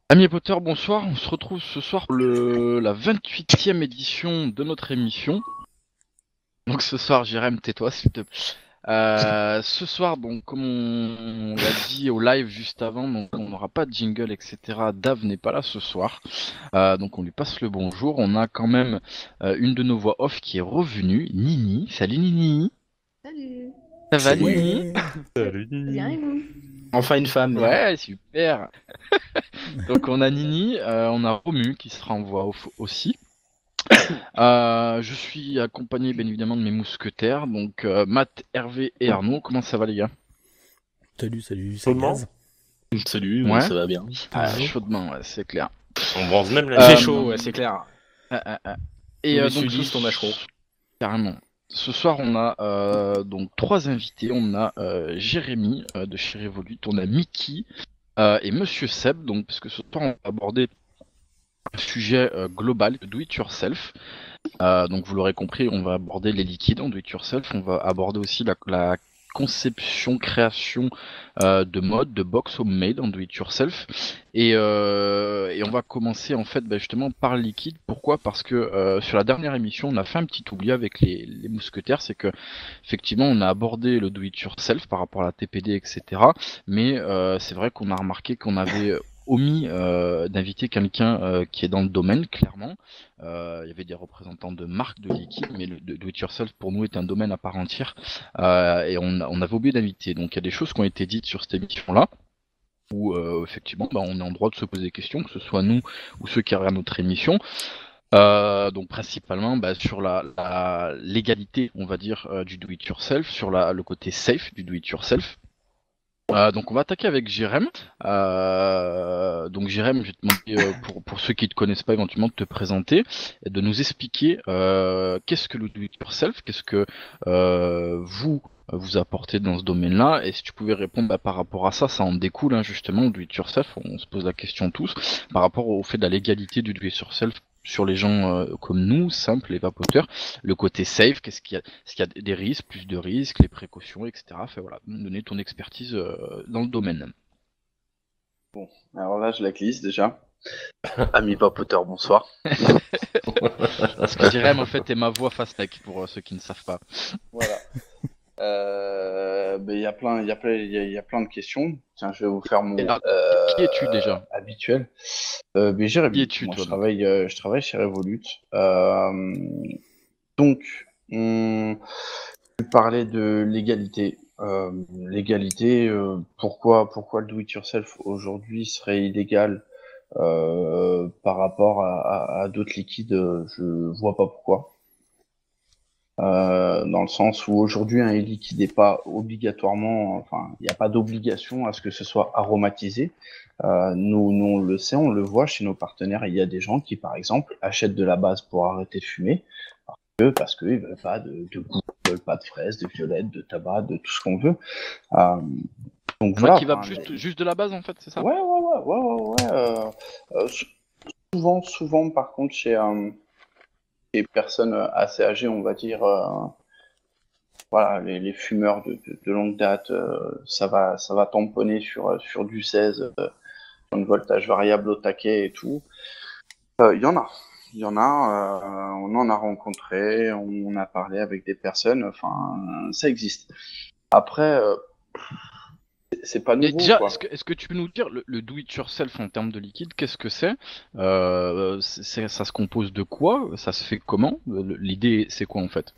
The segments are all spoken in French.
Amis Potter, bonsoir. On se retrouve ce soir pour la 28e édition de notre émission. Donc ce soir, Jérém, tais-toi s'il te plaît. Ce soir, donc comme on l'a dit au live juste avant, donc on n'aura pas de jingle, etc. Dave n'est pas là ce soir, donc on lui passe le bonjour. On a quand même une de nos voix off qui est revenue, Nini. Salut Nini. Salut. Ça va Salut. Nini? Ouais. Salut Bien et Nini. vous? Enfin une femme, merde. Ouais, super. Donc on a Nini, on a Romu qui sera en voix off aussi. Je suis accompagné bien évidemment de mes mousquetaires, donc Matt, Hervé et Arnaud. Comment ça va les gars? Salut, c'est Chaudement. Gaz. Salut, Ouais. ça va bien. Toujours. Chaudement, ouais, c'est clair. On bronze même la Il fait Euh, nuit. chaud, ouais, c'est clair. Et Nous, les donc sudistes, on a chaud. carrément. Ce soir, on a donc trois invités. On a Jérémy de chez Revolut, on a Mickey et Monsieur Seb. Donc parce que ce soir, on va aborder un sujet global, do it yourself. Donc vous l'aurez compris, on va aborder les liquides en do it yourself, on va aborder aussi la conception, création de mode, de box homemade en do it yourself, et on va commencer en fait justement par le liquide. Pourquoi? Parce que sur la dernière émission, on a fait un petit oubli avec les mousquetaires, c'est que effectivement on a abordé le do it yourself par rapport à la TPD, etc. Mais c'est vrai qu'on a remarqué qu'on avait omis d'inviter quelqu'un qui est dans le domaine, clairement. Il y avait des représentants de marques de liquide, mais le do it yourself pour nous est un domaine à part entière, et on avait oublié d'inviter. Donc il y a des choses qui ont été dites sur cette émission-là, où effectivement on est en droit de se poser des questions, que ce soit nous ou ceux qui regardent notre émission. Donc principalement sur la légalité, on va dire, du do it yourself, sur le côté safe du do it yourself. Donc on va attaquer avec Jérém. Donc Jérém, je vais te demander, pour ceux qui ne te connaissent pas, éventuellement de te présenter et de nous expliquer qu'est-ce que le do it yourself, qu'est-ce que vous apportez dans ce domaine-là, et si tu pouvais répondre par rapport à ça, ça en découle, hein, justement, le do it yourself, on se pose la question tous, par rapport au fait de la légalité du do it yourself sur les gens comme nous, simples, les vapoteurs, le côté safe, est-ce qu'il y a des risques, plus de risques, les précautions, etc. Fait voilà, donner ton expertise dans le domaine. Alors là, je la glisse déjà. Ami vapoteur, bonsoir. Parce que Jérém, en fait, est ma voix Fastec, pour ceux qui ne savent pas. Voilà. Il y a plein de questions. Tiens, je vais vous faire mon Alors, qui es-tu déjà? habituel. Qui Jérémy, es-tu, moi toi? je travaille chez Revolut. Donc, on parlait de légalité. Légalité, pourquoi le do-it-yourself aujourd'hui serait illégal par rapport à d'autres liquides, je vois pas pourquoi. Dans le sens où aujourd'hui un liquide n'est pas obligatoirement, enfin il n'y a pas d'obligation à ce que ce soit aromatisé. Nous on le sait, on le voit chez nos partenaires, il y a des gens qui par exemple achètent de la base pour arrêter de fumer, parce qu'ils veulent pas de goût, ils veulent pas de fraises, de violettes, de tabac, de tout ce qu'on veut. Donc Moi voilà. qui va juste de la base, en fait, c'est ça? Ouais. Souvent par contre chez les personnes assez âgées, on va dire, voilà, les fumeurs de longue date, ça va tamponner sur du 16, sur une voltage variable au taquet et tout. Il y en a. On en a rencontré, on a parlé avec des personnes, enfin, ça existe. Après, c'est pas Et nouveau, déjà, quoi. est-ce que tu peux nous dire le do it yourself en termes de liquide, qu'est-ce que c'est? Ça se compose de quoi? Ça se fait comment? L'idée, c'est quoi en fait?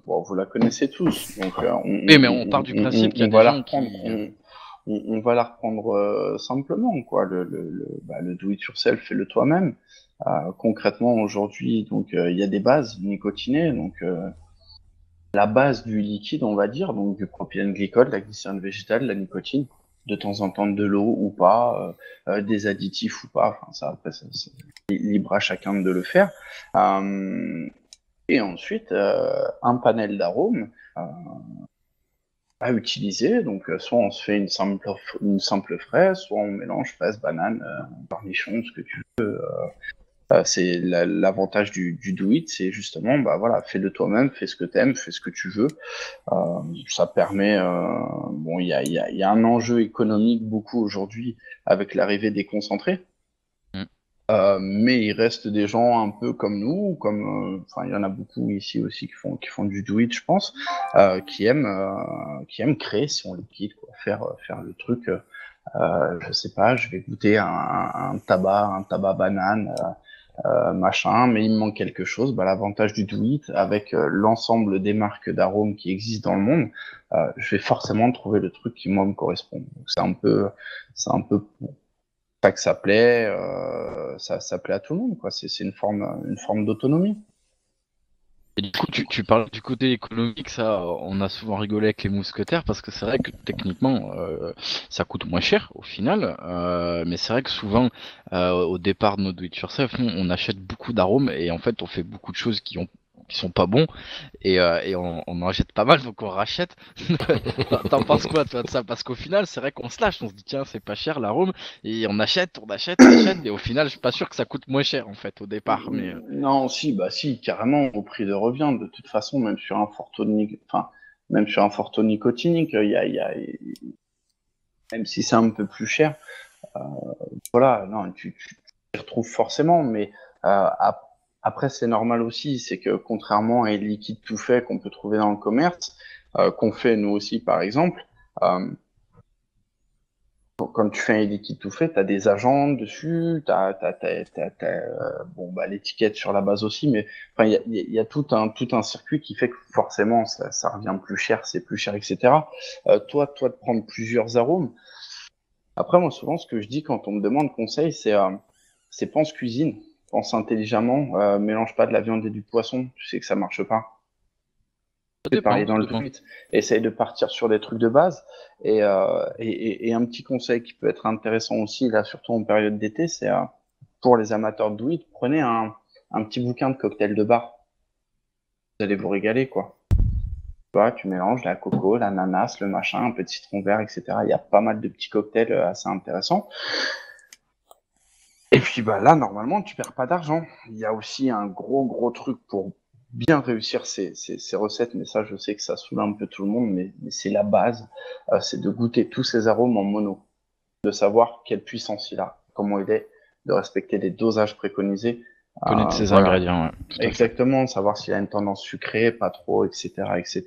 Bon, vous la connaissez tous, donc Oui, mais on part du principe qu'il y a on des va la gens reprendre. qui. On va la reprendre simplement, quoi. Le do it yourself et le toi-même. Concrètement, aujourd'hui, donc il y a des bases nicotinées, donc la base du liquide, on va dire, donc du propylène glycol, la glycérine végétale, la nicotine, de temps en temps de l'eau ou pas, des additifs ou pas. Enfin, ça après, c'est libre à chacun de le faire. Et ensuite, un panel d'arômes à utiliser. Donc, soit on se fait une simple fraise, soit on mélange fraise, banane, cornichon, ce que tu veux. C'est l'avantage du do it, c'est justement, bah voilà, fais de toi-même, fais ce que t'aimes, fais ce que tu veux. Ça permet, bon, il y a un enjeu économique beaucoup aujourd'hui avec l'arrivée des concentrés. Mm. Mais il reste des gens un peu comme nous, enfin il y en a beaucoup ici aussi qui font du do it, je pense, qui aiment créer son liquide, quoi, faire le truc. Je sais pas, je vais goûter un tabac banane, machin, mais il me manque quelque chose. Bah, l'avantage du do it avec l'ensemble des marques d'arômes qui existent dans le monde, je vais forcément trouver le truc qui moi me correspond. Donc c'est un peu ça que ça plaît, ça plaît à tout le monde, quoi. C'est une forme d'autonomie. Et du coup, tu parles du côté économique, ça, on a souvent rigolé avec les mousquetaires parce que c'est vrai que techniquement, ça coûte moins cher au final, mais c'est vrai que souvent, au départ de nos do-it-yourself, nous, on achète beaucoup d'arômes et en fait, on fait beaucoup de choses qui sont pas bons et on en achète pas mal, donc on rachète. T'en penses quoi, toi, de ça? Parce qu'au final, c'est vrai qu'on se lâche, on se dit tiens, c'est pas cher l'arôme et on achète et au final, je suis pas sûr que ça coûte moins cher en fait au départ, mais Non, si, bah si, carrément, au prix de revient. De toute façon, même sur un fort taux nicotinique, même si c'est un peu plus cher, euh, voilà, non, tu t'y retrouves forcément, mais après, c'est normal aussi, c'est que contrairement à les liquides tout faits qu'on peut trouver dans le commerce, qu'on fait nous aussi, par exemple, euh, quand tu fais un liquide tout fait, tu as des agents dessus, bon, bah, l'étiquette sur la base aussi, mais enfin, il y a tout un circuit qui fait que forcément, ça revient plus cher, c'est plus cher, etc. Toi, de prendre plusieurs arômes. Après, moi, souvent, ce que je dis quand on me demande conseil, c'est pense cuisine, pense intelligemment, mélange pas de la viande et du poisson, tu sais que ça marche pas. ça C'est pareil dépend, dans ça le dépend. tweet. Essaye de partir sur des trucs de base. Et un petit conseil qui peut être intéressant aussi, là, surtout en période d'été, c'est pour les amateurs de do it, prenez un petit bouquin de cocktail de bar. Vous allez vous régaler, quoi. Tu vois, tu mélanges la coco, l'ananas, le machin, un peu de citron vert, etc. Il y a pas mal de petits cocktails assez intéressants. Et puis bah là, normalement, tu perds pas d'argent. Il y a aussi un gros truc pour bien réussir ces recettes, mais ça, je sais que ça saoule un peu tout le monde, mais c'est la base. C'est de goûter tous ces arômes en mono, de savoir quelle puissance il a, comment il est, de respecter les dosages préconisés. Connaître ses Voilà, ingrédients, ouais, tout à fait. exactement, savoir s'il a une tendance sucrée, pas trop, etc., etc.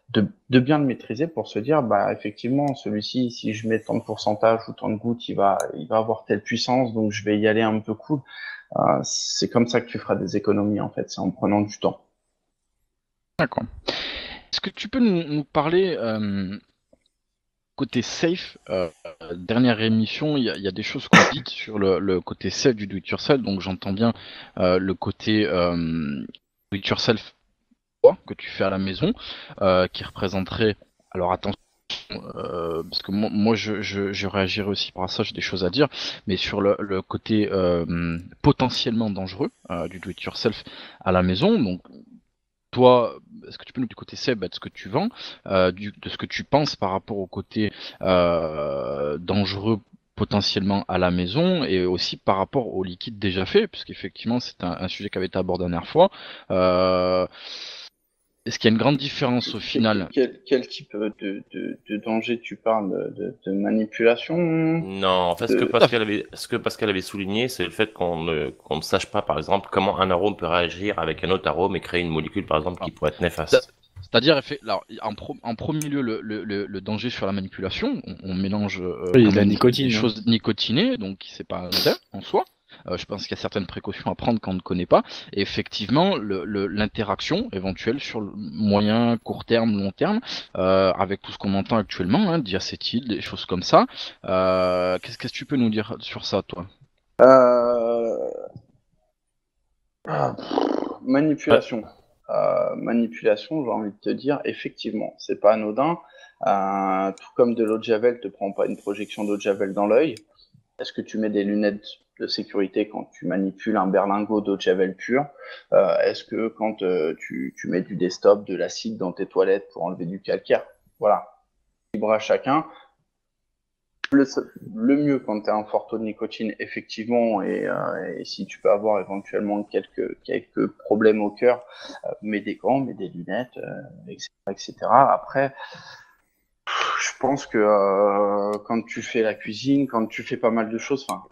De bien le maîtriser pour se dire, bah effectivement, celui-ci, si je mets tant de pourcentage ou tant de gouttes, il va avoir telle puissance, donc je vais y aller un peu cool. C'est comme ça que tu feras des économies en fait, c'est en prenant du temps. D'accord. Est-ce que tu peux nous parler côté safe, dernière émission, il y a des choses qu'on dit sur le côté safe du do-it-yourself, donc j'entends bien le côté do-it-yourself que tu fais à la maison, qui représenterait, alors attention, parce que moi je réagirais aussi par ça, j'ai des choses à dire, mais sur le côté potentiellement dangereux du do-it-yourself à la maison, donc toi, est-ce que tu peux nous du côté Seb, de ce que tu vends, de ce que tu penses par rapport au côté dangereux potentiellement à la maison et aussi par rapport au liquide déjà fait, puisqu'effectivement c'est un sujet qui avait été abordé la dernière fois. Euh, Est-ce qu'il y a une grande différence au final? Quel type de danger tu parles de manipulation? Non, en fait, De... Tout ce que Pascal avait souligné, c'est le fait qu'on ne sache pas, par exemple, comment un arôme peut réagir avec un autre arôme et créer une molécule, par exemple, qui pourrait être néfaste. C'est-à-dire, alors, en premier lieu, le danger sur la manipulation, on mélange Oui, quand la même nicotine, des hein. choses nicotinées, donc c'est pas anodin en soi. Je pense qu'il y a certaines précautions à prendre quand on ne connaît pas. Et effectivement, l'interaction éventuelle sur le moyen, court terme, long terme, avec tout ce qu'on entend actuellement, hein, diacétyl, des choses comme ça. Qu'est-ce que tu peux nous dire sur ça, toi? Euh, Ouais. Manipulation. Manipulation, j'ai envie de te dire, effectivement, c'est pas anodin. Tout comme de l'eau de Javel te prend pas une projection d'eau de Javel dans l'œil. Est-ce que tu mets des lunettes de sécurité quand tu manipules un berlingot d'eau de Javel pure? Est-ce que quand tu mets du desktop, de l'acide dans tes toilettes pour enlever du calcaire? Voilà, libre à chacun. Le mieux quand tu as un fort taux de nicotine, effectivement, et si tu peux avoir éventuellement quelques problèmes au cœur, mets des gants, mets des lunettes, etc., etc. Après, je pense que quand tu fais la cuisine, quand tu fais pas mal de choses, enfin,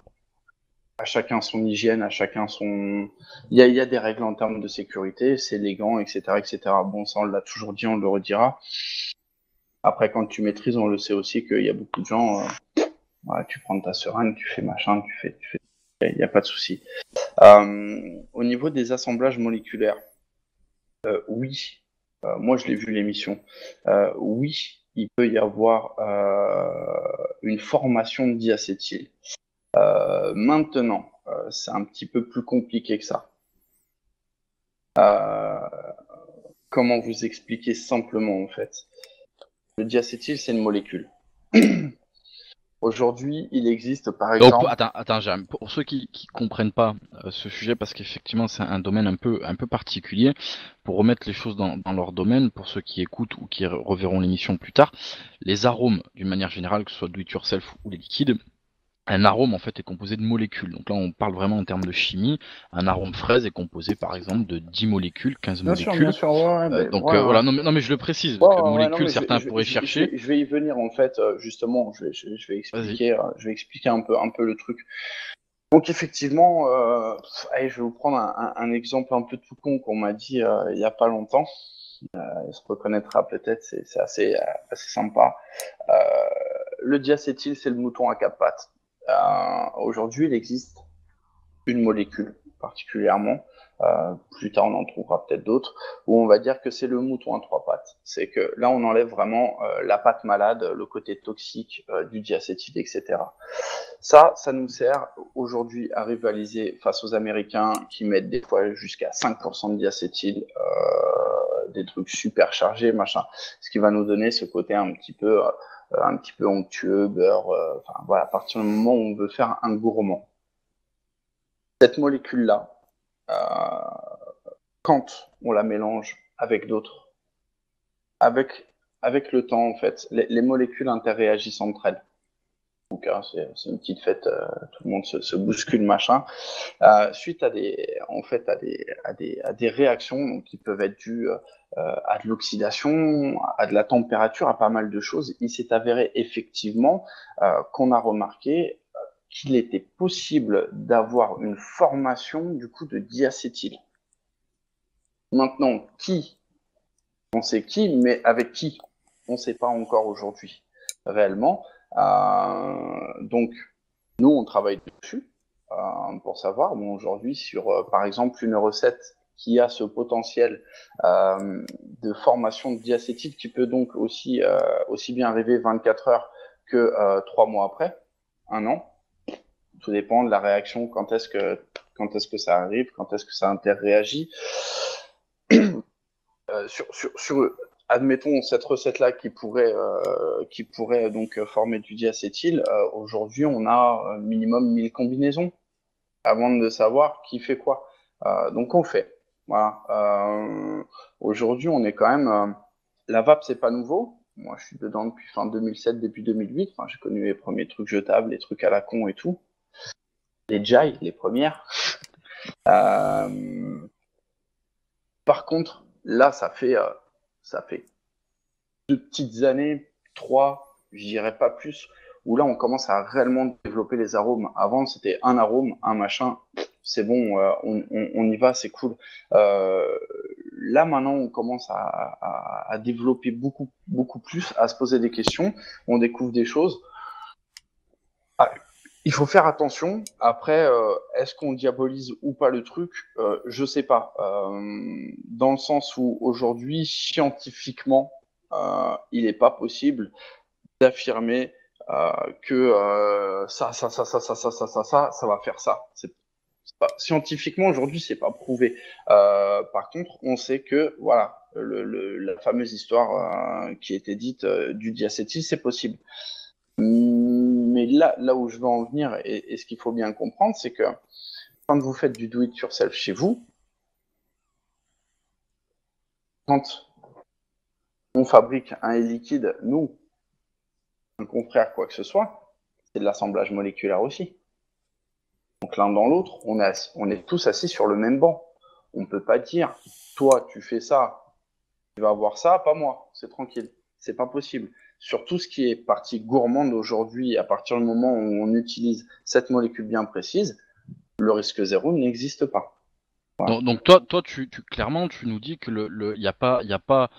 à chacun son hygiène, à chacun son. Il y a des règles en termes de sécurité, c'est les gants, etc., etc. Bon, ça on l'a toujours dit, on le redira. Après, quand tu maîtrises, on le sait aussi qu'il y a beaucoup de gens. Ouais, tu prends ta seringue, tu fais machin, il n'y a pas de souci. Au niveau des assemblages moléculaires, oui, moi je l'ai vu l'émission, oui, il peut y avoir une formation de diacétyl. Maintenant, c'est un petit peu plus compliqué que ça. Comment vous expliquer simplement en fait? Le diacétyl, c'est une molécule. Aujourd'hui, il existe par Donc, exemple. attends, pour ceux qui comprennent pas ce sujet, parce qu'effectivement c'est un domaine un peu particulier, pour remettre les choses dans leur domaine, pour ceux qui écoutent ou qui reverront l'émission plus tard, les arômes, d'une manière générale, que ce soit do it yourself ou les liquides, un arôme en fait est composé de molécules. Donc là on parle vraiment en termes de chimie. Un arôme fraise est composé par exemple de 10 molécules, 15 Bien molécules. sûr, ouais, ben, Donc ouais, ouais. voilà, non mais je le précise, parce que Ouais, non, molécules mais certains pourraient chercher. je vais y venir en fait, justement, Vas-y. je vais expliquer un peu le truc. Donc effectivement, allez, je vais vous prendre un exemple un peu tout con qu'on m'a dit il y a pas longtemps. Il se reconnaîtra peut-être, c'est assez sympa. Euh, le diacétyl, c'est le mouton à quatre pattes. Aujourd'hui, il existe une molécule particulièrement. Plus tard, on en trouvera peut-être d'autres, où on va dire que c'est le mouton à trois pattes. C'est que là, on enlève vraiment la patte malade, le côté toxique du diacétyl, etc. Ça nous sert aujourd'hui à rivaliser face aux Américains qui mettent des fois jusqu'à 5% de diacétyl, des trucs super chargés, machin. Ce qui va nous donner ce côté un petit peu onctueux, beurre. Enfin voilà, à partir du moment où on veut faire un gourmand. Cette molécule-là, quand on la mélange avec d'autres, avec, avec le temps, en fait, les molécules interréagissent entre elles. Donc, c'est une petite fête, tout le monde se bouscule, machin. Suite à des réactions donc, qui peuvent être dues à de l'oxydation, à de la température, à pas mal de choses, il s'est avéré effectivement qu'on a remarqué qu'il était possible d'avoir une formation du coup de diacétyl. Maintenant, on sait qui, mais avec qui, on ne sait pas encore aujourd'hui, réellement. Donc, nous, on travaille dessus pour savoir. Bon, aujourd'hui, sur, par exemple, une recette qui a ce potentiel de formation de diacétyl qui peut donc aussi bien arriver 24 heures que 3 mois après, un an. Tout dépend de la réaction, quand est-ce que ça arrive, quand est-ce que ça interréagit. Admettons cette recette-là qui pourrait donc former du diacétyl. Aujourd'hui, on a minimum 1000 combinaisons avant de savoir qui fait quoi. Donc on fait. Voilà. Aujourd'hui, on est quand même. La vape, c'est pas nouveau. Moi, je suis dedans depuis fin 2007, début 2008. Enfin, j'ai connu les premiers trucs jetables, les trucs à la con et tout. Les Jai, les premières. Par contre, là, ça fait 2 petites années, 3, je dirais pas plus, où là, on commence à réellement développer les arômes. Avant, c'était un arôme, un machin, c'est bon, on y va, c'est cool. Là, maintenant, on commence à développer beaucoup plus, à se poser des questions, on découvre des choses. Ah, il faut faire attention. Après, est-ce qu'on diabolise ou pas le truc? Je sais pas. Dans le sens où aujourd'hui, scientifiquement, il n'est pas possible d'affirmer que ça va faire ça. Scientifiquement aujourd'hui, c'est pas prouvé. Par contre, on sait que voilà, la fameuse histoire qui était dite du diacétyl, c'est possible. Mais là où je veux en venir et ce qu'il faut bien comprendre, c'est que quand vous faites du do it yourself chez vous, quand on fabrique un liquide, nous, un confrère, quoi que ce soit, c'est de l'assemblage moléculaire aussi. Donc l'un dans l'autre, on est tous assis sur le même banc. On ne peut pas dire, toi, tu fais ça, tu vas avoir ça, pas moi, c'est tranquille. C'est pas possible. Sur tout ce qui est partie gourmande aujourd'hui, à partir du moment où on utilise cette molécule bien précise, le risque zéro n'existe pas. Voilà. Donc toi, clairement, tu nous dis que y a pas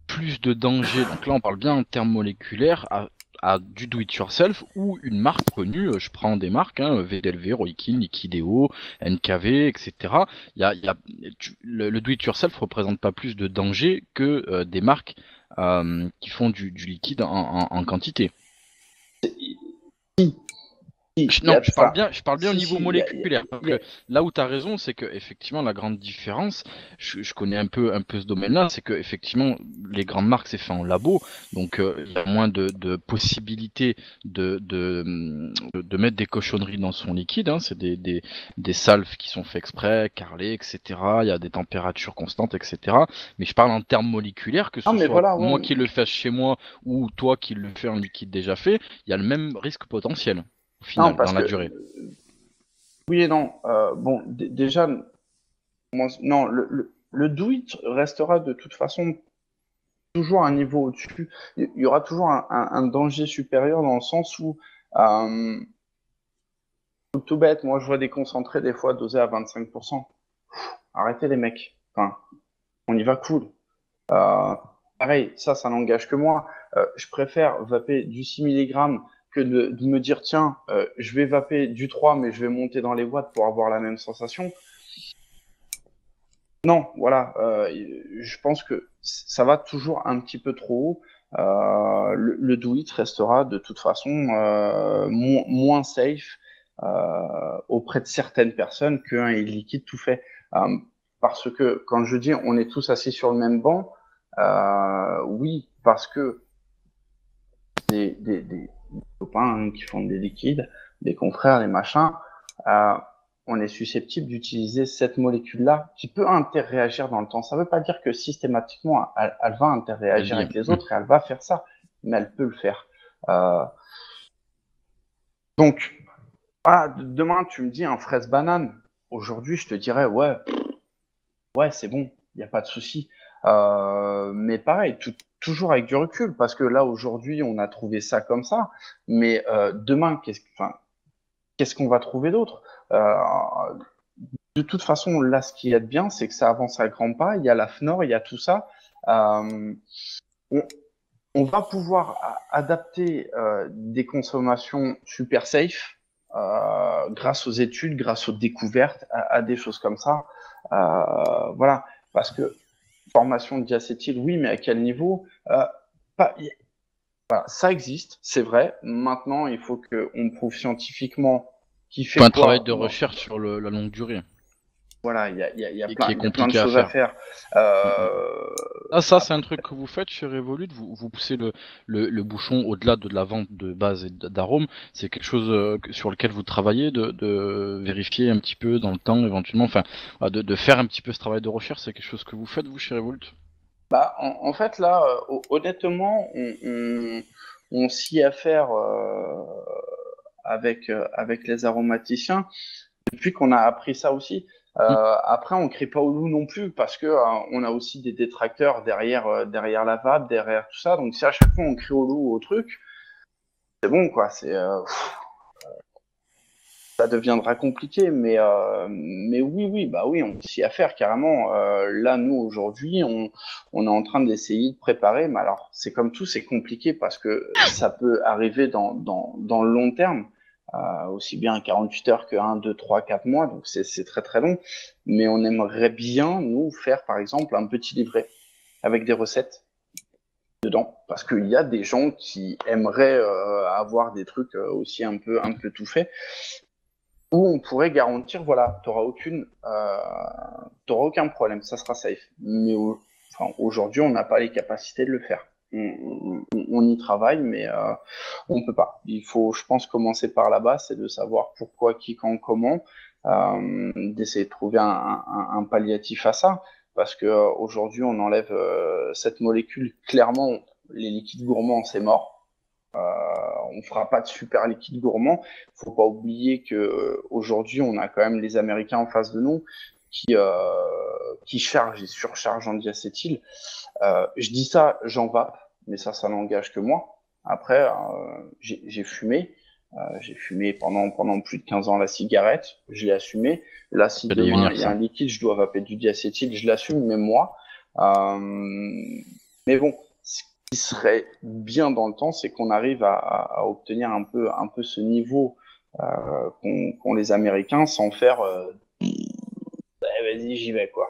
plus de danger. Donc là, on parle bien en termes moléculaires à du do-it-yourself ou une marque connue. Je prends des marques, VDLV, Roikin, Liquideo, NKV, etc. Le do-it-yourself représente pas plus de danger que des marques qui font du liquide en quantité. Non, je parle bien au niveau moléculaire. Parce que là où tu as raison, c'est que effectivement la grande différence, je connais un peu ce domaine-là, c'est que effectivement les grandes marques c'est fait en labo, donc il y a moins de possibilités de mettre des cochonneries dans son liquide. C'est des salves qui sont faits exprès, carrelées, etc. Il y a des températures constantes, etc. Mais je parle en termes moléculaires, que ce soit voilà, moi qui le fasse chez moi ou toi qui le fais en liquide déjà fait, il y a le même risque potentiel. Final, non, parce dans la que, durée. Oui et non. Bon, déjà, non, le do-it restera de toute façon toujours un niveau au-dessus. Il y aura toujours un danger supérieur dans le sens où, tout bête, moi je vois des concentrés des fois dosés à 25%. Arrêtez les mecs. Enfin, on y va cool. Pareil, ça n'engage que moi. Je préfère vaper du 6 mg que de me dire, tiens, je vais vaper du 3, mais je vais monter dans les watts pour avoir la même sensation. Non, voilà, je pense que ça va toujours un petit peu trop haut. Le do-it restera de toute façon moins safe auprès de certaines personnes qu'un liquide tout fait. Parce que quand je dis on est tous assis sur le même banc, oui, parce que des copains qui font des liquides, des confrères, des machins, on est susceptible d'utiliser cette molécule-là qui peut interréagir dans le temps. Ça ne veut pas dire que systématiquement, elle va interréagir avec les autres et elle va faire ça, mais elle peut le faire. Donc, demain, tu me dis un fraise banane. Aujourd'hui, je te dirais, ouais, c'est bon, il n'y a pas de souci. Mais pareil, toujours avec du recul, parce que là, aujourd'hui, on a trouvé ça comme ça. Mais demain, qu'est-ce qu'on va trouver d'autre? De toute façon, là, ce qu'il y a de bien, c'est que ça avance à grands pas. Il y a la FNOR, il y a tout ça. On va pouvoir adapter des consommations super safe grâce aux études, grâce aux découvertes, à des choses comme ça. Voilà, parce que formation de diacétyl, oui, mais à quel niveau? Voilà, ça existe, c'est vrai. Maintenant, il faut qu'on prouve scientifiquement qui fait un quoi. Travail de recherche sur la longue durée. Voilà, il y a Et plein de choses à faire. Ça, c'est un truc que vous faites chez Revolut, vous poussez le bouchon au-delà de la vente de base et d'arômes. C'est quelque chose sur lequel vous travaillez, de vérifier un petit peu dans le temps, éventuellement, enfin, de faire un petit peu ce travail de recherche. C'est quelque chose que vous faites, vous, chez Revolut? En fait, là, honnêtement, on s'y affaire avec les aromaticiens depuis qu'on a appris ça aussi. Après, on crie pas au loup non plus parce que on a aussi des détracteurs derrière la vape, derrière tout ça. Donc si à chaque fois on crie au loup au truc, c'est bon quoi. Ça deviendra compliqué, mais oui, bah oui, on s'y affaire carrément. Là, nous aujourd'hui, on est en train d'essayer de préparer, mais alors c'est comme tout, c'est compliqué parce que ça peut arriver dans le long terme. Aussi bien 48 heures que 1, 2, 3, 4 mois, donc c'est très très long. Mais on aimerait bien, nous, faire par exemple un petit livret avec des recettes dedans, parce qu'il y a des gens qui aimeraient avoir des trucs aussi un peu tout faits, où on pourrait garantir, voilà, tu n'auras aucun problème, ça sera safe. Mais aujourd'hui, on n'a pas les capacités de le faire. On y travaille, mais on ne peut pas. Il faut, je pense, commencer par là-bas, c'est de savoir pourquoi, qui, quand, comment, d'essayer de trouver un palliatif à ça, parce que aujourd'hui, on enlève cette molécule. Clairement, les liquides gourmands, c'est mort. On fera pas de super liquide gourmand. Faut pas oublier que aujourd'hui, on a quand même les Américains en face de nous qui chargent et surchargent en diacétyl. Je dis ça, j'en vape, mais ça n'engage que moi. Après, j'ai fumé. J'ai fumé pendant plus de 15 ans la cigarette, je l'ai assumé. Là, si demain il y a un liquide, je dois vaper du diacétyl, je l'assume, même moi. Mais bon, ce qui serait bien dans le temps, c'est qu'on arrive à obtenir un peu ce niveau qu'ont les Américains sans faire vas-y, j'y vais, quoi.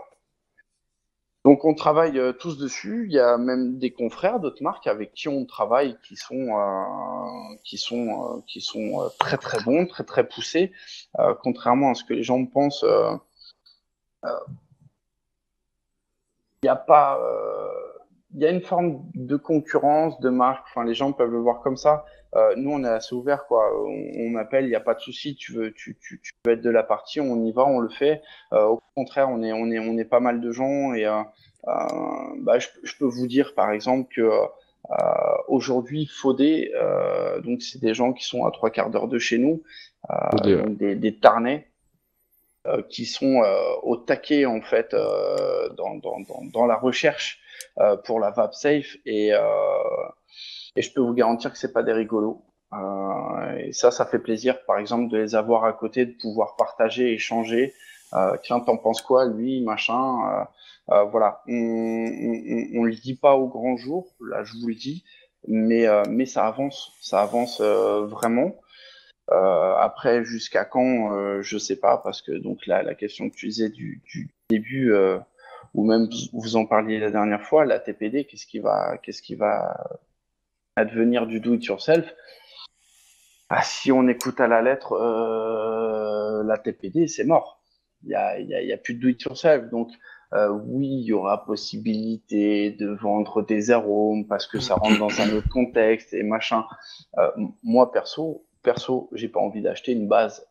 Donc on travaille tous dessus. Il y a même des confrères d'autres marques avec qui on travaille qui sont très très bons, très très poussés. Contrairement à ce que les gens pensent, il y a pas, il y a une forme de concurrence de marque. Enfin, les gens peuvent le voir comme ça. Nous, on est assez ouvert, quoi. On appelle, il n'y a pas de souci. Tu veux être de la partie, on y va, on le fait. Au contraire, on est pas mal de gens et je peux vous dire, par exemple, que aujourd'hui, Faudé, donc c'est des gens qui sont à 3/4 d'heure de chez nous, donc des Tarnais. Qui sont au taquet en fait dans la recherche pour la vape safe et je peux vous garantir que c'est pas des rigolos. Et ça fait plaisir, par exemple, de les avoir à côté, de pouvoir partager, échanger. Tiens, t'en penses quoi, lui, machin. Voilà, on le dit pas au grand jour, là, je vous le dis, mais ça avance vraiment. Après, jusqu'à quand, je sais pas, parce que donc la question que tu disais du début, ou même vous en parliez la dernière fois, la TPD, qu'est-ce qui va advenir du do it yourself? Si on écoute à la lettre la TPD, c'est mort. Il y a plus de do it yourself. Donc oui, il y aura possibilité de vendre des arômes parce que ça rentre dans un autre contexte et machin. Moi perso, j'ai pas envie d'acheter une base,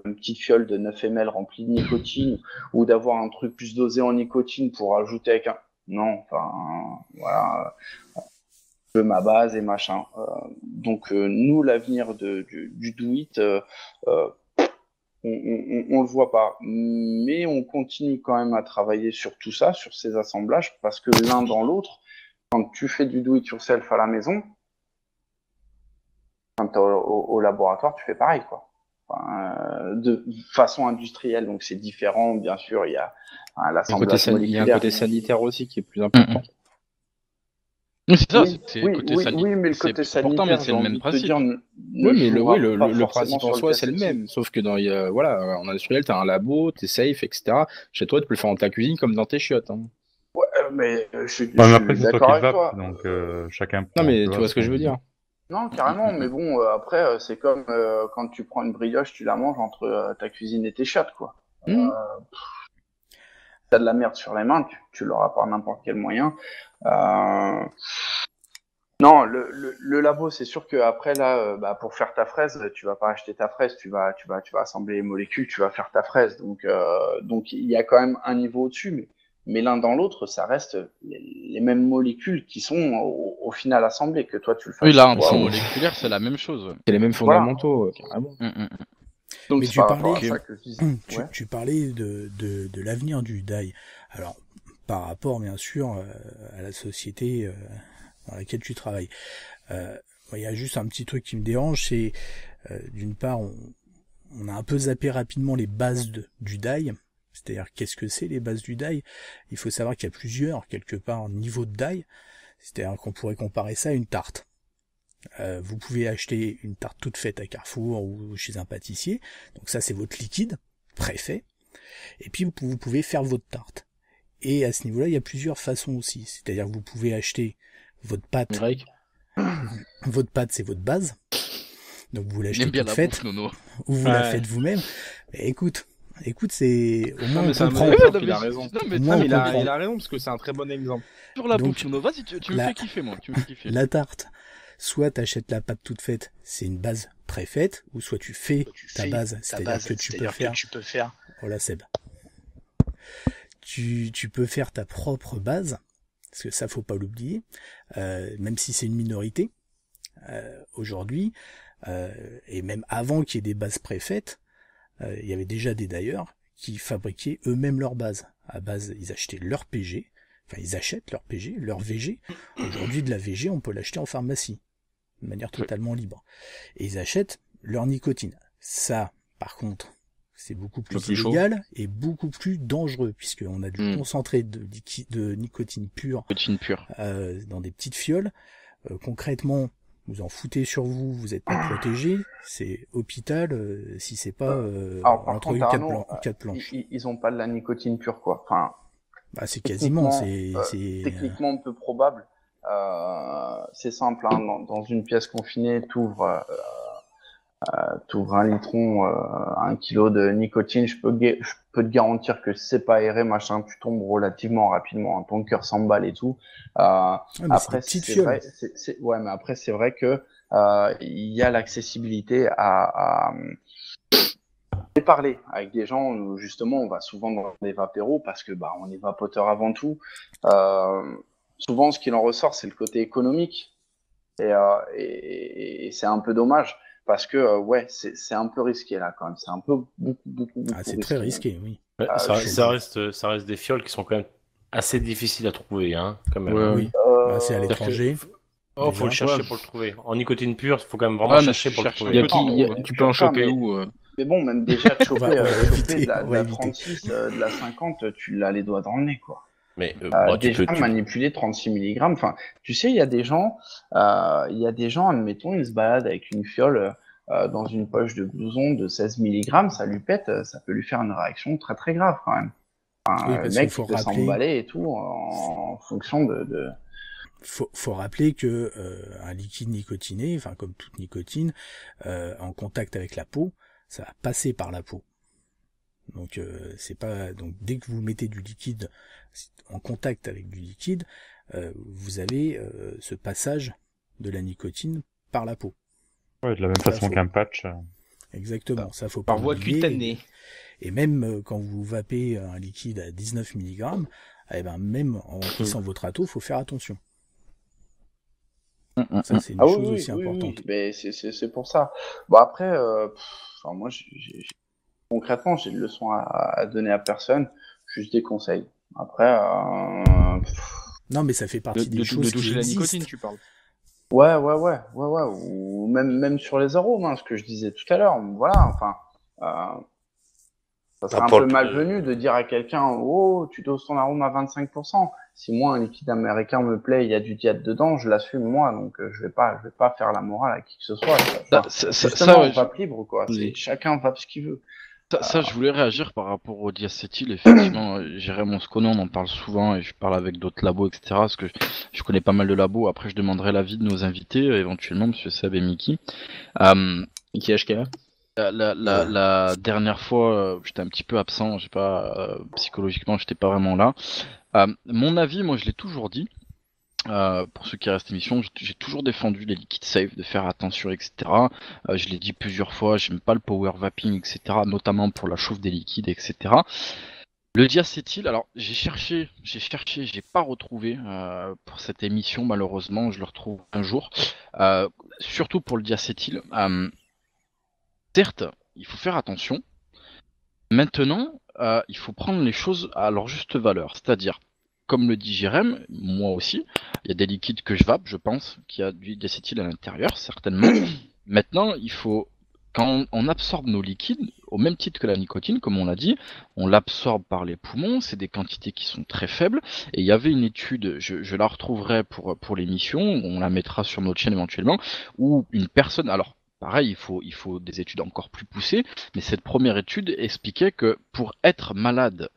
une petite fiole de 9 ml remplie de nicotine ou d'avoir un truc plus dosé en nicotine pour ajouter avec un. Non, enfin, voilà. Je veux ma base et machin. Donc, nous, l'avenir du do it, on le voit pas. Mais on continue quand même à travailler sur tout ça, sur ces assemblages, parce que l'un dans l'autre, quand tu fais du do it yourself à la maison, quand t'es au laboratoire, tu fais pareil, quoi. Enfin, de façon industrielle, donc c'est différent, bien sûr. Il y a l'assemblage moléculaire. Il y a un côté sanitaire aussi qui est plus important. Oui, c'est ça. Oui, mais le côté sanitaire, mais c'est le même principe. Le principe en soi, c'est le même. Sauf que en industriel, t'as un labo, t'es safe, etc. Chez toi, tu peux le faire dans ta cuisine comme dans tes chiottes. Hein. Ouais, mais je suis d'accord avec toi. Donc chacun. Non, mais tu vois ce que je veux dire. Non, carrément, mais bon, après, c'est comme quand tu prends une brioche, tu la manges entre ta cuisine et tes chiottes, quoi. T'as de la merde sur les mains, tu l'auras par n'importe quel moyen. Non, le labo, c'est sûr que après là, pour faire ta fraise, tu vas pas acheter ta fraise, tu vas assembler les molécules, tu vas faire ta fraise. Donc il y a quand même un niveau au-dessus, mais l'un dans l'autre, ça reste les mêmes molécules qui sont au final assemblées, que toi tu le fasses. Oui, là, en plan moléculaire, c'est la même chose. C'est les mêmes fondamentaux, carrément. Donc, mais tu parlais de l'avenir du DAI. Alors, par rapport, bien sûr, à la société dans laquelle tu travailles. Il y a juste un petit truc qui me dérange, c'est, d'une part, on a un peu zappé rapidement les bases du DAI. C'est-à-dire, qu'est-ce que c'est les bases du DAI? Il faut savoir qu'il y a plusieurs, quelque part, niveaux de DAI. C'est-à-dire qu'on pourrait comparer ça à une tarte. Vous pouvez acheter une tarte toute faite à Carrefour ou chez un pâtissier. Donc ça, c'est votre liquide préfet. Et puis, vous pouvez faire votre tarte. Et à ce niveau-là, il y a plusieurs façons aussi. C'est-à-dire que vous pouvez acheter votre pâte. Votre pâte, c'est votre base. Donc vous l'achetez toute faite. Ou vous la faites vous-même. Mais écoute, c'est au moins on comprend. Il a raison. Il a raison parce que c'est un très bon exemple. Sur la bouffe, vas-y, tu me fais kiffer, moi. Tu me fais kiffer. La tarte, soit t'achètes la pâte toute faite, c'est une base préfaite, ou soit tu fais ta base, c'est-à-dire que tu peux faire. Voilà, Seb. Tu peux faire ta propre base, parce que ça faut pas l'oublier, même si c'est une minorité. Aujourd'hui, et même avant qu'il y ait des bases préfaites, il y avait déjà des d'ailleurs qui fabriquaient eux-mêmes leurs bases. À base, ils achetaient leur PG, enfin ils achètent leur PG, leur VG. Aujourd'hui, de la VG, on peut l'acheter en pharmacie, de manière totalement libre. Et ils achètent leur nicotine. Ça, par contre, c'est beaucoup plus illégal et beaucoup plus dangereux, puisqu'on a du concentré de nicotine pure, dans des petites fioles. Concrètement, vous en foutez sur vous, vous êtes pas protégé, c'est hôpital, si c'est pas entre une quatre planches. Ils ont pas de la nicotine pure, quoi. Enfin, bah, c'est quasiment, c'est techniquement peu probable. C'est simple, hein, dans une pièce confinée, t'ouvres un litron, 1 kilo de nicotine, je peux te garantir que c'est pas aéré, machin, tu tombes relativement rapidement, hein, ton cœur s'emballe et tout. Après, c'est vrai, mais après, c'est vrai que il y a l'accessibilité à parler avec des gens où justement on va souvent dans des vapéros parce que on est vapoteur avant tout. Souvent, ce qu'il en ressort, c'est le côté économique et c'est un peu dommage. Parce que c'est un peu risqué là quand même. C'est un peu beaucoup c'est risqué, très risqué, oui. Ça reste des fioles qui sont quand même assez difficiles à trouver, hein. Quand même. Oui. C'est à l'étranger. Faut le chercher pour le trouver. En nicotine pure, il faut quand même vraiment chercher pour le trouver. Tu peux en choper où Mais bon, même déjà de choper de la 36, de la 50, tu l'as les doigts dans le nez, quoi. Mais déjà manipuler 36 mg. Enfin, tu sais, il y a des gens, admettons, ils se baladent avec une fiole dans une poche de blouson de 16 mg, ça lui pète, ça peut lui faire une réaction très très grave quand même. Enfin, le mec peut s'emballer et tout en fonction de... Faut rappeler que un liquide nicotiné, enfin comme toute nicotine, en contact avec la peau, ça va passer par la peau. Donc c'est pas dès que vous mettez du liquide en contact avec du liquide, vous avez ce passage de la nicotine par la peau. Ouais, de la même façon qu'un patch. Exactement, ça faut pas par voie cutanée. Et même quand vous vapez un liquide à 19 mg, même en remplissant votre ato, faut faire attention. Ça c'est une chose aussi importante. Oui. Mais c'est pour ça. Bon après, moi concrètement, j'ai de leçons à donner à personne, juste des conseils. Après, non, mais ça fait partie des choses de toucher qui la existent. nicotine, tu parles. Ouais. Ou même sur les arômes, hein, ce que je disais tout à l'heure. Voilà, enfin, ça serait un peu malvenu de dire à quelqu'un, oh, tu doses ton arôme à 25%. Si moi un liquide américain me plaît, il y a du diète dedans, je l'assume moi, donc je vais pas faire la morale à qui que ce soit. On vape libre, quoi. Chacun vape ce qu'il veut. Ça, je voulais réagir par rapport au diacétyl. Effectivement, Jérém Moscone, on en parle souvent et je parle avec d'autres labos, etc. Parce que je connais pas mal de labos. Après, je demanderai l'avis de nos invités, éventuellement, Monsieur Seb et Mickey. Mickey HK. La dernière fois, j'étais un petit peu absent. J'ai pas psychologiquement, j'étais pas vraiment là. Mon avis, moi, je l'ai toujours dit. Pour ceux qui restent émission, j'ai toujours défendu les liquides safe, de faire attention, etc. Je l'ai dit plusieurs fois, j'aime pas le power vaping, etc. Notamment pour la chauffe des liquides, etc. Le diacétyl, alors j'ai cherché, j'ai pas retrouvé pour cette émission, malheureusement, je le retrouve un jour. Surtout pour le diacétyl. Certes, il faut faire attention. Maintenant, il faut prendre les choses à leur juste valeur, c'est-à-dire, comme le dit Jérém, moi aussi, il y a des liquides que je vape, je pense, qu'il y a du diacétyl à l'intérieur, certainement. Maintenant, il faut, quand on absorbe nos liquides, au même titre que la nicotine, comme on l'a dit, on l'absorbe par les poumons, c'est des quantités qui sont très faibles, et il y avait une étude, je la retrouverai pour l'émission, on la mettra sur notre chaîne éventuellement, où une personne, alors, pareil, il faut des études encore plus poussées, mais cette première étude expliquait que pour être malade,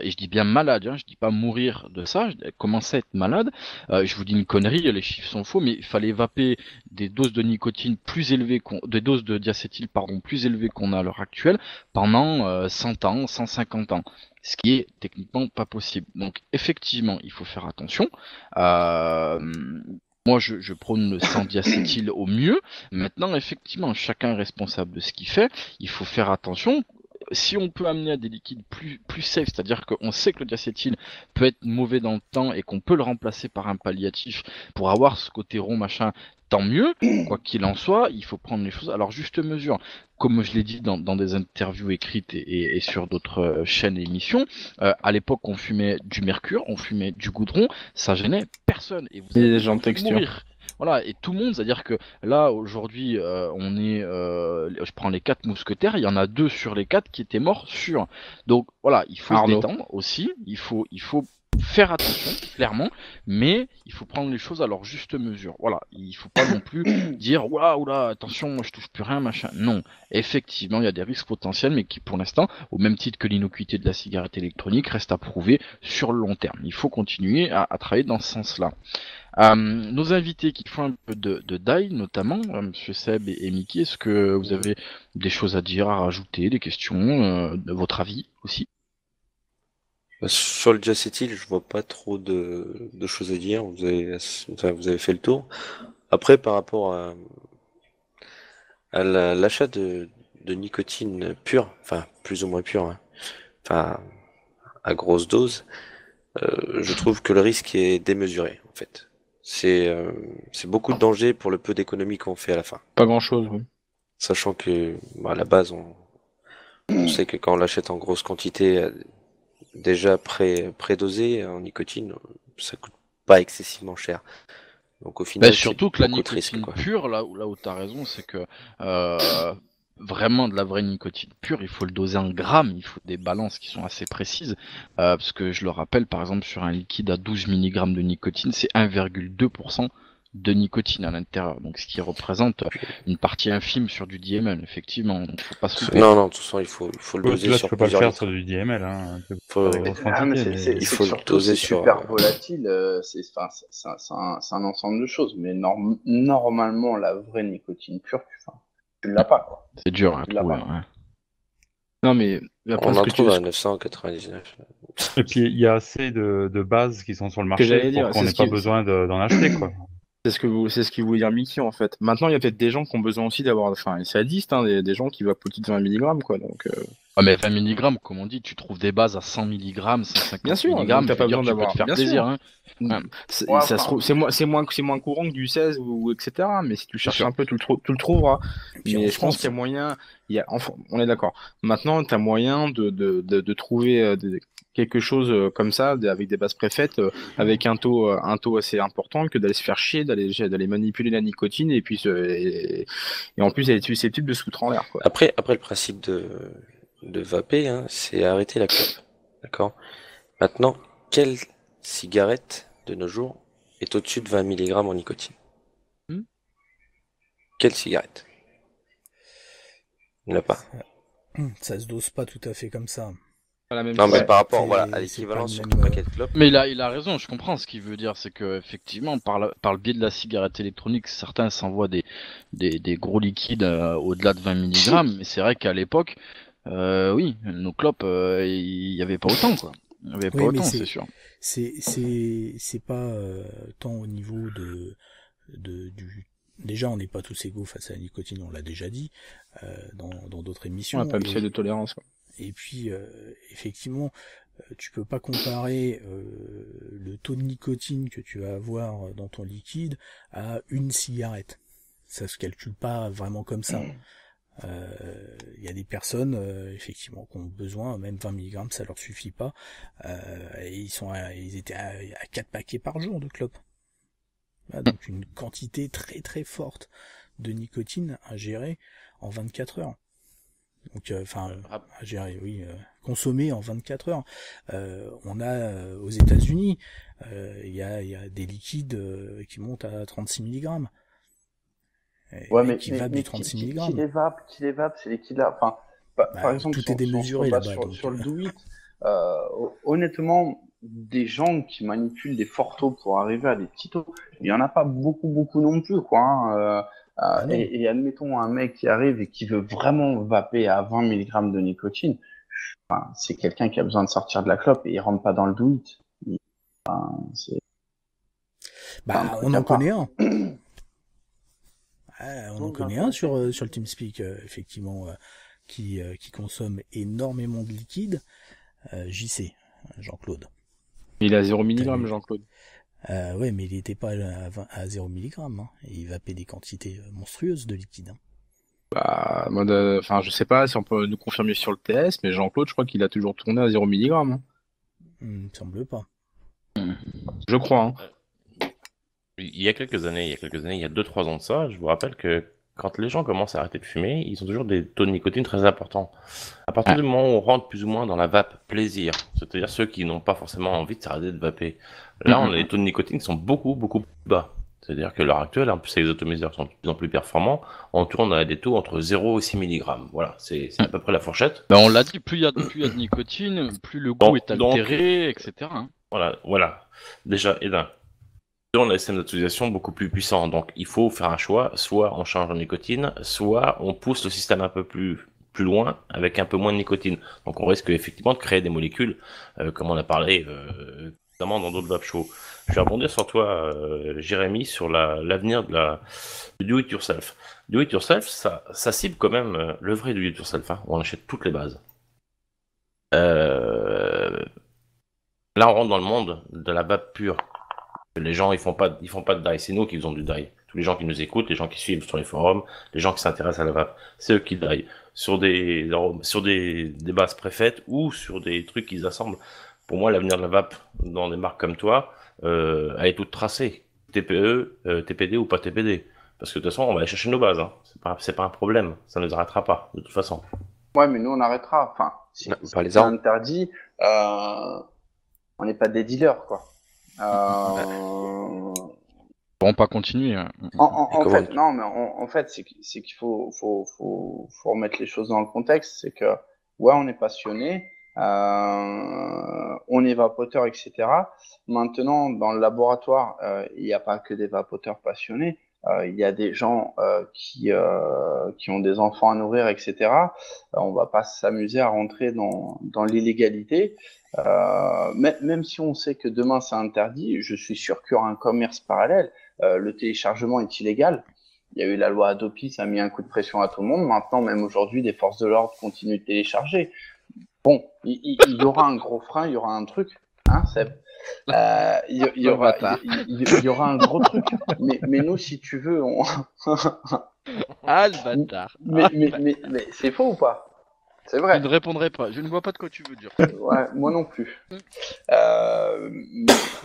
et je dis bien malade, je dis pas mourir de ça, commencer à être malade, je vous dis une connerie, les chiffres sont faux, mais il fallait vaper des doses de nicotine plus élevées, des doses de diacétyl, plus élevées qu'on a à l'heure actuelle, pendant 100 ans, 150 ans. Ce qui est techniquement pas possible. Donc effectivement, il faut faire attention. Moi, je prône le sans diacétyl au mieux. Maintenant, effectivement, chacun est responsable de ce qu'il fait. Il faut faire attention. si on peut amener à des liquides plus safe, c'est-à-dire qu'on sait que le diacétyl peut être mauvais dans le temps et qu'on peut le remplacer par un palliatif pour avoir ce côté rond machin, tant mieux. Quoi qu'il en soit, il faut prendre les choses à leur juste mesure. Comme je l'ai dit dans des interviews écrites et sur d'autres chaînes et émissions, à l'époque on fumait du mercure, on fumait du goudron, ça gênait personne. Et vous Et avez les gens de texture. mourir. Voilà, et tout le monde, c'est-à-dire que là, aujourd'hui, on est, je prends les 4 mousquetaires, il y en a 2 sur les 4 qui étaient morts sûrs. Donc voilà, il faut se détendre aussi, il faut faire attention, clairement, mais il faut prendre les choses à leur juste mesure. Voilà, il faut pas non plus dire oula, attention, moi je touche plus rien, machin. Non, effectivement, il y a des risques potentiels, mais qui pour l'instant, au même titre que l'innocuité de la cigarette électronique, restent à prouver sur le long terme. Il faut continuer à travailler dans ce sens-là. Nos invités qui font un peu de die, notamment, Monsieur Seb et Mickey, est-ce que vous avez des choses à dire, à rajouter, des questions, de votre avis aussi? Sur le diacétyl, je vois pas trop de choses à dire. Vous avez fait le tour. Après, par rapport à l'achat de nicotine pure, enfin plus ou moins pure, hein, enfin à grosse dose, je trouve que le risque est démesuré en fait. C'est beaucoup de danger pour le peu d'économies qu'on fait à la fin. Pas grand-chose, oui. Sachant que à la base, on sait que quand on l'achète en grosse quantité, déjà prédosé en nicotine, ça coûte pas excessivement cher. Donc au final, surtout que la beaucoup de nicotine risques, quoi. pure, là où tu as raison, c'est que vraiment de la vraie nicotine pure, il faut le doser en grammes, il faut des balances qui sont assez précises, parce que je le rappelle, par exemple, sur un liquide à 12 mg de nicotine, c'est 1,2% de nicotine à l'intérieur, donc ce qui représente une partie infime sur du DML, effectivement, donc faut pas se tromper. Non, de toute façon, il faut le doser Là, sur tu peux pas le plusieurs faire litres. sur du DML, hein. Faut- Pas des grosses Ah, mais quantités, mais il faut le surtout, doser c'est sur- super volatile, c'est un ensemble de choses, mais normalement, la vraie nicotine pure, tu l'as pas, quoi. C'est dur à Tu l'as trouver, pas. ouais. Non, mais après, On ce en que tu trouve veux, à 999. Et puis, il y a assez de bases qui sont sur le marché j'allais pour dire, qu'on c'est n'ait ce pas qui- besoin d'en acheter, quoi. c'est ce qu'il voulait dire Mickey, en fait. Maintenant, il y a peut-être des gens qui ont besoin aussi d'avoir, enfin, et sadistes, hein, des gens qui vapotent 20 mg, quoi, donc... Ah mais 20 mg, comme on dit, tu trouves des bases à 100 mg, 150 Bien sûr, mg, donc t'as je pas veux dire, besoin tu peux d'avoir... te faire Bien plaisir, sûr. hein. Ouais. Ouais, Ça se trouve, c'est moins courant que du 16 ou etc. Mais si tu cherches sûr. un peu, tu le trouveras. Puis Mais en je pense France, qu'il y a moyen. Enfin, on est d'accord. Maintenant, tu as moyen de trouver quelque chose comme ça, avec des bases préfaites, avec un taux assez important, que d'aller se faire chier, d'aller manipuler la nicotine et puis et en plus elle est susceptible de se foutre en l'air, quoi. Après, le principe de vaper, hein, c'est arrêter la clope. D'accord? Maintenant, quelle cigarette de nos jours est au-dessus de 20 mg en nicotine? Quelle cigarette? Il n'y en a pas. ça se dose pas tout à fait comme ça. Pas la même Non, chose. mais par rapport, C'est- voilà, à c'est l'équivalent pas sur le ton même, paquet de clopes. Mais il a raison, je comprends ce qu'il veut dire, c'est que effectivement, par le biais de la cigarette électronique, certains s'envoient des gros liquides au-delà de 20 mg, mais c'est vrai qu'à l'époque, oui, nos clopes, il y avait pas autant, quoi. Il y avait pas Oui, mais autant, c'est sûr. c'est pas tant au niveau du déjà on n'est pas tous égaux face à la nicotine, on l'a déjà dit dans d'autres émissions. On n'a pas le seuil de tolérance, quoi. Et puis effectivement, tu peux pas comparer le taux de nicotine que tu vas avoir dans ton liquide à une cigarette. Ça se calcule pas vraiment comme ça. Il y a des personnes effectivement qui ont besoin, même 20 mg ça leur suffit pas, et ils étaient à 4 paquets par jour de clopes. Voilà, donc une quantité très très forte de nicotine à gérer en 24 heures. Donc à gérer, oui, consommer en 24 heures. On a aux États-Unis, il y a des liquides qui montent à 36 mg. Ouais, mais qui vape du 36 qui mg. les vape, ces liquides-là. Enfin, par exemple, tout est si on se démesuré rebase là-bas. Donc, sur le Do It, honnêtement, des gens qui manipulent des forts taux pour arriver à des petits taux, il y en a pas beaucoup non plus, quoi. Hein. non. Et admettons un mec qui arrive et qui veut vraiment vaper à 20 mg de nicotine, enfin, c'est quelqu'un qui a besoin de sortir de la clope et il rentre pas dans le Do It. On en connaît un. On en connaît un sur le TeamSpeak, effectivement, qui consomme énormément de liquide, JC, Jean-Claude. Il est à 0 mg, Jean-Claude. Ouais, mais il n'était pas à 0 mg, hein, et il vapait des quantités monstrueuses de liquide. Hein. Bah, moi, je sais pas si on peut nous confirmer sur le TS, mais Jean-Claude, je crois qu'il a toujours tourné à 0 mg. Hein. Il me semble pas. Je crois. Hein. Il y a quelques années, il y a 2-3 ans de ça, je vous rappelle que quand les gens commencent à arrêter de fumer, ils ont toujours des taux de nicotine très importants. À partir du moment où on rentre plus ou moins dans la vape plaisir, c'est-à-dire ceux qui n'ont pas forcément envie de s'arrêter de vaper, là, on a des taux de nicotine qui sont beaucoup, beaucoup plus bas. C'est-à-dire que l'heure actuelle, en plus, les automiseurs sont de plus en plus performants, on tourne à des taux entre 0 et 6 mg. Voilà, c'est à peu près la fourchette. Ben, on l'a dit, plus il y a de nicotine, plus le goût est altéré, etc. Hein. Voilà. Déjà, et d'un. On a un système d'autorisation beaucoup plus puissant, donc il faut faire un choix, soit on change en nicotine, soit on pousse le système un peu plus loin avec un peu moins de nicotine. Donc on risque effectivement de créer des molécules, comme on a parlé notamment dans d'autres vapes chauds. Je vais rebondir sur toi, Jérémy, sur l'avenir du do-it-yourself. Do-it-yourself, ça cible quand même le vrai do-it-yourself, hein, où on achète toutes les bases. Là on rentre dans le monde de la vape pure. Les gens ils font pas de die, c'est nous qui faisons du die. Tous les gens qui nous écoutent, les gens qui suivent sur les forums, les gens qui s'intéressent à la vape, c'est eux qui die sur des bases préfaites ou sur des trucs qu'ils assemblent. Pour moi, l'avenir de la vape dans des marques comme toi, elle est toute tracée. TPE, TPD ou pas TPD. Parce que de toute façon, on va aller chercher nos bases. Hein. C'est pas un problème, ça ne nous arrêtera pas de toute façon. Ouais, mais nous on arrêtera. Enfin, si Par les c'est armes. interdit, on n'est pas des dealers, quoi. Bon, pas continuer. Hein. En fait, non, mais en fait, c'est qu'il faut remettre les choses dans le contexte. C'est que, ouais, on est passionné, on est vapoteur, etc. Maintenant, dans le laboratoire, il n'y a pas que des vapoteurs passionnés. Il y a des gens qui ont des enfants à nourrir, etc. On va pas s'amuser à rentrer dans l'illégalité. Même si on sait que demain c'est interdit, je suis sûr qu'il y aura un commerce parallèle. Le téléchargement est illégal. Il y a eu la loi Adopi, ça a mis un coup de pression à tout le monde. Maintenant, même aujourd'hui, des forces de l'ordre continuent de télécharger. Bon, il y aura un gros frein, il y aura un truc, hein, Seb. Il y aura un gros truc. Mais nous, si tu veux, Ah, le bâtard. mais c'est faux ou pas? C'est vrai. Je ne répondrai pas. Je ne vois pas de quoi tu veux dire. Ouais, moi non plus.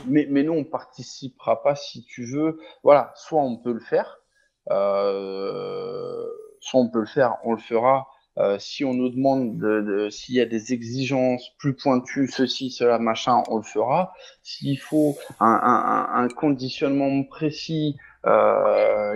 Mais nous, on participera pas, si tu veux. Voilà, soit on peut le faire, on le fera. Si on nous demande s'il y a des exigences plus pointues, ceci, cela, machin, on le fera. S'il faut un conditionnement précis,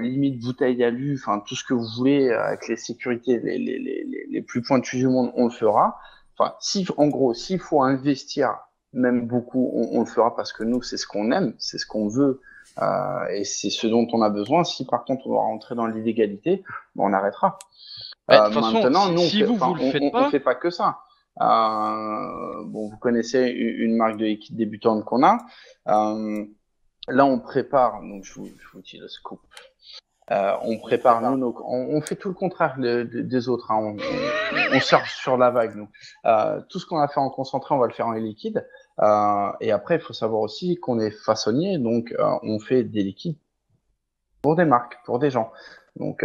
limite bouteille alu, enfin tout ce que vous voulez avec les sécurités les plus pointues du monde, on le fera. Enfin, en gros, s'il faut investir même beaucoup, on le fera parce que nous, c'est ce qu'on aime, c'est ce qu'on veut et c'est ce dont on a besoin. Si par contre on va rentrer dans l'illégalité, on arrêtera. De toute façon, Maintenant, si nous, vous le faites pas, on fait pas que ça. Bon, vous connaissez une marque de liquide débutante qu'on a. Là, on prépare, donc je vous dis le scoop. On prépare, on fait tout le contraire des autres. Hein. On surfe sur la vague. Nous. Tout ce qu'on a fait en concentré, on va le faire en liquide. Et après, il faut savoir aussi qu'on est façonnier, donc on fait des liquides pour des marques, pour des gens. Donc,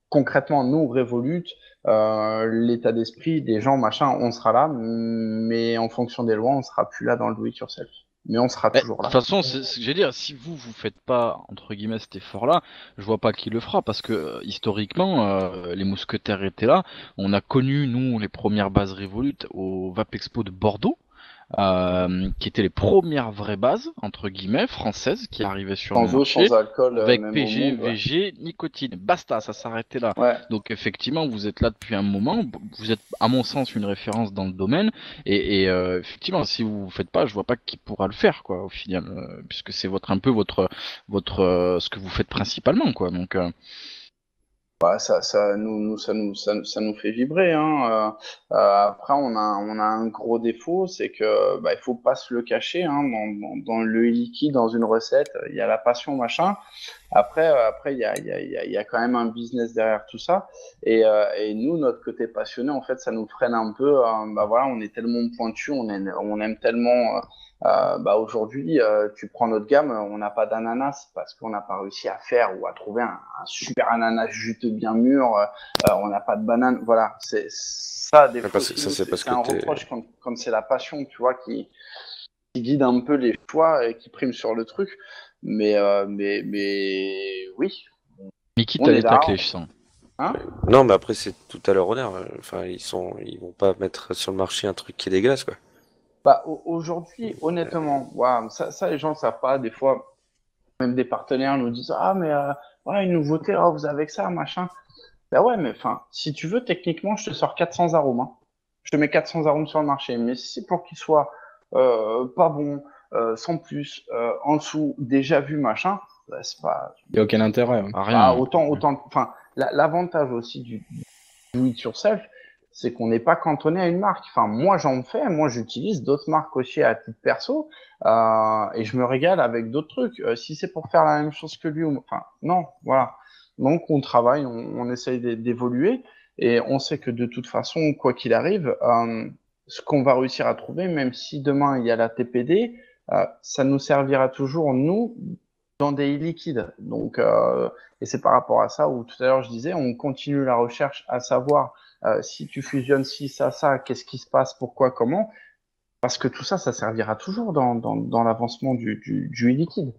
concrètement, nous, Revolut, l'état d'esprit des gens, machin, on sera là, mais en fonction des lois, on sera plus là dans le do-it-yourself. Mais on sera toujours là. De toute façon, c'est ce que je veux dire, si vous faites pas, entre guillemets, cet effort-là, je vois pas qui le fera, parce que historiquement, les mousquetaires étaient là. On a connu, nous, les premières bases Revolut au Vape Expo de Bordeaux, qui étaient les premières vraies bases, entre guillemets, françaises, qui arrivaient sur le marché, sans alcool, avec même PG, au monde, ouais. VG, nicotine. Basta, ça s'arrêtait là. Ouais. Donc effectivement, vous êtes là depuis un moment, vous êtes, à mon sens, une référence dans le domaine, et effectivement, si vous faites pas, je vois pas qui pourra le faire, quoi, au final, puisque c'est un peu votre ce que vous faites principalement, quoi. Donc Bah, ça nous fait vibrer, hein. Après, on a un gros défaut, c'est que il faut pas se le cacher, hein, dans le liquide, dans une recette, il y a la passion, machin. Après, il y a quand même un business derrière tout ça. Et nous, notre côté passionné, en fait, ça nous freine un peu. Voilà, on est tellement pointu, on aime tellement. Aujourd'hui, tu prends notre gamme, on n'a pas d'ananas parce qu'on n'a pas réussi à faire ou à trouver un super ananas juteux bien mûr. On n'a pas de banane. Voilà, c'est ça, des fois, aussi, Ça, c'est parce c'est que un t'es. reproche quand c'est la passion, tu vois, qui guide un peu les choix et qui prime sur le truc. Mais oui, Mickey, on t'as est les là. taclés, je sens. Hein. Non, mais après, c'est tout à leur honneur. Enfin, ils vont pas mettre sur le marché un truc qui est dégueulasse, quoi. Aujourd'hui, honnêtement, ouais, ça, les gens ne savent pas. Des fois, même des partenaires nous disent ah mais ouais, une nouveauté, oh, vous avez que ça, machin. Bah ouais, mais enfin, si tu veux, techniquement, je te sors 400 arômes, hein. Je te mets 400 arômes sur le marché. Mais si c'est pour qu'ils soient pas bons, sans plus, en dessous, déjà vu, machin, bah, c'est pas. Il n'y a aucun intérêt. Hein. Ah, rien. Autant. Enfin, l'avantage aussi du do it yourself, c'est qu'on n'est pas cantonné à une marque. Enfin, moi, j'en fais, moi, j'utilise d'autres marques aussi à titre perso, et je me régale avec d'autres trucs. Si c'est pour faire la même chose que lui, enfin, non, voilà. Donc, on travaille, on essaye d'évoluer, et on sait que de toute façon, quoi qu'il arrive, ce qu'on va réussir à trouver, même si demain il y a la TPD, ça nous servira toujours, nous, dans des liquides. Donc, et c'est par rapport à ça où tout à l'heure je disais, on continue la recherche à savoir si tu fusionnes ci, ça, qu'est-ce qui se passe, pourquoi, comment, parce que tout ça, ça servira toujours dans l'avancement du liquide.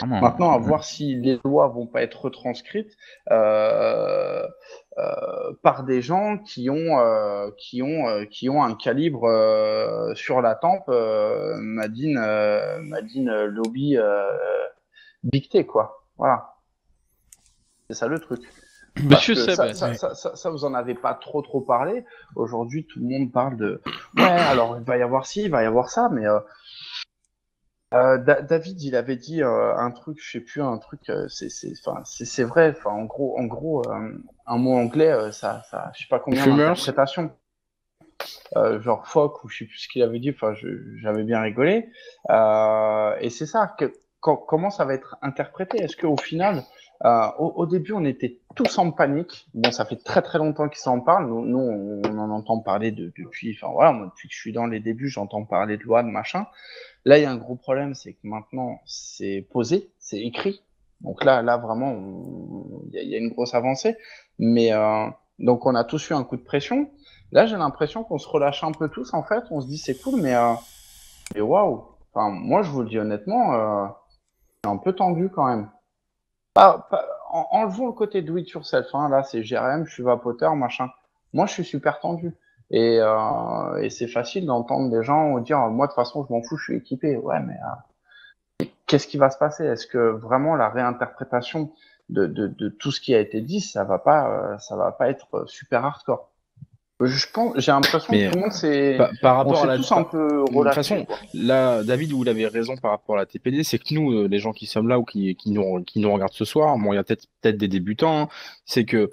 Vraiment. Maintenant, à voir si les lois vont pas être retranscrites par des gens qui ont un calibre sur la tempe, Madine Lobby Big T, quoi. Voilà, c'est ça le truc. Parce Monsieur que Seb, ça, vous en avez pas trop parlé. Aujourd'hui, tout le monde parle de ouais, alors il va y avoir ci, il va y avoir ça, mais David, il avait dit un truc, je sais plus, un truc, c'est vrai. Enfin, en gros, un mot anglais, je sais pas combien Fumeurs. d'interprétations. Genre phoque ou je sais plus ce qu'il avait dit. Enfin, j'avais bien rigolé. Et c'est ça. Comment ça va être interprété? Est-ce qu'au final, au début, on était tous en panique. Bon, ça fait très très longtemps qu'ils s'en parlent. Nous, on en entend parler depuis. Enfin voilà, moi, depuis que je suis dans les débuts, j'entends parler de loi, de machin. Là, il y a un gros problème, c'est que maintenant, c'est posé, c'est écrit. Donc là vraiment, il y a une grosse avancée. Mais donc, on a tous eu un coup de pression. Là, j'ai l'impression qu'on se relâche un peu tous, en fait. On se dit, c'est cool, mais waouh. Enfin, moi, je vous le dis honnêtement, c'est un peu tendu quand même. Enlevons le côté do it yourself. Hein. Là, c'est GRM, je suis vapoteur, machin. Moi, je suis super tendu. Et c'est facile d'entendre des gens dire, moi, de toute façon, je m'en fous, je suis équipé. Ouais, mais qu'est-ce qui va se passer? Est-ce que vraiment la réinterprétation de tout ce qui a été dit, ça va pas être super hardcore? Je pense, j'ai l'impression Mais que tout le monde s'est, par on rapport à s'est la. tous un peu De toute relâchés, façon, quoi. là, David, vous l'avez raison par rapport à la TPD, c'est que nous, les gens qui sommes là ou qui nous regardent ce soir, bon, il y a peut-être des débutants, hein, c'est que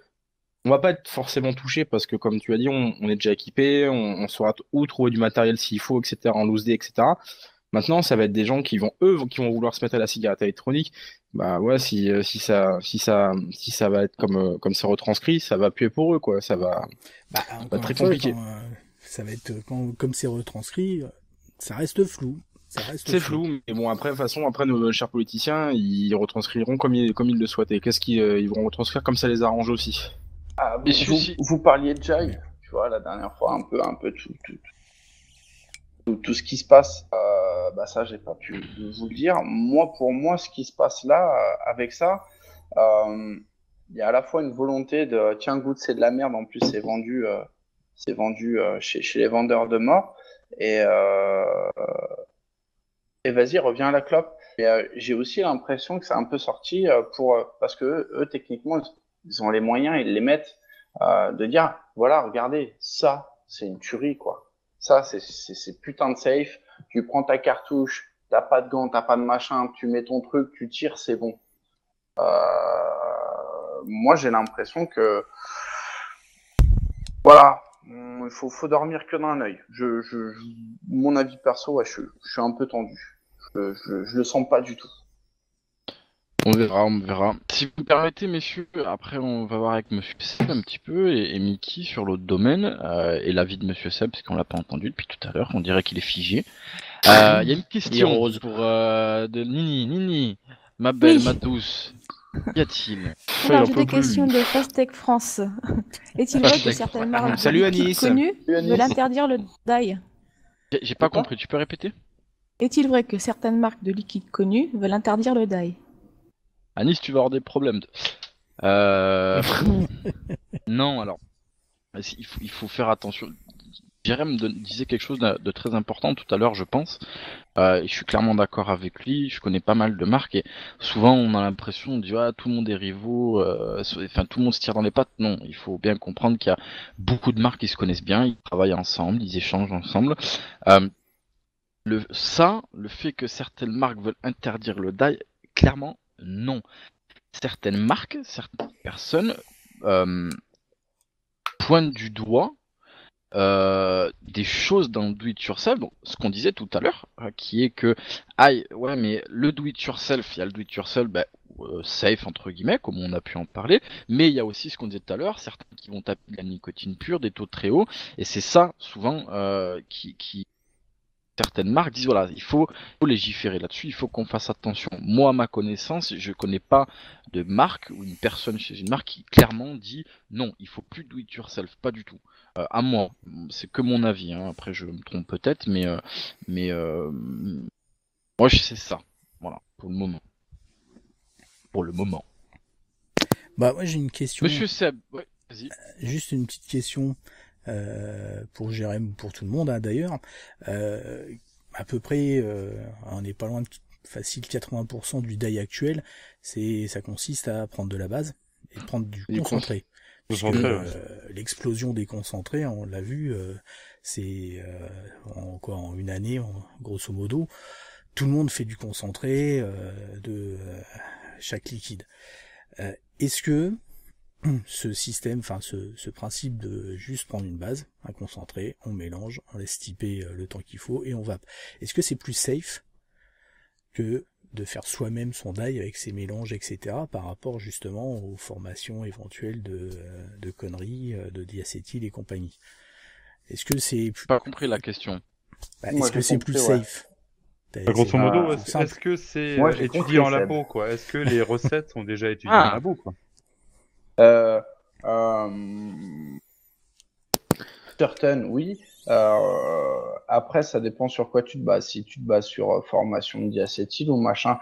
on va pas être forcément touché parce que, comme tu as dit, on est déjà équipé, on saura où trouver du matériel s'il faut, etc., en loose day, etc. Maintenant, ça va être des gens qui vont vouloir se mettre à la cigarette électronique. Bah ouais, si ça va être comme c'est retranscrit, ça va puer pour eux, quoi. Ça va Bah, être encore très une fois, compliqué. ça va être comme c'est retranscrit, ça reste flou. C'est flou, mais bon, après, de toute façon, après, nos chers politiciens, ils retranscriront comme ils le souhaitent. Et qu'est-ce qu'ils ils vont retranscrire comme ça les arrange aussi. Et celui-ci, Vous parliez de Jai, tu vois, la dernière fois, un peu tout ce qui se passe. Ça, j'ai pas pu vous le dire. Moi, pour moi, ce qui se passe là, avec ça, il y a à la fois une volonté de, tiens, goûte, c'est de la merde. En plus, c'est vendu chez les vendeurs de morts. Et, et vas-y, reviens à la clope. Et j'ai aussi l'impression que c'est un peu sorti parce que eux, techniquement, ils ont les moyens, ils les mettent de dire, voilà, regardez, ça, c'est une tuerie, quoi. Ça, c'est putain de safe. Tu prends ta cartouche, t'as pas de gants, t'as pas de machin, tu mets ton truc, tu tires, c'est bon. moi j'ai l'impression que voilà, il faut dormir que d'un œil. Mon avis perso, ouais, je suis un peu tendu. Je le sens pas du tout. On verra, on verra. Si vous me permettez, messieurs, après on va voir avec Monsieur Seb un petit peu et Mickey sur l'autre domaine et l'avis de Monsieur Seb, parce qu'on l'a pas entendu depuis tout à l'heure. On dirait qu'il est figé. Il y a une question rose. pour de Nini, ma belle, Oui. ma douce. Qu'y a-t-il? Alors, j'ai des questions de Fastech France. Est-il vrai que Fastech. certaines marques de Salut, liquide Anis. connues Salut, Anis. veulent interdire le dye? J'ai pas compris, tu peux répéter? Est-il vrai que certaines marques de liquide connues veulent interdire le dye? Anis, tu vas avoir des problèmes. Non, alors, il faut faire attention. Jérém disait quelque chose de très important tout à l'heure, je pense. Et je suis clairement d'accord avec lui. Je connais pas mal de marques et souvent on a l'impression, on dit tout le monde est rivaux, enfin tout le monde se tire dans les pattes. Non, il faut bien comprendre qu'il y a beaucoup de marques qui se connaissent bien, ils travaillent ensemble, ils échangent ensemble. Le fait que certaines marques veulent interdire le dye, clairement non. Certaines marques, certaines personnes pointent du doigt des choses dans le do it yourself, donc ce qu'on disait tout à l'heure, qui est que ouais mais le do it yourself, il y a le do it yourself safe entre guillemets, comme on a pu en parler, mais il y a aussi ce qu'on disait tout à l'heure, certains qui vont taper de la nicotine pure, des taux très hauts, et c'est ça souvent qui certaines marques disent voilà, il faut légiférer là-dessus, il faut qu'on fasse attention. Moi, à ma connaissance, je connais pas de marque ou une personne chez une marque qui clairement dit non, il faut plus do it yourself, pas du tout. À moi, c'est que mon avis. Hein. Après, je me trompe peut-être, mais moi, je sais ça. Voilà, pour le moment. Pour le moment. Bah, moi, j'ai une question. Monsieur Seb, ouais, vas-y. Juste une petite question. Pour Jérém ou pour tout le monde d'ailleurs, à peu près, on n'est pas loin de facile 80% du dye actuel, ça consiste à prendre de la base et prendre du concentré. Puisque l'explosion des concentrés, on l'a vu, c'est en une année, grosso modo, tout le monde fait du concentré de chaque liquide. Est-ce que ce système, enfin ce principe de juste prendre une base, un concentré, on mélange, on laisse typer le temps qu'il faut et on vape. Est-ce que c'est plus safe que de faire soi-même son dye avec ses mélanges, etc. par rapport justement aux formations éventuelles de conneries, de diacétyl et compagnie? Est-ce que c'est plus... Pas compris la question. Est-ce que c'est plus safe? Grosso modo, est-ce que c'est étudié en labo, quoi? Est-ce que les recettes sont déjà étudiées en labo, quoi? Certaines, oui. Après, ça dépend sur quoi tu te bases. Si tu te bases sur formation de diacétyl ou machin.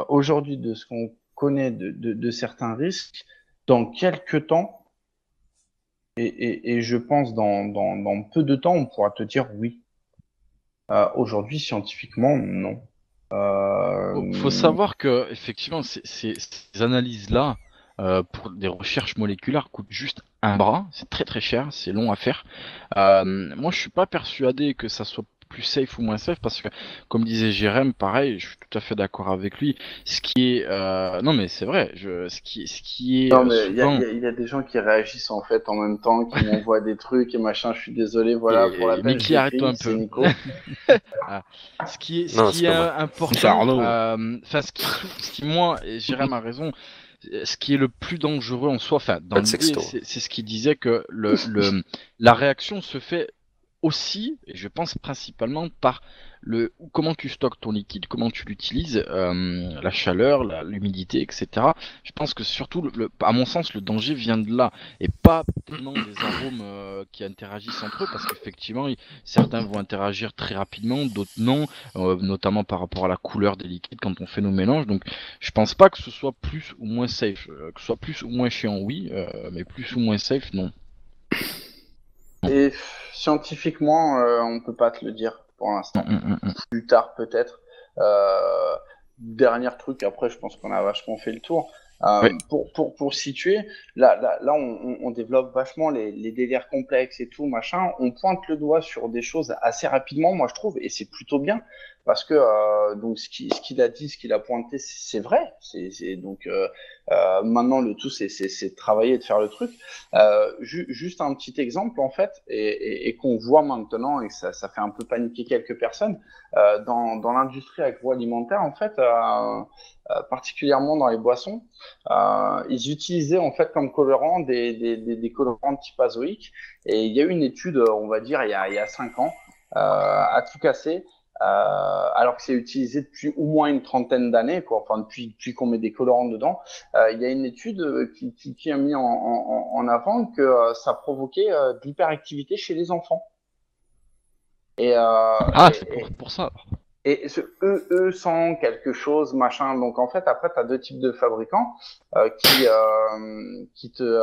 Aujourd'hui, de ce qu'on connaît de certains risques, dans quelques temps, et je pense dans peu de temps, on pourra te dire oui. Aujourd'hui, scientifiquement, non. Faut savoir que effectivement, ces analyses-là, pour des recherches moléculaires, coûtent juste un bras. C'est très très cher, c'est long à faire. Moi, je suis pas persuadé que ça soit plus safe ou moins safe parce que, comme disait Jérém, pareil, je suis tout à fait d'accord avec lui. Ce qui est, non mais c'est vrai, ce qui est. Non mais souvent... il y a des gens qui réagissent en fait en même temps, qui m'envoient des trucs et machin. Je suis désolé, voilà pour la peine. Mickey, arrête-toi un peu. Nico. Ce qui est important, ce qui moi, et Jérém a raison. Ce qui est le plus dangereux en soi, enfin, dans l'idée, c'est ce qu'il disait que la réaction se fait aussi, et je pense principalement par comment tu stockes ton liquide, comment tu l'utilises, la chaleur, l'humidité, etc. Je pense que surtout, à mon sens, le danger vient de là, et pas tellement des arômes qui interagissent entre eux, parce qu'effectivement, certains vont interagir très rapidement, d'autres non, notamment par rapport à la couleur des liquides quand on fait nos mélanges. Donc, je pense pas que ce soit plus ou moins safe, que ce soit plus ou moins chiant, oui, mais plus ou moins safe, non. Et scientifiquement, on peut pas te le dire pour l'instant. Plus tard peut-être. Dernier truc, après je pense qu'on a vachement fait le tour. Oui. Pour situer, là on développe vachement les délires complexes et tout, machin. On pointe le doigt sur des choses assez rapidement, moi je trouve, et c'est plutôt bien. parce que donc ce qu'il a dit, ce qu'il a pointé, c'est vrai. Donc maintenant le tout c'est de travailler et de faire le truc. Juste un petit exemple en fait, et qu'on voit maintenant et que ça fait un peu paniquer quelques personnes dans l'industrie agroalimentaire en fait, particulièrement dans les boissons, ils utilisaient en fait comme colorant des colorants de type azoïque. Et il y a eu une étude, on va dire il y a 5 ans, à tout casser. Alors que c'est utilisé depuis au moins une trentaine d'années, quoi. Enfin depuis qu'on met des colorants dedans, il y a une étude qui a mis en avant que ça provoquait de l'hyperactivité chez les enfants. C'est pour ça. Et ce sent quelque chose, machin. Donc en fait, après, tu as 2 types de fabricants qui te...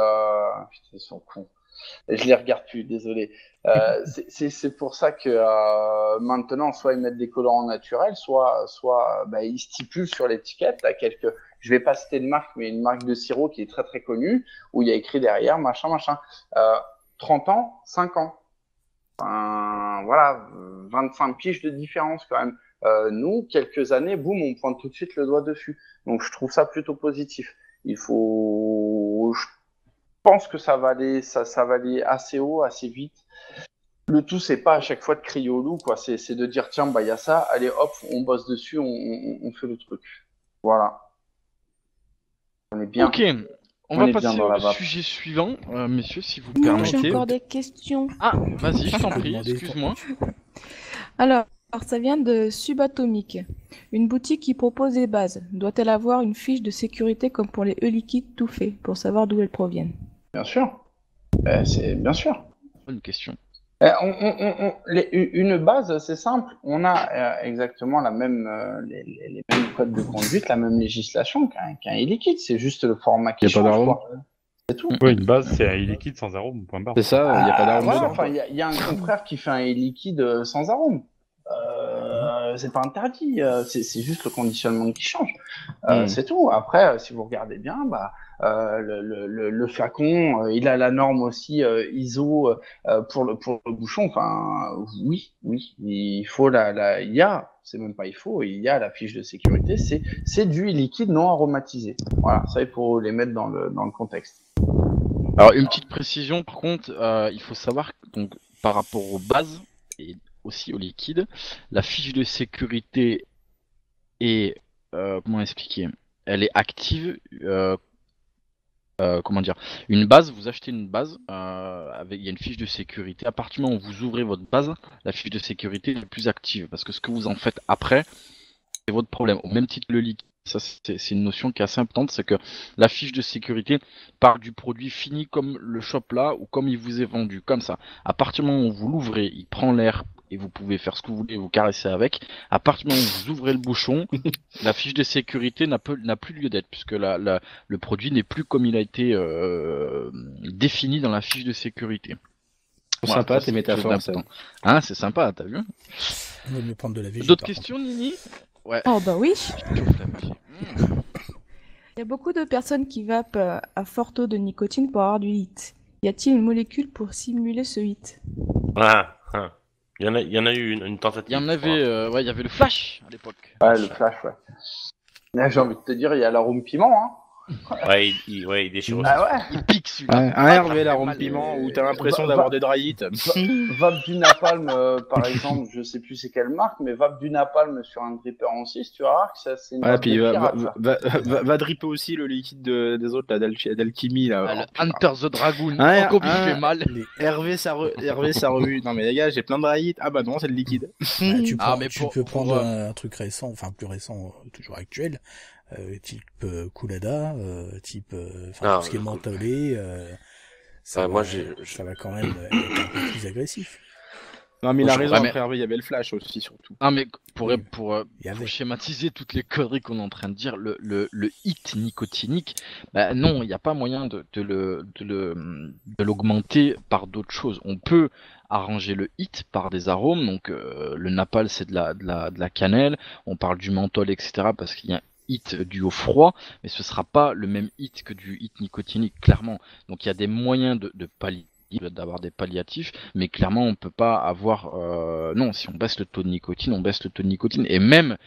Putain, ils sont cons. Je les regarde plus, désolé. C'est pour ça que maintenant, soit ils mettent des colorants naturels, soit ils stipulent sur l'étiquette là, je vais pas citer de marque, mais une marque de sirop qui est très très connue, où il y a écrit derrière, machin. 30 ans, 5 ans. Voilà, 25 piges de différence quand même. Nous, quelques années, boum, on pointe tout de suite le doigt dessus. Donc je trouve ça plutôt positif. Je pense que ça va aller assez haut, assez vite. Le tout, c'est pas à chaque fois de crier au loup, quoi. C'est de dire tiens, il y a ça, allez hop, on bosse dessus, on fait le truc. Voilà. On est bien. Ok. On va passer au sujet suivant, messieurs, si vous permettez. J'ai encore des questions. Ah, vas-y, je t'en prie, excuse-moi. Alors, ça vient de Subatomique. Une boutique qui propose des bases. Doit-elle avoir une fiche de sécurité comme pour les œufs liquides tout faits, pour savoir d'où elles proviennent? Bien sûr. C'est bien sûr. Bonne question. Une base, c'est simple. On a exactement les mêmes codes de conduite, la même législation qu'un e-liquide. C'est juste le format qui change. C'est tout. Oui, une base, c'est un e-liquide sans arôme, point barre. C'est ça, il n'y a pas d'arôme dedans. Enfin, il y a un confrère qui fait un e-liquide sans arôme. C'est pas interdit, c'est juste le conditionnement qui change. C'est tout. Après, si vous regardez bien, le flacon, il a la norme aussi ISO pour le bouchon. Enfin, oui, il faut il y a, c'est même pas il faut, il y a la fiche de sécurité. C'est du liquide non aromatisé. Voilà, ça il faut les mettre dans le contexte. Alors une petite précision, par contre, il faut savoir donc par rapport aux bases et aussi au liquide, la fiche de sécurité est comment expliquer? Elle est active. Comment dire? Une base, vous achetez une base, il y a une fiche de sécurité. À partir du moment où vous ouvrez votre base, la fiche de sécurité est plus active parce que ce que vous en faites après, c'est votre problème. Au même titre que le liquide. Ça, c'est une notion qui est assez importante, c'est que la fiche de sécurité part du produit fini comme le shop là ou comme il vous est vendu, comme ça. À partir du moment où vous l'ouvrez, il prend l'air et vous pouvez faire ce que vous voulez, vous caresser avec. À partir du moment où vous ouvrez le bouchon, la fiche de sécurité n'a plus lieu d'être puisque le produit n'est plus comme il a été défini dans la fiche de sécurité. Voilà, sympa tes métaphores, ça. Hein, c'est sympa, t'as vu? On va mieux prendre de la végétation. D'autres questions, Nini? Ouais. Oh bah oui. Il y a beaucoup de personnes qui vapent à fort taux de nicotine pour avoir du HIT. Y a-t-il une molécule pour simuler ce HIT? Il y en a eu une tentative. Il y en avait, il y avait le flash à l'époque. Ouais, le flash, ouais. Là, j'ai envie de te dire, il y a l'arôme piment, hein. Ouais, il déchire aussi. Ah ouais. Il pique celui-là. Un Hervé, l'arôme piment, où t'as l'impression d'avoir des dry hits. Vape du napalm, par exemple, je sais plus c'est quelle marque, mais vape du napalm sur un dripper en 6, tu verras que ça, c'est une ouais, puis va dripper aussi le liquide des autres, là, d'Alchimie, là. Le Hunter the Dragoon, encore plus fait mal. Hervé, ça revue. Non, mais les gars, j'ai plein de dry hits. Ah bah non, c'est le liquide. Tu peux prendre un truc récent, enfin plus récent, toujours actuel. Type Coulada, type tout ce qui est mentholé, ça va quand même être un peu plus agressif. Non mais il a raison, après Hervé, il y avait le flash aussi surtout. Non mais pour schématiser toutes les conneries qu'on est en train de dire, le hit nicotinique, non, il n'y a pas moyen de l'augmenter par d'autres choses. On peut arranger le hit par des arômes, donc le napalm c'est de la cannelle, on parle du menthol, etc. parce qu'il y a hit dû au froid, mais ce sera pas le même hit que du hit nicotinique, clairement. Donc il y a des moyens de pallier d'avoir des palliatifs, mais clairement on peut pas avoir non, si on baisse le taux de nicotine, on baisse le taux de nicotine, et même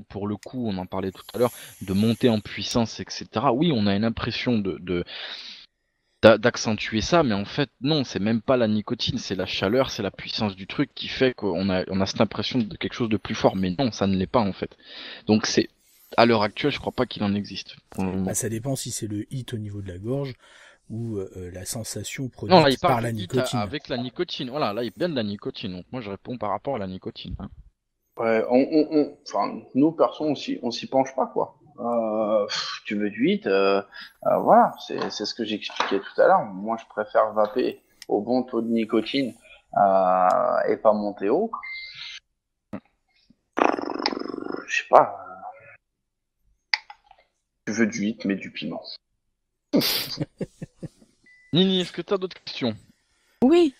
pour le coup, on en parlait tout à l'heure, de monter en puissance, etc. Oui, on a une impression d'accentuer ça, mais en fait non, c'est même pas la nicotine, c'est la chaleur, c'est la puissance du truc qui fait qu'on a cette impression de quelque chose de plus fort, mais non, ça ne l'est pas en fait. Donc c'est à l'heure actuelle, je crois pas qu'il en existe. Ça dépend si c'est le hit au niveau de la gorge ou la sensation produite non, là, par la nicotine. Avec la nicotine, voilà, là il vient de la nicotine, donc moi je réponds par rapport à la nicotine. Hein. Ouais, enfin, nous, perso, on s'y penche pas, quoi. Tu veux du hit, voilà, c'est ce que j'expliquais tout à l'heure. Moi, je préfère vaper au bon taux de nicotine et pas monter haut. Je sais pas. Tu veux du hit, mais du piment. Nini, est-ce que tu as d'autres questions? Oui,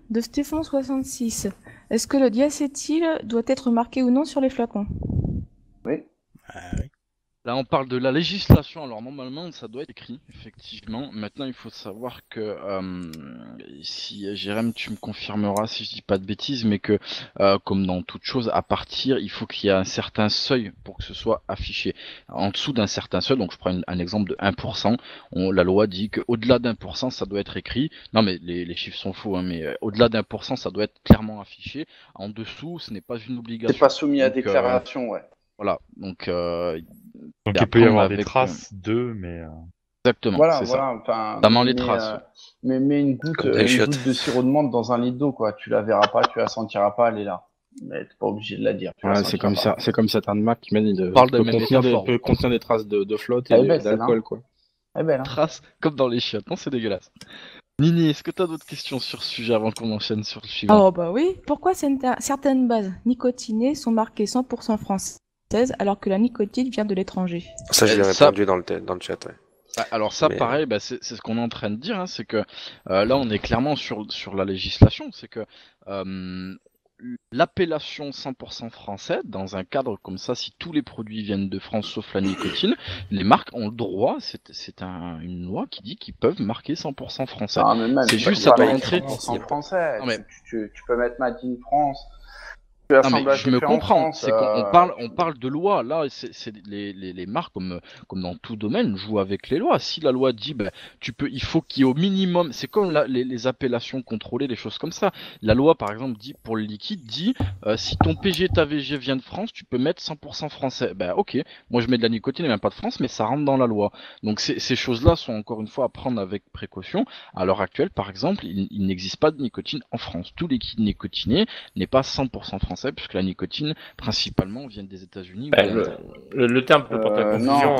de Stéphane66. Est-ce que le diacétyl doit être marqué ou non sur les flacons? Oui. Oui. Là, on parle de la législation. Alors, normalement, ça doit être écrit, effectivement. Maintenant, il faut savoir que, si Jérém, tu me confirmeras si je dis pas de bêtises, mais que, comme dans toute chose, à partir, il faut qu'il y ait un certain seuil pour que ce soit affiché. En dessous d'un certain seuil, donc je prends un exemple de 1%, la loi dit qu'au-delà d'1%, ça doit être écrit. Non, mais les chiffres sont faux, hein, mais au-delà d'1%, ça doit être clairement affiché. En dessous, ce n'est pas une obligation. C'est pas soumis à déclaration, ouais. Voilà, donc il peut y avoir des traces mais... Exactement, voilà, c'est ça. Enfin, Notamment les traces. Mais une goutte de sirop de menthe dans un litre d'eau, quoi. Tu la verras pas, tu la sentiras pas, elle est là. Mais t'es pas obligé de la dire. Ouais, c'est comme ça. C'est comme certains Mac qui m'a dit de contenir des traces de flotte et d'alcool, quoi. Elle est belle, hein. Traces comme dans les chiottes. Non, c'est dégueulasse. Nini, est-ce que tu as d'autres questions sur ce sujet avant qu'on enchaîne sur le suivant? Oh bah oui. Pourquoi certaines bases nicotinées sont marquées 100% françaises alors que la nicotine vient de l'étranger? Ça, je l'ai répondu dans le chat. Ouais. Alors ça, pareil, c'est ce qu'on est en train de dire, hein, c'est que là, on est clairement sur la législation, c'est que l'appellation 100% français, dans un cadre comme ça, si tous les produits viennent de France sauf la nicotine, les marques ont le droit, c'est une loi qui dit qu'ils peuvent marquer 100% français. C'est juste ça doit entrer... 100% français, non, mais... tu peux mettre Made in France. Non, mais je me comprends, c'est qu'on parle de loi, là, c'est les marques, comme dans tout domaine, jouent avec les lois. Si la loi dit, il faut qu'il y ait au minimum, c'est comme les appellations contrôlées, des choses comme ça. La loi, par exemple, dit, pour le liquide, dit, si ton PG, ta VG vient de France, tu peux mettre 100% français. Ok, moi je mets de la nicotine et même pas de France, mais ça rentre dans la loi. Donc ces choses-là sont encore une fois à prendre avec précaution. À l'heure actuelle, par exemple, il n'existe pas de nicotine en France. Tout liquide nicotiné n'est pas 100% français, puisque la nicotine, principalement, vient des États-Unis. Le terme peut porter à confusion.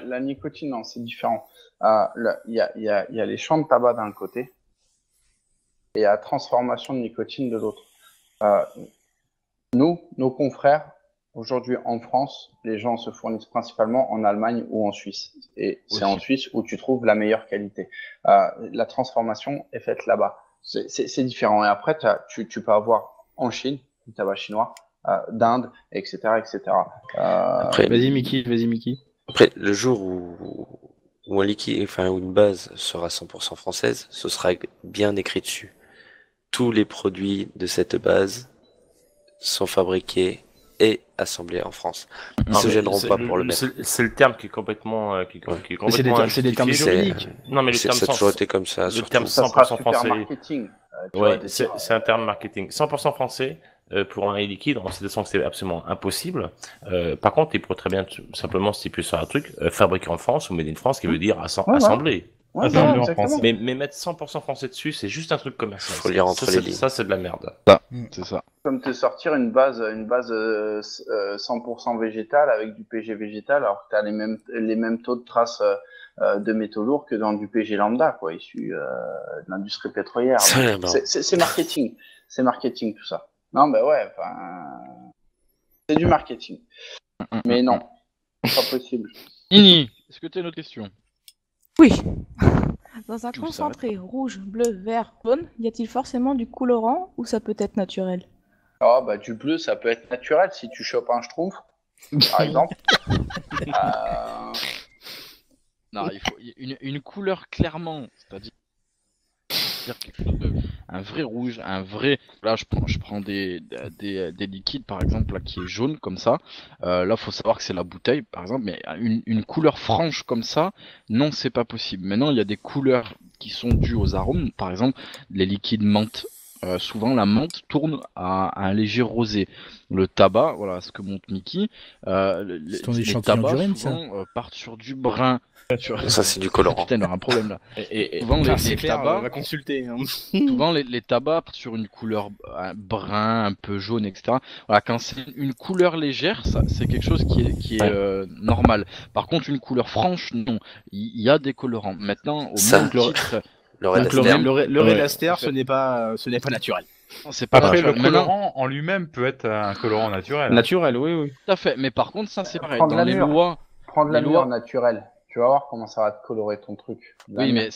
La nicotine, non, c'est différent. Il y a les champs de tabac d'un côté et la transformation de nicotine de l'autre. Nos confrères, aujourd'hui en France, les gens se fournissent principalement en Allemagne ou en Suisse. Et c'est en Suisse où tu trouves la meilleure qualité. La transformation est faite là-bas. C'est différent. Et après, tu peux avoir en Chine du tabac chinois, d'Inde, etc., etc. Après, vas-y Mickey. Après, le jour où un liquide, où une base sera 100% française, ce sera bien écrit dessus. Tous les produits de cette base sont fabriqués et assemblés en France. Ils ne se gêneront pas pour le mettre. C'est le terme qui est complètement, c'est des termes juridiques. Non, mais le terme ça a toujours été comme ça. Le terme 100% français. Marketing. C'est un terme marketing. 100% français. Pour un liquide, on sait que c'est absolument impossible. Par contre, il pourrait très bien simplement stipuler sur un truc fabriqué en France ou made in France, qui veut dire assemblé. Assemblé en France. Mais mettre 100% français dessus, c'est juste un truc commercial. Faut lire entre les lignes. Ça, c'est de la merde. C'est ça. Comme te sortir une base 100% végétale avec du PG végétal, alors que tu as les mêmes taux de traces de métaux lourds que dans du PG lambda, quoi, issu de l'industrie pétrolière. C'est marketing. C'est marketing, tout ça. Non, c'est du marketing. Mais non, pas possible. Nini, est-ce que tu as une autre question? Oui. Dans un concentré rouge, bleu, vert, jaune, y a-t-il forcément du colorant ou ça peut être naturel? Du bleu, ça peut être naturel si tu chopes un schtroumpf, par exemple. Non, il faut une couleur clairement, c'est-à-dire c'est-à-dire quelque chose un vrai rouge, un vrai. Là, je prends des liquides, par exemple, là, qui est jaune comme ça. Là, faut savoir que c'est la bouteille, par exemple, mais une couleur franche comme ça, non, c'est pas possible. Maintenant, il y a des couleurs qui sont dues aux arômes, par exemple, les liquides menthe. Souvent, la menthe tourne à un léger rosé. Le tabac, voilà ce que montre Mickey. Les tabacs souvent partent sur du brun. Ça, c'est du colorant. Putain, il y aura un problème là. Souvent, les tabacs, on va consulter. Hein. Souvent, les tabacs partent sur une couleur brun, un peu jaune, etc. Voilà, quand c'est une couleur légère, ça, c'est quelque chose qui est normal. Par contre, une couleur franche, non. Il y a des colorants. Maintenant, au même titre. Le Rédaster, ce n'est pas naturel. C'est pas après, naturel. Le colorant en lui-même peut être un colorant naturel. Naturel, oui. Tout à fait. Mais par contre, ça, c'est pareil. Dans les lois. Prends de la loi naturelle. Tu vas voir comment ça va te colorer ton truc. Oui, mais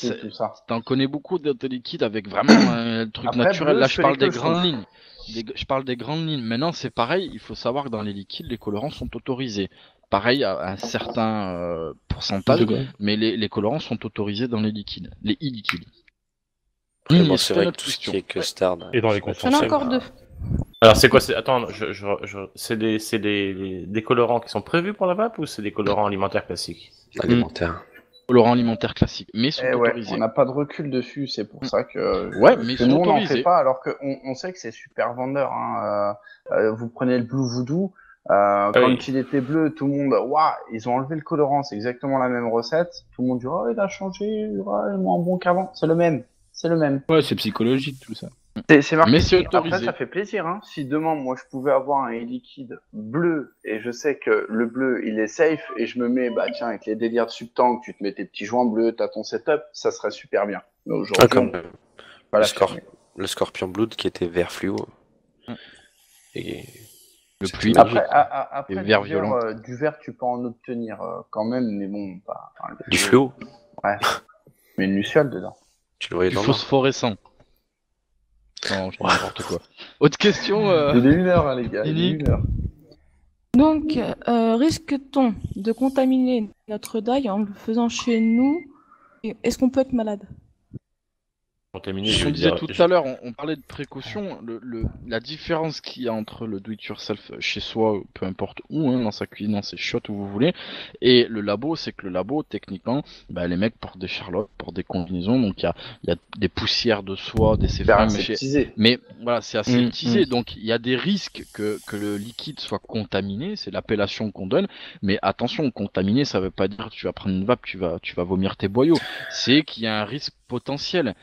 t'en connais beaucoup de liquides avec vraiment un truc naturel. Là, je parle des grandes lignes. Je parle des grandes lignes. Maintenant, c'est pareil. Il faut savoir que dans les liquides, les colorants sont autorisés. Pareil à un certain pourcentage, mais les colorants sont autorisés dans les liquides, les e-liquides. Bon, c'est vrai que tout ce qui est custard. Et dans les concentrés. J'en ai encore deux. Alors c'est quoi? Attends, c'est des colorants qui sont prévus pour la vape ou c'est des colorants alimentaires classiques? Alimentaires. Colorants alimentaires classiques, mais sont autorisés. On n'a pas de recul dessus, c'est pour ça que, mais que nous on n'en fait pas, alors qu'on sait que c'est super vendeur. Hein. Vous prenez le Blue Voodoo. Quand il était bleu, tout le monde, waouh, ils ont enlevé le colorant, c'est exactement la même recette. Tout le monde dit, oh, il a changé, il est moins bon qu'avant. C'est le même. Ouais, c'est psychologique tout ça. C'est marqué. Mais c'est autorisé. Après, ça fait plaisir. Hein. Si demain, moi, je pouvais avoir un liquide bleu et je sais que le bleu, il est safe et je me mets, tiens, avec les délires de subtank, tu te mets tes petits joints bleus, t'as ton setup, ça serait super bien. Mais aujourd'hui, comme le Scorpion Blood qui était vert fluo. Et le pluie. Après vert violent. Du vert, tu peux en obtenir quand même, mais bon, pas. Du fluo. Ouais. Mais une luciole dedans. Tu le voyais du dans phosphorescent. Non, je dis n'importe quoi. Autre question. Il est 1h, les gars. Il est 1h. Donc, risque-t-on de contaminer notre die en le faisant chez nous? Est-ce qu'on peut être malade? Je disais tout à l'heure, on parlait de précaution. La différence qu'il y a entre le do-it-yourself chez soi, peu importe où, dans sa cuisine, dans ses chiottes, où vous voulez, et le labo, c'est que le labo, techniquement, les mecs portent des charlottes, portent des combinaisons, donc il y a des poussières de soie, des séphrim, mais voilà, c'est aseptisé, donc il y a des risques que le liquide soit contaminé, c'est l'appellation qu'on donne, mais attention, contaminé, ça veut pas dire que tu vas prendre une vape, tu vas vomir tes boyaux, c'est qu'il y a un risque potentiel.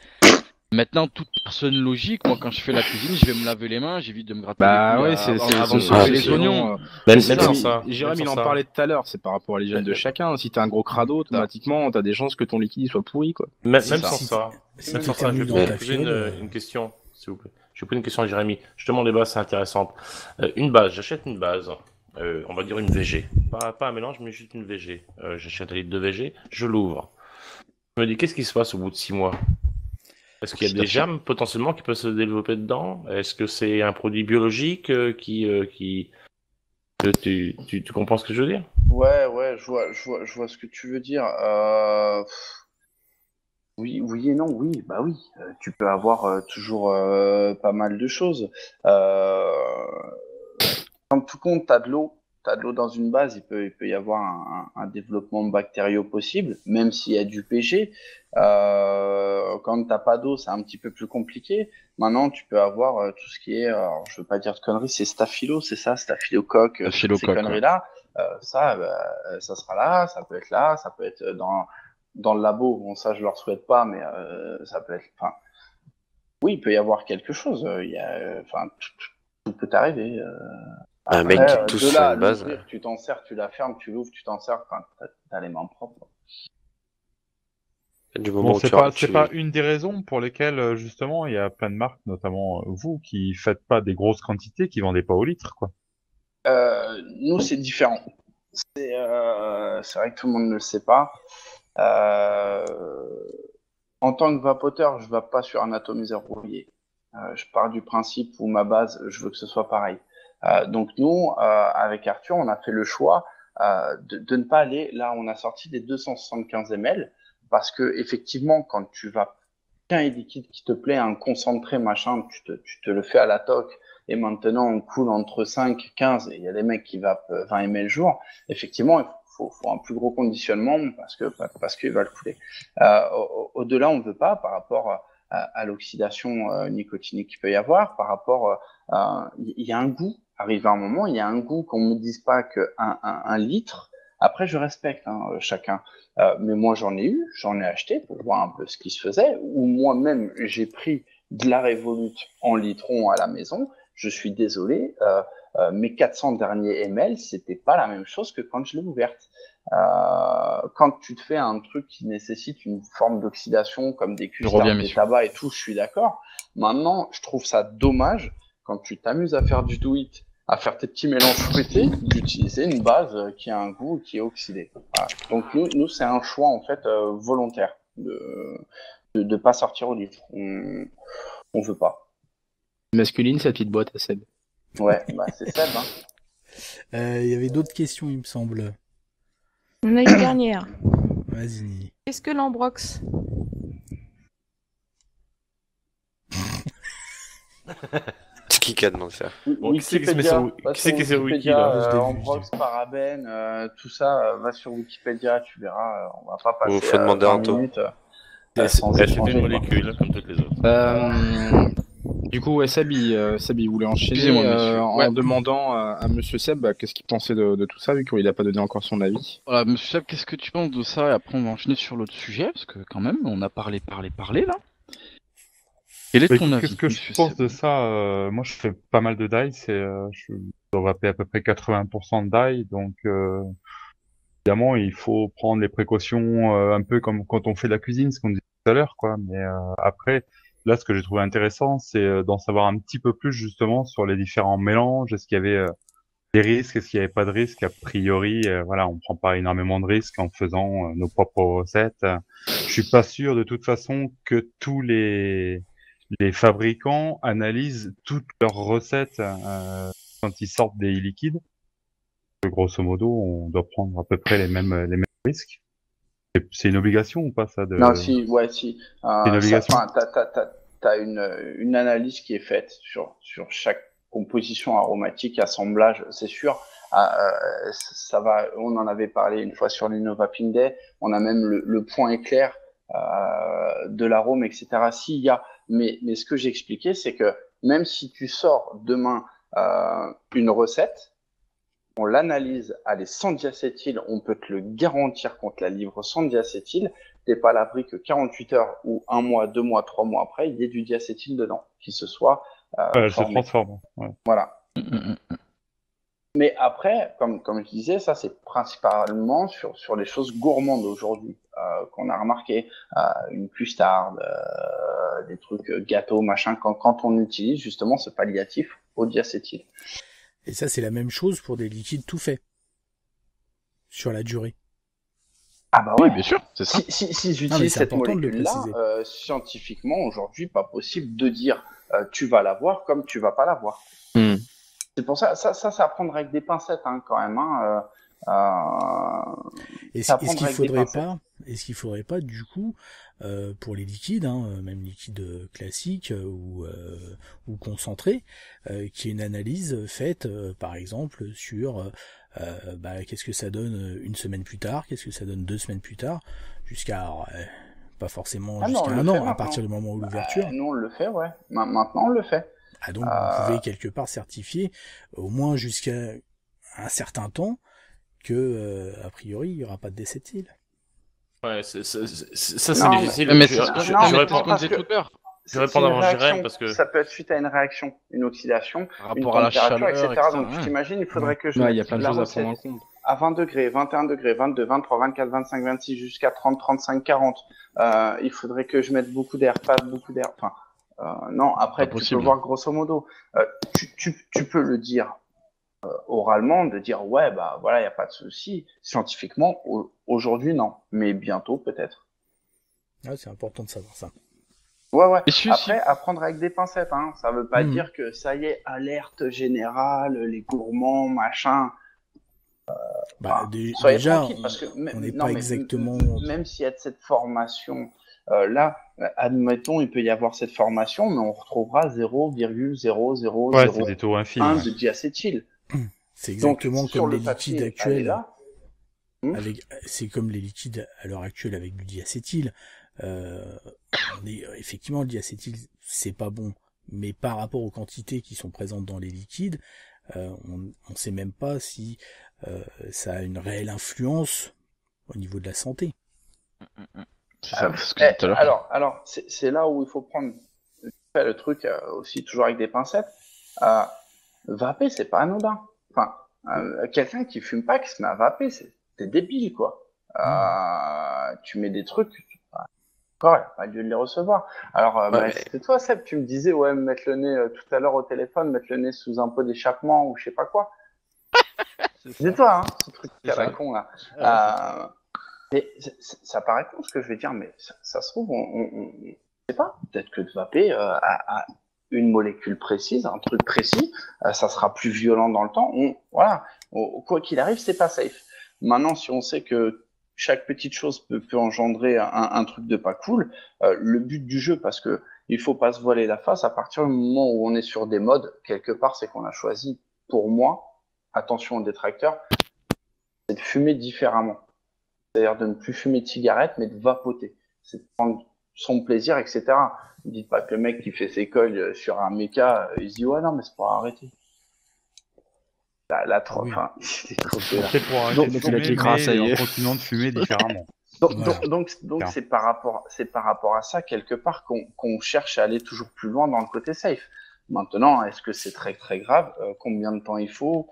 Maintenant, toute personne logique, moi quand je fais la cuisine, je vais me laver les mains, j'évite de me gratter les couilles avant de sauver les oignons. Même sans ça. Jérôme, il en parlait tout à l'heure, c'est par rapport à l'hygiène de chacun. Si t'as un gros crado, automatiquement, t'as des chances que ton liquide soit pourri, quoi. Même sans ça. Je vais poser une question, s'il vous plaît. Je vais poser une question à Jérémy. Justement, les bases, c'est intéressant. Une base, j'achète une base. On va dire une VG. Pas un mélange, mais juste une VG. J'achète un litre de VG, je l'ouvre. Je me dis, qu'est-ce qui se passe au bout de 6 mois? Est-ce qu'il y a des germes potentiellement qui peuvent se développer dedans? Est-ce que c'est un produit biologique qui... Tu comprends ce que je veux dire? Ouais, je vois ce que tu veux dire. Oui et non, oui, oui. Tu peux avoir toujours pas mal de choses. En tout compte, t'as de l'eau dans une base, il peut y avoir un développement bactériaux possible, même s'il y a du pH. Quand t'as pas d'eau, c'est un petit peu plus compliqué. Maintenant, tu peux avoir tout ce qui est, alors, je veux pas dire de conneries, c'est staphylo, c'est ça, staphylocoque, ces conneries-là. Ça sera là, ça peut être dans le labo. Bon, ça, je leur souhaite pas, mais ça peut être. Enfin, oui, il peut y avoir quelque chose. Tout peut arriver. Un mec qui touche sur une base. Tu t'en sers, tu la fermes, tu l'ouvres, tu t'en sers. Enfin, t'as les mains propres. C'est pas une des raisons pour lesquelles justement il y a plein de marques, notamment vous, qui faites pas des grosses quantités, qui vendez pas au litre, quoi. Nous, c'est différent. C'est vrai que tout le monde ne le sait pas. En tant que vapoteur, je ne vape pas sur un atomiseur rouillé. Je pars du principe où ma base, je veux que ce soit pareil. Donc nous, avec Arthur, on a fait le choix de ne pas aller. Là, on a sorti des 275 ml parce que effectivement, quand tu vas un liquide qui te plaît, un concentré, machin, tu te le fais à la toque, et maintenant on coule entre 5, 15, et il y a des mecs qui vapent 20 ml le jour, effectivement, il faut un plus gros conditionnement parce qu'il va le couler. Au-delà, on ne veut pas, par rapport à l'oxydation nicotinique qu'il peut y avoir, par rapport, il y a un goût, arrive à un moment, il y a un goût qu'on ne me dise pas qu'un litre, après je respecte chacun. Mais moi, j'en ai acheté pour voir un peu ce qui se faisait, ou moi-même, j'ai pris de la Revolut en litron à la maison. Je suis désolé, mes 400 derniers ml, c'était pas la même chose que quand je l'ai ouverte. Quand tu te fais un truc qui nécessite une forme d'oxydation, comme des custards, des tabacs et tout, je suis d'accord. Maintenant, je trouve ça dommage, quand tu t'amuses à faire du do-it, à faire tes petits mélanges fruités, d'utiliser une base qui a un goût qui est oxydé. Voilà. Donc nous c'est un choix en fait volontaire de pas sortir au litre. On veut pas. Masculine, sa petite boîte à Seb. Ouais, bah c'est Seb. Il y avait d'autres questions, il me semble. On a une dernière. Vas-y, Nini. Qu'est-ce que l'ambrox? C'est qui a demandé ça? Bon, qui c'est qui c'est sur Wiki là? Ambrox, parabène, tout ça, va sur Wikipédia, tu verras, on va pas passer faut demander 20 un taux. minutes. Elle fait une molécule, comme toutes les autres. Du coup, Seb, il voulait enchaîner en demandant à Monsieur Seb qu'est-ce qu'il pensait de tout ça, vu qu'il n'a pas donné encore son avis. Voilà, Monsieur Seb, qu'est-ce que tu penses de ça? Et après, on va enchaîner sur l'autre sujet, parce que quand même, on a parlé là. Quel est ton avis? Qu'est-ce que je pense de ça? Moi, je fais pas mal de die. Je dois vaper à peu près 80% de die, donc évidemment, il faut prendre les précautions un peu comme quand on fait de la cuisine, ce qu'on disait tout à l'heure, quoi. Mais après, là, ce que j'ai trouvé intéressant, c'est d'en savoir un petit peu plus justement sur les différents mélanges. Est-ce qu'il y avait des risques? Est-ce qu'il n'y avait pas de risques? A priori, voilà, on prend pas énormément de risques en faisant nos propres recettes. Je suis pas sûr de toute façon que tous les fabricants analysent toutes leurs recettes quand ils sortent des liquides. Grosso modo, on doit prendre à peu près les mêmes risques. C'est une obligation ou pas ça de... Non, si. C'est une obligation. T'as une analyse qui est faite sur chaque composition aromatique, assemblage, c'est sûr. Ça va. On en avait parlé une fois sur l'Innovaping Day. On a même le point éclair de l'arôme, etc. S'il y a. Mais ce que j'ai expliqué, c'est que même si tu sors demain une recette, on l'analyse, elle est sans diacétyl, on peut te le garantir qu'on te la livre sans diacétyl, t'es pas à l'abri que 48 heures ou 1 mois, 2 mois, 3 mois après, il y ait du diacétyl dedans, qui se soit elle se transforme. Ouais. Voilà. Mais après, comme je disais, ça c'est principalement sur les choses gourmandes aujourd'hui qu'on a remarqué, une custarde, des trucs gâteaux, machin, quand on utilise justement ce palliatif au diacétyl. Et ça, c'est la même chose pour des liquides tout faits. Sur la durée. Ah bah ouais, oui, bien sûr, c'est ça. Si j'utilise cette molécule-là, scientifiquement, aujourd'hui, pas possible de dire tu vas l'avoir comme tu vas pas l'avoir. C'est pour ça, ça à prendre avec des pincettes quand même. Est-ce qu'il faudrait pas, du coup, pour les liquides, même liquides classiques ou concentrés, qu'il y ait une analyse faite, par exemple, sur qu'est-ce que ça donne une semaine plus tard, qu'est-ce que ça donne 2 semaines plus tard, jusqu'à pas forcément jusqu'à un an, à partir du moment où l'ouverture. Nous on le fait, ouais. Maintenant on le fait. Ah donc vous pouvez quelque part certifier, au moins jusqu'à un certain temps, que a priori il y aura pas de décétyl. Ouais, ça c'est difficile. Mais je réponds avant Jérém parce que ça peut être suite à une réaction, une oxydation, une rapport à la température, chaleur, etc. Donc tu t'imagines, il faudrait que je il y a plein de choses à prendre en compte. À 20 degrés, 21 degrés, 22, 23, 24, 25, 26, jusqu'à 30, 35, 40. Il faudrait que je mette beaucoup d'air, pas beaucoup d'air. Enfin, non, après, tu peux voir grosso modo. Tu peux le dire oralement, de dire ouais, bah voilà, il n'y a pas de souci. Scientifiquement, aujourd'hui, non. Mais bientôt, peut-être. Ah, c'est important de savoir ça. Ouais. Après, à prendre avec des pincettes. Ça veut pas dire que ça y est, alerte générale, les gourmands, machin. Soyez déjà, tranquille, parce que on n'est pas exactement. Même s'il y a de cette formation, là, admettons, il peut y avoir cette formation, mais on retrouvera 0,0001 Ouais, c'est des taux infimes. de diacétyl. C'est exactement Donc, sur comme le les papier, liquides elle est actuels. là. C'est comme les liquides à l'heure actuelle avec du diacétyl. Effectivement, le diacétyl, c'est pas bon. Mais par rapport aux quantités qui sont présentes dans les liquides, on sait même pas si ça a une réelle influence au niveau de la santé. C'est ça, ce que je disais tout à l'heure. Alors c'est là où il faut prendre le truc aussi toujours avec des pincettes. Vaper, c'est pas anodin. Enfin, quelqu'un qui fume pas, qui se met à vaper, c'est débile, quoi. Tu mets des trucs, pas lieu de les recevoir. Alors, c'était toi, Seb, tu me disais, ouais, mettre le nez tout à l'heure au téléphone, mettre le nez sous un pot d'échappement ou je sais pas quoi. C'est toi, hein, ce truc à la con, là. Mais ça paraît con ce que je vais dire, mais ça se trouve, on sait pas. Peut-être que de vaper à une molécule précise, un truc précis, ça sera plus violent dans le temps. Voilà. Quoi qu'il arrive, c'est pas safe. Maintenant, si on sait que chaque petite chose peut engendrer un truc de pas cool, le but du jeu, parce que il faut pas se voiler la face, à partir du moment où on est sur des modes, quelque part, c'est qu'on a choisi, pour moi, attention aux détracteurs, c'est de fumer différemment. C'est-à-dire de ne plus fumer de cigarette, mais de vapoter. C'est de prendre son plaisir, etc. Ne dites pas que le mec qui fait ses coils sur un méca, il se dit ouais non mais c'est pour arrêter. Là trop, enfin, c'est trop là. C'est pour arrêter de fumer, mais en continuant de fumer différemment. Donc c'est par rapport à ça quelque part qu'on cherche à aller toujours plus loin dans le côté safe. Maintenant, est-ce que c'est très très grave? Combien de temps il faut?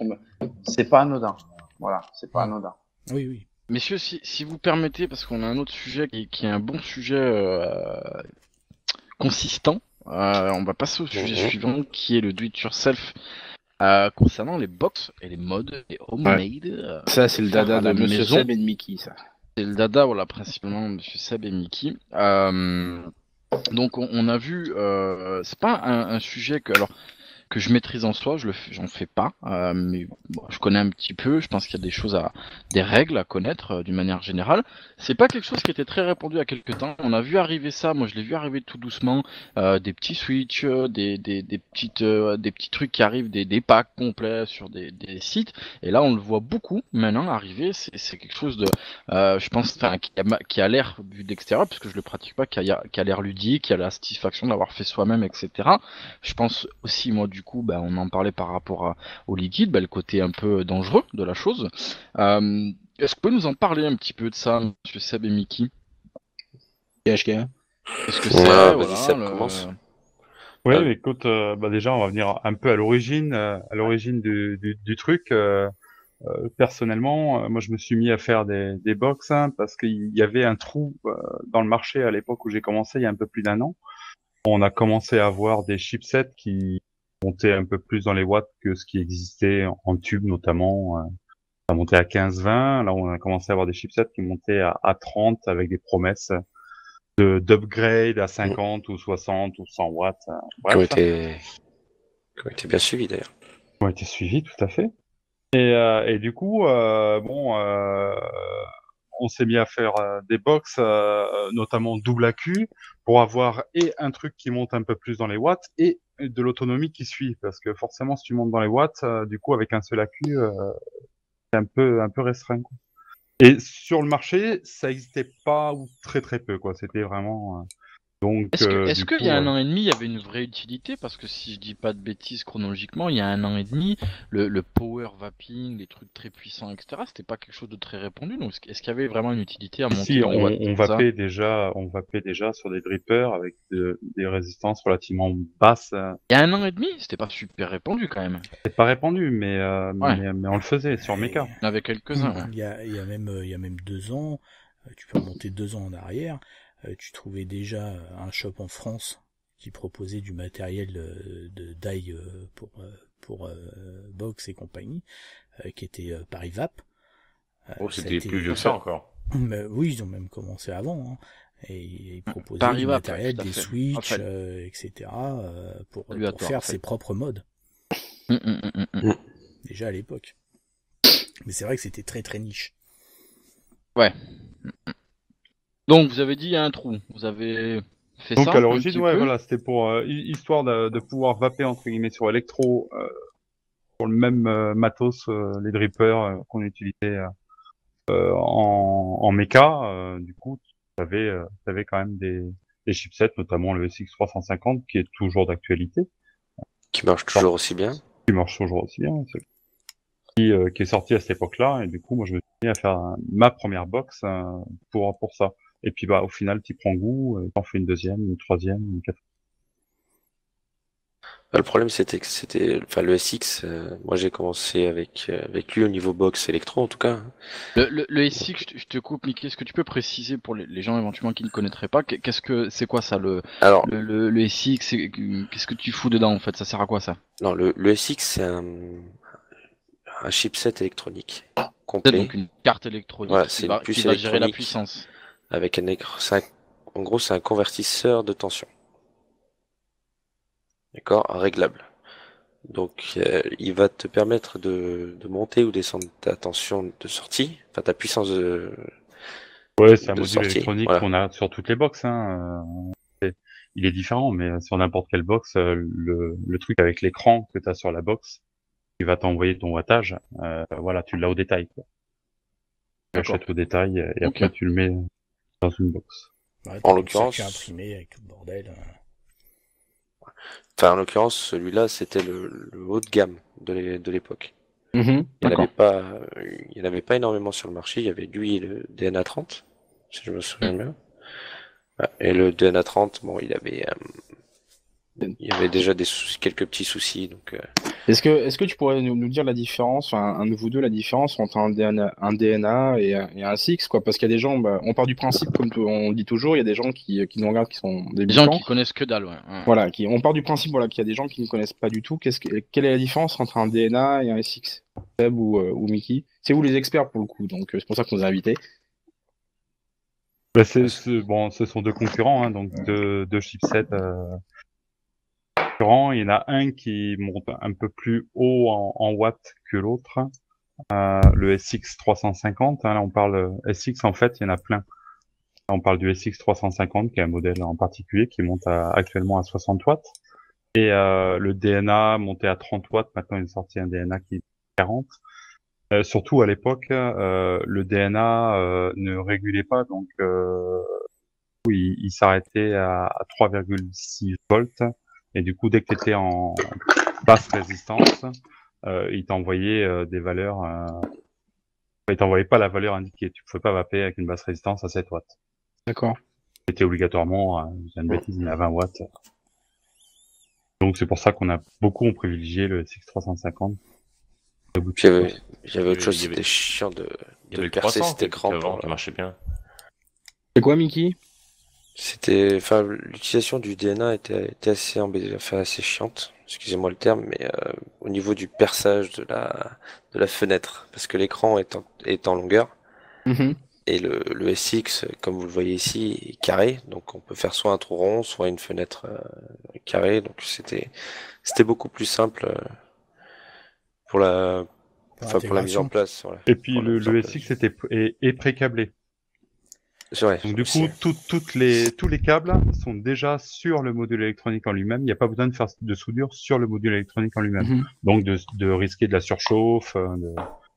C'est pas anodin. Voilà, c'est pas anodin. Oui. Messieurs, si vous permettez, parce qu'on a un autre sujet qui est un bon sujet consistant, on va passer au sujet suivant qui est le do-it-yourself concernant les box et les mods, les homemade. Ça, c'est le dada de Monsieur maison. Seb et de Mickey, ça. C'est le dada, voilà, principalement Monsieur Seb et Mickey. Donc on a vu, c'est pas un sujet que je maîtrise en soi, j'en fais pas, mais bon, je connais un petit peu, je pense qu'il y a des règles à connaître d'une manière générale. C'est pas quelque chose qui était très répandu il y a quelques temps. On a vu arriver ça, moi je l'ai vu arriver tout doucement, des petits switch, des petits trucs qui arrivent, des packs complets sur des sites. Et là on le voit beaucoup maintenant arriver. C'est quelque chose de, je pense, qui a l'air vu d'extérieur, parce que je le pratique pas, qui a l'air ludique, qui a la satisfaction d'avoir fait soi-même, etc. Je pense aussi moi du coup, on en parlait par rapport au liquide, le côté un peu dangereux de la chose. Est-ce que vous pouvez nous en parler un petit peu de ça, Monsieur Seb et Mickey? PHK. Est-ce que c'est vas-y, Seb, commence. Oui, écoute, déjà, on va venir un peu à l'origine du truc. Personnellement, moi, je me suis mis à faire des box parce qu'il y avait un trou dans le marché à l'époque où j'ai commencé, il y a un peu plus d'1 an. On a commencé à avoir des chipsets qui montaient un peu plus dans les watts que ce qui existait en tube, notamment. Ça montait à 15-20. Là, on a commencé à avoir des chipsets qui montaient à 30 avec des promesses d'upgrade à 50 ou 60 ou 100 watts. Qui ont été bien suivis, d'ailleurs. Qui ont été suivis, tout à fait. Et du coup, on s'est mis à faire des box, notamment double AQ, pour avoir et un truc qui monte un peu plus dans les watts et de l'autonomie qui suit, parce que forcément, si tu montes dans les watts, du coup, avec un seul AQ, c'est un peu restreint, quoi. Et sur le marché, ça n'existait pas ou très très peu, quoi. C'était vraiment. Donc, est-ce qu'il y a 1 an et demi, il y avait une vraie utilité? Parce que si je dis pas de bêtises chronologiquement, il y a 1 an et demi, le power vaping, les trucs très puissants, etc., c'était pas quelque chose de très répandu. Donc, est-ce qu'il y avait vraiment une utilité à monter si, dans les watts on vapait déjà sur des drippers avec des résistances relativement basses. Il y a 1 an et demi, c'était pas super répandu quand même. C'est pas répandu, mais on le faisait sur Mecha. Il y en avait quelques-uns. Ouais. Il y a même 2 ans, tu peux remonter 2 ans en arrière. Tu trouvais déjà un shop en France qui proposait du matériel de die pour box et compagnie, qui était Paris Vap. C'était plus vieux que ça encore. Mais oui, ils ont même commencé avant, hein. Et ils proposaient Paris du Vap, matériel, ouais, des switch, etc. pour faire ses propres modes. Déjà à l'époque. Mais c'est vrai que c'était très très niche. Ouais. Donc vous avez dit il y a un trou. Vous avez fait Donc ça à un l'origine, petit ouais, peu voilà, c'était pour histoire de pouvoir vaper entre guillemets sur électro pour le même matos, les drippers qu'on utilisait en méca. Du coup, t'avais quand même des chipsets, notamment le SX 350 qui est toujours d'actualité, Qui marche toujours aussi bien. qui marche toujours aussi bien, qui est sorti à cette époque-là. Et du coup, moi, je me suis mis à faire ma première box pour ça. Et puis, bah, au final, t'y prends goût, t'en fais une deuxième, une troisième, une quatrième. Le problème, c'était que enfin, le SX, moi j'ai commencé avec lui au niveau box électro en tout cas. Le SX, je te coupe, Mickey, est-ce que tu peux préciser pour les gens éventuellement qui ne connaîtraient pas, qu'est-ce que c'est quoi ça Alors, le SX, qu'est-ce que tu fous dedans en fait? Ça sert à quoi ça? non, le SX, c'est un chipset électronique C'est complet. donc une carte électronique Voilà, qui c'est une puce va gérer la électronique puissance. avec en gros, c'est un convertisseur de tension. D'accord? Réglable. Donc, il va te permettre de monter ou descendre ta tension de sortie, enfin ta puissance Ouais, c'est un de module sortie. électronique Voilà. qu'on a sur toutes les box. Il est différent, mais sur n'importe quelle box, le truc avec l'écran que tu as sur la box, qui va t'envoyer ton wattage, voilà, tu l'as au détail, quoi. Tu D'accord. achètes au détail et Ok. après tu le mets dans une box. Ouais, En t'as le l'occurrence- circuit imprimé avec tout le bordel. Enfin, en l'occurrence, celui-là, c'était le haut de gamme de l'époque. Il n'y en D'accord. avait pas, il y en avait pas énormément sur le marché. Il y avait lui et le DNA 30, si je me souviens bien. Ouais. Et le DNA 30, bon, il y avait déjà quelques petits soucis, donc. Est-ce que tu pourrais nous dire la différence, enfin, un de vous deux, la différence entre un DNA et un SX, quoi? Parce qu'il y a des gens, bah, on part du principe, comme on le dit toujours, il y a des gens qui nous regardent qui sont Les gens débutants. qui connaissent que dalle, ouais. Voilà, on part du principe voilà, qu'il y a des gens qui ne connaissent pas du tout. Quelle est la différence entre un DNA et un SX? Seb ou Mickey? C'est vous les experts pour le coup, donc c'est pour ça qu'on vous a invités. Bah, bon, ce sont deux concurrents, hein, donc deux chipsets concurrents. Il y en a un qui monte un peu plus haut en watts que l'autre, le SX 350. Hein, là, on parle SX, en fait, il y en a plein. On parle du SX 350, qui est un modèle en particulier qui monte actuellement à 60 watts. Et le DNA monté à 30 watts. Maintenant, il est sorti un DNA qui est 40. Surtout à l'époque, le DNA ne régulait pas, donc il s'arrêtait à 3,6 volts. Et du coup, dès que tu étais en basse résistance, il t'envoyait des valeurs. Il t'envoyait pas la valeur indiquée. Tu pouvais pas vaper avec une basse résistance à 7 watts. D'accord. C'était obligatoirement, j'ai une bêtise, mais à 20 watts. Donc c'est pour ça qu'on a privilégié le SX350. J'avais autre chose, Il y avait- c'était chiant de Il y avait le percer 300 cet écran. avant qui marchait bien. C'est quoi, Mickey? Enfin, l'utilisation du DNA était assez chiante. Excusez-moi le terme, mais au niveau du perçage de la fenêtre, parce que l'écran est en longueur Mhm. et le SX, comme vous le voyez ici, est carré, donc on peut faire soit un trou rond, soit une fenêtre carrée. Donc c'était beaucoup plus simple pour la pour la mise en l'intégration. place. Voilà. Et puis Pour la le mise en place. SX est pré-câblé. C'est vrai. Donc du aussi. coup, tous les câbles sont déjà sur le module électronique en lui-même. Il n'y a pas besoin de faire de soudure sur le module électronique en lui-même. Mhm. Donc de risquer de la surchauffe.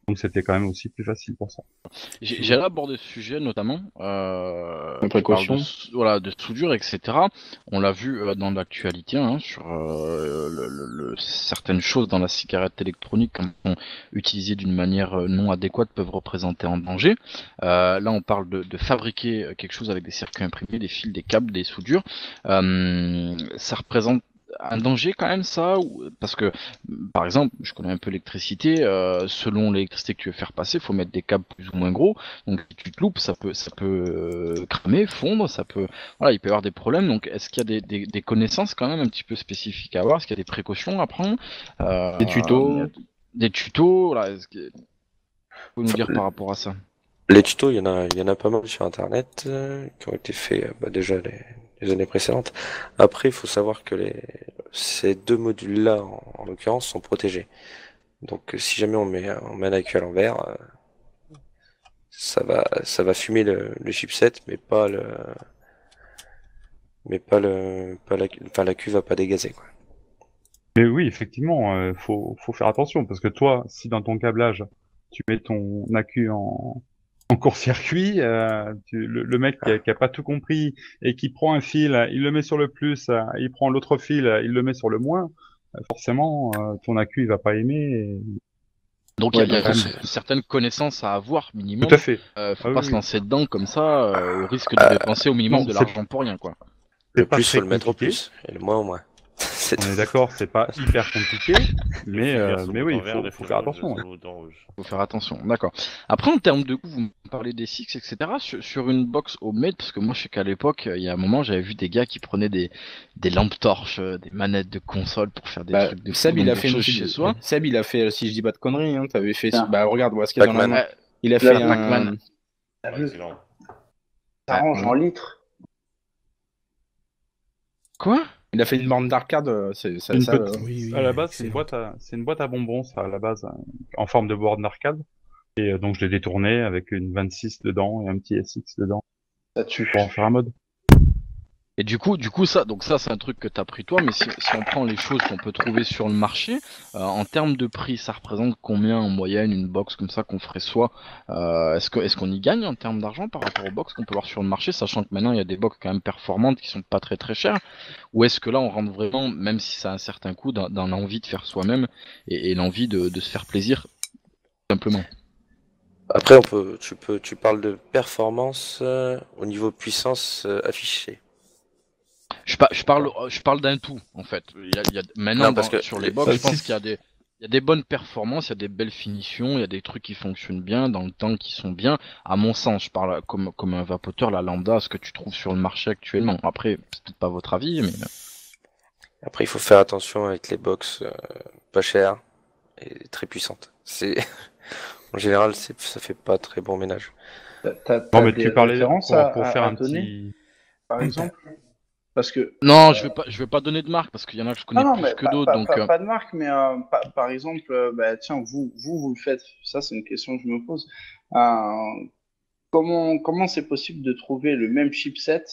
Donc c'était quand même aussi plus facile pour ça. J'ai abordé ce sujet notamment. La précaution. Voilà, de soudure, etc. On l'a vu dans l'actualité hein, sur certaines choses dans la cigarette électronique quand on utilisées d'une manière non adéquate peuvent représenter un danger. Là, on parle de fabriquer quelque chose avec des circuits imprimés, des fils, des câbles, des soudures. Ça représente un danger quand même ça parce que par exemple je connais un peu l'électricité selon l'électricité que tu veux faire passer faut mettre des câbles plus ou moins gros donc si tu te loupes ça peut cramer fondre ça peut voilà il peut y avoir des problèmes donc est-ce qu'il y a des connaissances quand même un petit peu spécifiques à avoir est-ce qu'il y a des précautions à prendre des tutos voilà est-ce que vous pouvez nous dire par rapport à ça? Les tutos, il y en a pas mal sur Internet qui ont été faits déjà les années précédentes. Après, il faut savoir que ces deux modules-là, en l'occurrence, sont protégés. Donc si jamais on met un AQ à l'envers, ça va fumer le chipset, mais pas l'AQ va pas dégazer, quoi. Mais oui, effectivement, faut faire attention parce que toi, si dans ton câblage, tu mets ton AQ en court-circuit, le mec qui a pas tout compris et qui prend un fil, il le met sur le plus, il prend l'autre fil, il le met sur le moins, forcément, ton AQ il va pas aimer. Donc Ouais, il y a donc, certaines connaissances à avoir minimum. Tout à fait. Faut Ah pas oui, se oui. lancer dedans comme ça, au risque de dépenser au minimum non, de c'est- l'argent pour rien, quoi. Le C'est pas plus très faut le mettre au compliqué. plus, et le moins au moins. C'est On est tout. d'accord, c'est pas hyper compliqué, mais oui, faut faire attention. Faut faire attention, d'accord. Après, en termes de coût, vous me parlez des Six, etc. Sur une box homemade, parce que moi, je sais qu'à l'époque, il y a un moment, j'avais vu des gars qui prenaient des lampes torches, des manettes de console pour faire des Bah, trucs de fou, Seb, il donc a des fait une choses chez soi. Seb, il a fait, si je dis pas de conneries, hein, t'avais fait. Tiens. Bah, regarde, voilà ce qu'il y a dans la Pac-Man. main. Il a fait La un. Pac-Man. T'as vu, Excellent. ça range en litres. Quoi? Il a fait une borne d'arcade, Une ça, petite- Oui, oui, À la base, c'est excellent. une boîte à bonbons, ça, à la base, en forme de board d'arcade. Et donc, je l'ai détourné avec une 26 dedans et un petit SX dedans Ça tue. pour en faire un mode. Et du coup, ça, donc ça, c'est un truc que t'as pris toi, mais si on prend les choses qu'on peut trouver sur le marché, en termes de prix, ça représente combien en moyenne une box comme ça qu'on ferait soi? Est-ce qu'on y gagne en termes d'argent par rapport aux box qu'on peut voir sur le marché, sachant que maintenant il y a des box quand même performantes qui sont pas très très chères? Ou est-ce que là on rentre vraiment, même si ça a un certain coût, dans l'envie de faire soi-même et l'envie de se faire plaisir, tout simplement? Après, tu parles de performance au niveau puissance affichée. Je parle d'un tout, en fait. Maintenant, Non, parce que sur les les- box, je si- pense qu'il y a des bonnes performances, il y a des belles finitions, il y a des trucs qui fonctionnent bien, dans le temps qui sont bien. À mon sens, je parle comme un vapoteur, la lambda, ce que tu trouves sur le marché actuellement. Après, c'est peut-être pas votre avis, mais Après, il faut faire attention avec les box pas chères et très puissantes. En général, ça fait pas très bon ménage. T'as Non, mais des tu parlais références pour faire à un donner, petit. par exemple? Parce que non, je vais pas donner de marque parce qu'il y en a que je connais non, plus mais que d'autres, donc pas de marque, mais par exemple, bah, tiens, vous le faites. Ça, c'est une question que je me pose. Comment c'est possible de trouver le même chipset,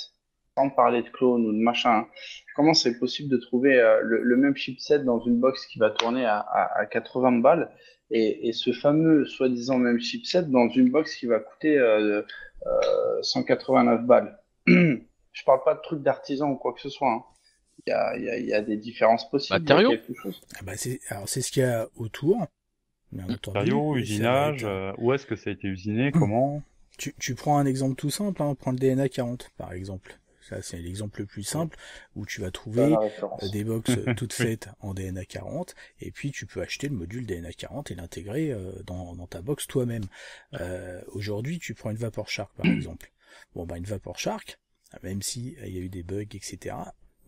sans parler de clone ou de machin, hein, comment c'est possible de trouver le même chipset dans une box qui va tourner à 80 balles et ce fameux soi-disant même chipset dans une box qui va coûter 189 balles? Je parle pas de trucs d'artisan ou quoi que ce soit, hein. Il y a des différences possibles. Matériaux. Il y a quelque chose. Ah bah alors c'est ce qu'il y a autour, bien entendu. Matériaux, et ça va usinage, être- où est-ce que ça a été usiné, comment? Tu prends un exemple tout simple, hein, prends le DNA 40 par exemple. Ça c'est l'exemple le plus simple où tu vas Ça, trouver la référence. des box toutes faites en DNA 40 et puis tu peux acheter le module DNA 40 et l'intégrer dans ta box toi-même. Aujourd'hui tu prends une Vapor Shark par exemple. Bon bah une Vapor Shark, même si il y a eu des bugs etc.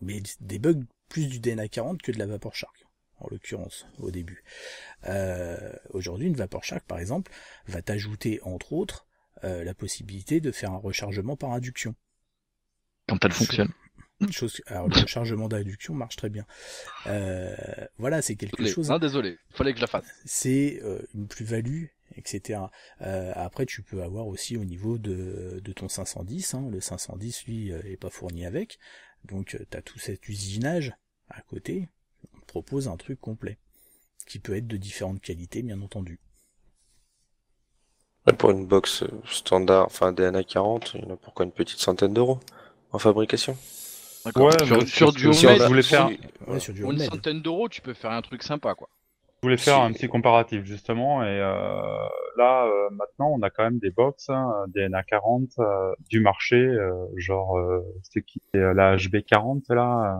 Mais des bugs plus du DNA 40 que de la Vapor Shark en l'occurrence au début. Aujourd'hui une Vapor Shark par exemple va t'ajouter entre autres la possibilité de faire un rechargement par induction. quand elle fonctionne. Alors le rechargement d'induction marche très bien. Voilà, c'est quelque chose. Non, désolé, fallait que je la fasse. C'est une plus-value, etc. Après, tu peux avoir aussi au niveau de ton 510. Hein, le 510, lui, est pas fourni avec. Donc, tu as tout cet usinage à côté. On te propose un truc complet qui peut être de différentes qualités, bien entendu. Ouais, pour une box standard, enfin DNA 40, il y en a pour quoi une petite centaine d'euros en fabrication. D'accord. Ouais, mais Sur c'est- du c'est- homemade, je voulais faire- Ouais, sur du pour une homemade. centaine d'euros, tu peux faire un truc sympa, quoi. Je voulais faire Si. un petit comparatif justement et là maintenant on a quand même des box DNA 40 du marché genre c'est qui la HB 40 là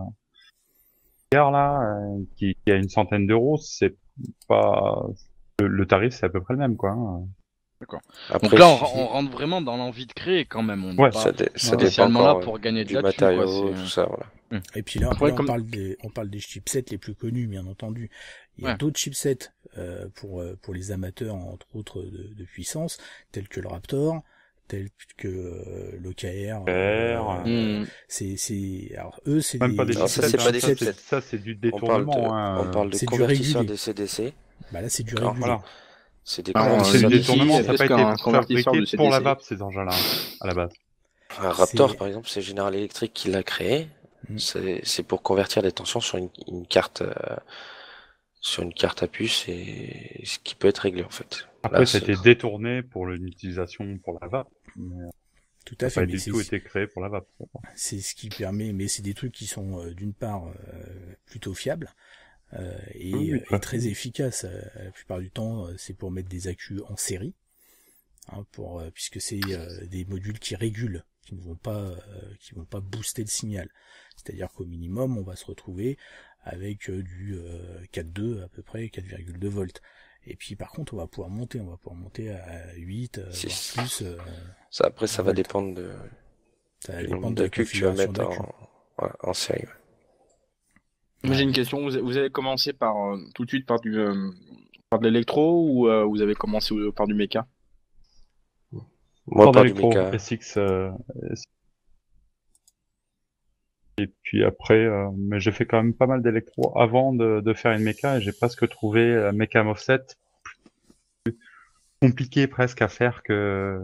hier là qui a une centaine d'euros, c'est pas le tarif c'est à peu près le même quoi. Hein. Après, Donc là, si- on rentre vraiment dans l'envie de créer quand même. On n'est Ouais, pas ça dépend spécialement là encore pour gagner de du la thune, matériau, quoi. tout ça, voilà. Et puis là, Après, là, comme- on parle des chipsets les plus connus, bien entendu. Il y a Ouais. d'autres chipsets pour les amateurs, entre autres, de puissance, tels que le Raptor, tels que l'OKR. Alors eux, c'est Même pas des Non, ça, chipsets, c'est pas des ça, chipsets. ça c'est du On parle détournement. de hein. convertisseurs C'est du des régulé. CDC. Bah là, c'est du Alors, régulé. Voilà. C'est des Alors, C'est du CDC, détournement, c'est ça n'a plus pas qu'un été convertisseur fabriqué de pour la CDC. vape, ces engins-là, à la base. Un Raptor, C'est- par exemple, c'est General Electric qui l'a créé. Mm. C'est pour convertir les tensions sur une carte, sur une carte à puce et ce qui peut être réglé en fait. Après, Là, ça a c'est- été détourné pour l'utilisation pour la vape. Mais Tout ça à n'a fait, pas mais du tout été créé pour la vape. c'est ce qui permet, mais c'est des trucs qui sont d'une part plutôt fiables Oui, et tout à très fait. efficaces. La plupart du temps, c'est pour mettre des accus en série, hein, puisque c'est des modules qui régulent, qui vont pas booster le signal. C'est-à-dire qu'au minimum, on va se retrouver avec du 4,2 à peu près, 4,2 volts. Et puis par contre, on va pouvoir monter à 8, voire Six. plus. Ça, après, ça va Volt. dépendre Ça va du dépendre nombre de la d'accus que tu vas configuration mettre d'accu. en série. Moi, j'ai une question. Vous avez commencé par tout de suite par par de l'électro ou vous avez commencé par du méca? Moi, Pas par du d'électro, méca. SX. Et puis après, mais j'ai fait quand même pas mal d'électro avant de faire une méca et j'ai presque trouvé la méca offset compliqué presque à faire que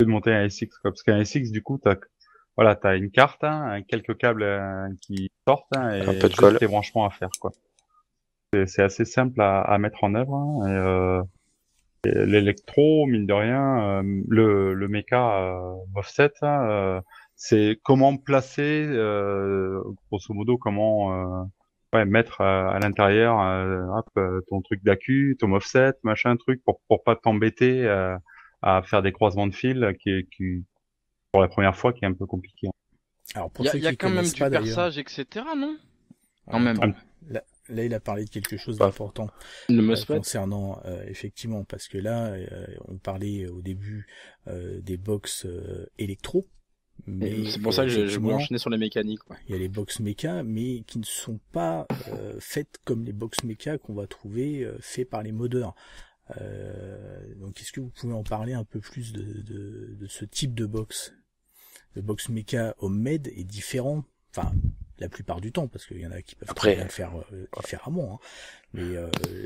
de monter un SX, quoi. Parce qu'un SX, du coup, t'as une carte, hein, quelques câbles qui sortent, hein, Un et peu de juste colle. les branchements à faire, quoi. C'est assez simple à mettre en œuvre, hein, et l'électro, mine de rien, le mecha offset, hein, c'est comment placer, grosso modo, comment mettre à l'intérieur ton truc d'accu, ton offset, machin truc, pour pas t'embêter à faire des croisements de fils qui pour la première fois qui est un peu compliqué. Alors pour Il ceux y a qui quand même connaissent du pas d'ailleurs, perçage, etc. Non? Quand même. attends, là il a parlé de quelque chose Bah, d'important Le MOSFET? concernant effectivement, parce que là on parlait au début des box électro, mais C'est pour ça que je voulais effectivement, enchaîner sur les mécaniques. Ouais. il y a les box méca, mais qui ne sont pas faites comme les box méca qu'on va trouver faits par les modeurs. Donc est-ce que vous pouvez en parler un peu plus de ce type de box? Le box méca homemade est différent, enfin la plupart du temps, parce qu'il y en a qui peuvent Après, très bien le faire différemment, hein. Mais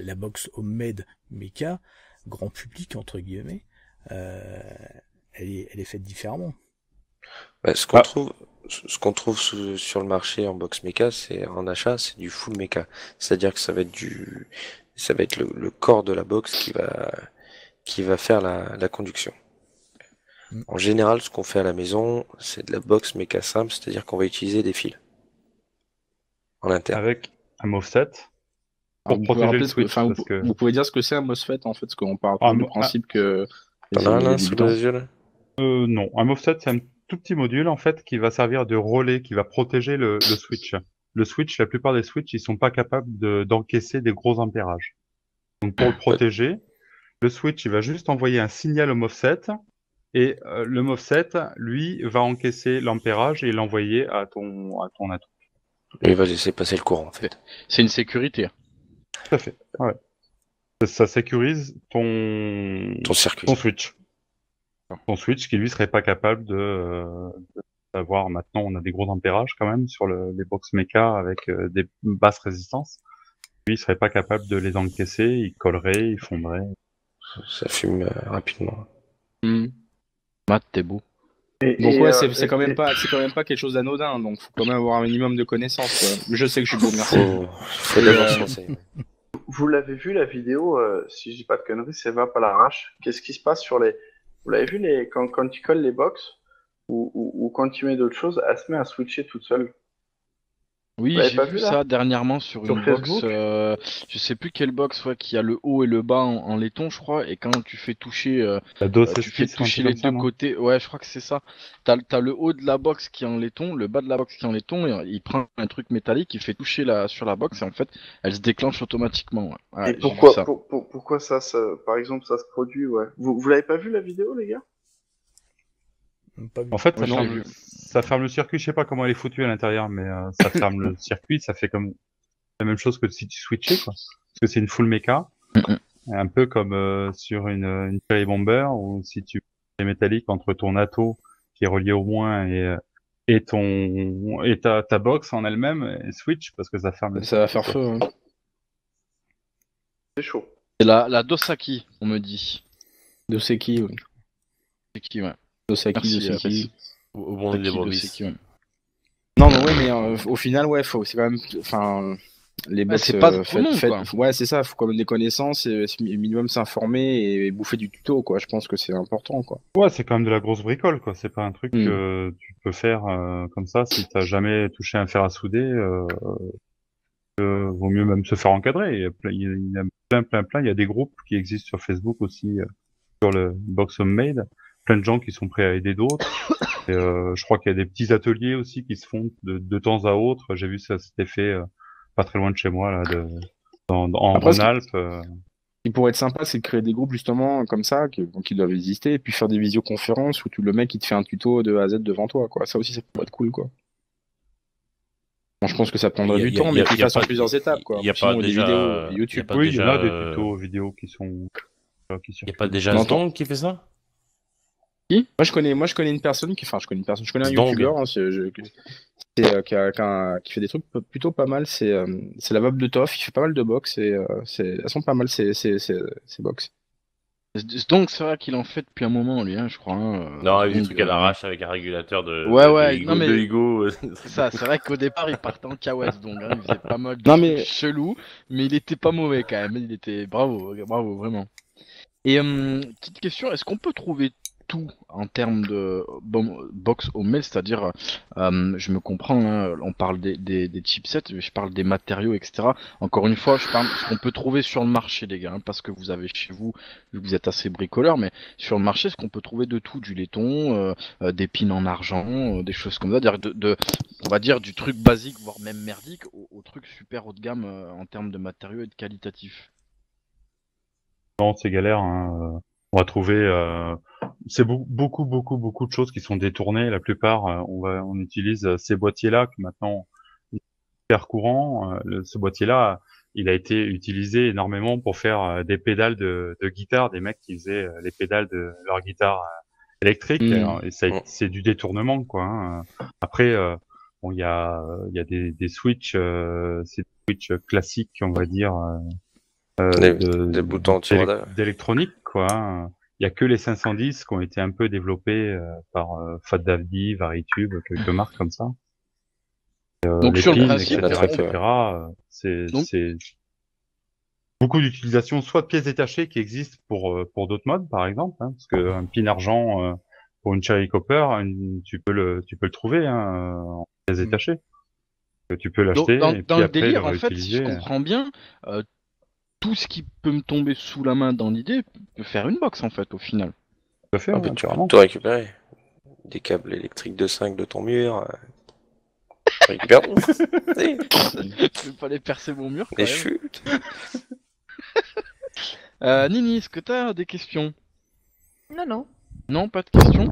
la box homemade méca, grand public entre guillemets, elle est faite différemment. bah, ce qu'on trouve sur le marché en box méca, c'est en achat, c'est du full méca. C'est-à-dire que ça va être le corps de la box qui va faire la conduction. Mm. En général, ce qu'on fait à la maison, c'est de la box méca simple, c'est-à-dire qu'on va utiliser des fils en interne. Avec un offset pour Alors, vous pouvez protéger rappeler le ce que, switch, enfin, parce que vous pouvez dire ce que c'est un MOSFET en fait, parce qu'on part Ah, toujours du mo- principe que T'en as un les là sous débutants. les yeux là? non, un offset c'est un tout petit module en fait qui va servir de relais, qui va protéger le switch. Le switch, la plupart des switches, ils sont pas capables d'encaisser des gros ampérages. Donc pour le protéger, le switch il va juste envoyer un signal au MOSFET et le MOSFET, lui, va encaisser l'ampérage et l'envoyer à ton atout. Il va laisser passer le courant en fait. C'est une sécurité. Tout à fait. Ouais. Ça sécurise Ton circuit. ton switch. Ton switch qui lui serait pas capable de savoir. Maintenant, on a des gros ampérages quand même sur les box mecha avec des basses résistances. Lui, il serait pas capable de les encaisser, il collerait, il fondrait. Ça fume rapidement. Matt, t'es beau. Donc ouais, c'est quand même pas quelque chose d'anodin, donc faut quand même avoir un minimum de connaissances. Quoi. Je sais que je suis beau, merci. Faut Et, d'abord se renseigner. Vous l'avez vu la vidéo, si je dis pas de conneries, c'est Vape à l'arrache. Qu'est-ce qui se passe sur les... Vous l'avez vu quand tu colles les box ou quand tu mets d'autres choses, elle se met à switcher toute seule. Oui, Vous l'avez j'ai pas vu vu, là ça dernièrement sur Sur une box. Facebook Je sais plus quelle box, ouais, qui a le haut et le bas en laiton, je crois. Et quand tu fais toucher, La dose tu fais S6 toucher ou un les truc comme ça, deux non côtés. Ouais, je crois que c'est ça. T'as le haut de la box qui est en laiton, le bas de la box qui est en laiton, et il prend un truc métallique, il fait toucher sur la box, et en fait, elle se déclenche automatiquement. Ouais. Ouais, Et j'ai vu pourquoi, ça. pourquoi par exemple, ça se produit, ouais. Vous l'avez pas vu la vidéo, les gars? Pas vu. En fait, Ouais, je l'ai vu. ça ferme le circuit. Je sais pas comment elle est foutue à l'intérieur, mais ça ferme le circuit. Ça fait comme la même chose que si tu switchais, quoi. Parce que c'est une full mecha. Un peu comme sur une Cherry Bomber, ou si tu es métallique entre ton ato qui est relié au moins et ta box en elle-même et switch parce que ça ferme le Ça va circuit, faire quoi. feu. Hein. C'est chaud. C'est la Dosaki, on me dit. Doseki, oui. Dosaki, ouais. Doseki, Merci, Doseki. Au bon des brebis. Dosaki, ouais. Non, mais ouais, mais au final, ouais, c'est quand même. Enfin, les box. c'est pas tout le monde, quoi. Ouais, c'est ça, faut quand même des connaissances, minimum s'informer et bouffer du tuto, quoi. Je pense que c'est important, quoi. Ouais, c'est quand même de la grosse bricole, quoi. C'est pas un truc Mm. que tu peux faire comme ça si t'as jamais touché un fer à souder. Vaut mieux même se faire encadrer. Il y a plein. Il y a des groupes qui existent sur Facebook aussi, sur le Box Homemade. Plein de gens qui sont prêts à aider d'autres. Et, je crois qu'il y a des petits ateliers aussi qui se font de temps à autre. J'ai vu ça s'était fait pas très loin de chez moi, là, en Après, Rhône-Alpes. Ce qui pourrait être sympa, c'est de créer des groupes justement comme ça, qui doivent exister, et puis faire des visioconférences où le mec il te fait un tuto de A à Z devant toi, quoi. Ça aussi, ça pourrait être cool, quoi. Bon, je pense que ça prendrait du temps, mais qu'il fasse en plusieurs étapes, quoi. Il y a Sinon, pas des déjà vidéos YouTube. Oui, il y en a des déjà, tutos vidéo qui sont qui Il y a pas déjà Non, Zdong qui fait ça? Moi, je connais une personne je connais un Zdong. youtubeur, hein, qui fait des trucs plutôt pas mal. C'est la Bob de Toff. Il fait pas mal de box et elles sont pas mal ces box. Donc c'est vrai qu'il en fait depuis un moment, lui, hein, je crois. Hein, Non, il y a des donc, trucs à l'arrache avec un régulateur de Ouais, Higo, non, mais- de Higo. C'est ça, c'est vrai qu'au départ il partait en cahuète, donc hein, il faisait pas mal de Non, trucs mais- chelous, mais il était pas mauvais quand même, il était bravo, vraiment. Et petite question, est-ce qu'on peut trouver tout en termes de box au mail, c'est-à-dire, je me comprends, hein, on parle des chipsets, je parle des matériaux, etc. Encore une fois, je parle de ce qu'on peut trouver sur le marché, les gars, hein, parce que vous avez chez vous, vu que vous êtes assez bricoleur, mais sur le marché, est-ce qu'on peut trouver de tout, du laiton, des pins en argent, des choses comme ça, c'est-à-dire on va dire du truc basique, voire même merdique, au truc super haut de gamme en termes de matériaux et de qualitatif. Non, c'est galère. Hein. On va trouver. C'est beaucoup de choses qui sont détournées. La plupart, on utilise ces boîtiers-là qui maintenant est super courant. Ce boîtier-là, il a été utilisé énormément pour faire des pédales de guitare, des mecs qui faisaient les pédales de leur guitare électrique. Et ça, c'est du détournement, quoi. Hein. Après, bon, il y a des switches, c'est des switches classiques, on va dire. Des boutons anti-radar. D'électronique, quoi. Hein. Il y a que les 510 qui ont été un peu développés par Fat Davdy, Varitube, quelques marques comme ça. Donc les sur le pins, principe, c'est beaucoup d'utilisation, soit de pièces détachées qui existent pour d'autres modes, par exemple, hein, parce que un pin argent pour une Cherry Copper, tu peux le trouver hein, en pièces détachées. Tu peux l'acheter dans et puis le après délire, le en fait, si je réutiliser. comprends bien, tout ce qui peut me tomber sous la main dans l'idée peut faire une box en fait au final. Tout à fait, Ah, ouais, bah, tu peux carrément. tout récupérer. Des câbles électriques de 5 de ton mur. Tu récupères tout. Si. Je vais pas les percer mon mur. Quand Des même. chutes. Nini, est-ce que t'as des questions? Non. Non, pas de questions.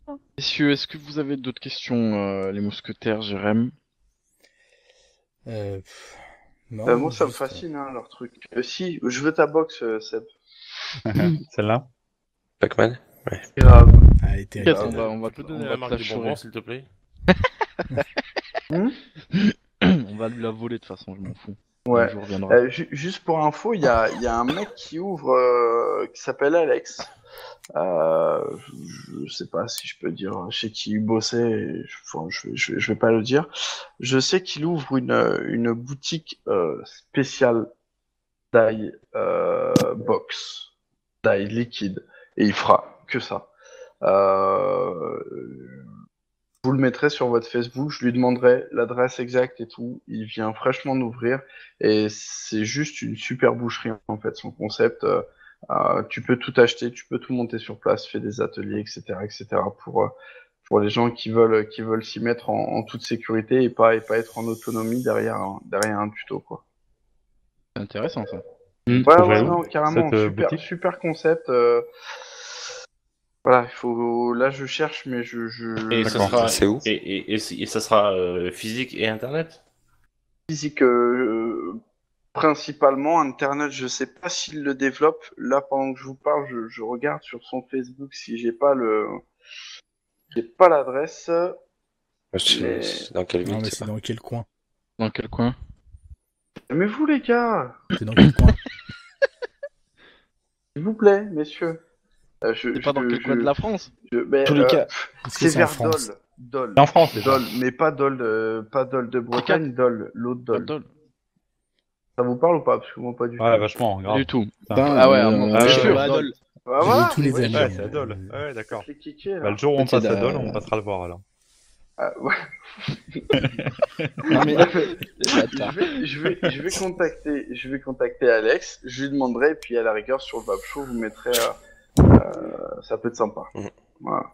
Non. Messieurs, est-ce que vous avez d'autres questions, les mousquetaires, Jérém? Non, Moi, ça me juste, fascine, hein, leur truc. Si, je veux ta box, Seb. Celle-là. Pac-Man. Grave. Ah, elle est terrible. Peut-être on va Tu peux on donner va la te marque la du chourer. bonbon, s'il te plaît? On va lui la voler de toute façon, je m'en fous. Ouais. Un jour viendra. Juste pour info, il y a un mec qui ouvre, qui s'appelle Alex. Je sais pas si je peux dire chez qui il bossait, je vais pas le dire. Je sais qu'il ouvre une boutique spéciale d'ail box, d'ail liquide, et il fera que ça. Vous le mettrez sur votre Facebook, je lui demanderai l'adresse exacte et tout. Il vient fraîchement d'ouvrir et c'est juste une super boucherie en fait, son concept. Tu peux tout acheter, tu peux tout monter sur place, faire des ateliers, etc., pour les gens qui veulent s'y mettre en toute sécurité et pas être en autonomie derrière un tuto, quoi. C'est intéressant ça. Ouais, Trouver où, non, carrément, cette boutique super concept. Voilà, là, je cherche, mais Et ça D'accord. sera, C'est où? et ça sera physique et internet? physique. Principalement, Internet, je sais pas s'il le développe. Là, pendant que je vous parle, je regarde sur son Facebook si j'ai pas l'adresse. Mais- C'est dans quelle ville? Non, mais c'est c'est pas. dans quel coin? Dans quel coin? Mais vous, les gars, C'est dans quel coin? S'il vous plaît, messieurs. C'est pas dans quel coin de la France? Mais, tous les cas, Est-ce que c'est c'est en vers France? Dole. C'est en France, déjà. Dole, mais pas Dole de Bretagne, Dole, l'autre Dole. Dole. Ça vous parle ou pas? Parce que moi, pas du Ouais, tout. vachement, Pas grave. du tout. Putain. Ah ouais, moi, Ah bien ouais, sûr. ouais. Dole. Bah, Je voilà, veux tous les ouais, amis. Ouais, c'est Adol. Ouais, d'accord. c'est cliqué, là. Bah, le jour où on En fait, passe à c'est Dole, la- on passera le voir alors. Ah, ouais. Non, mais- Je vais contacter Alex, je lui demanderai, et puis à la rigueur, sur le Vap Show, vous mettrez. Ça peut être sympa. Mhm. Voilà.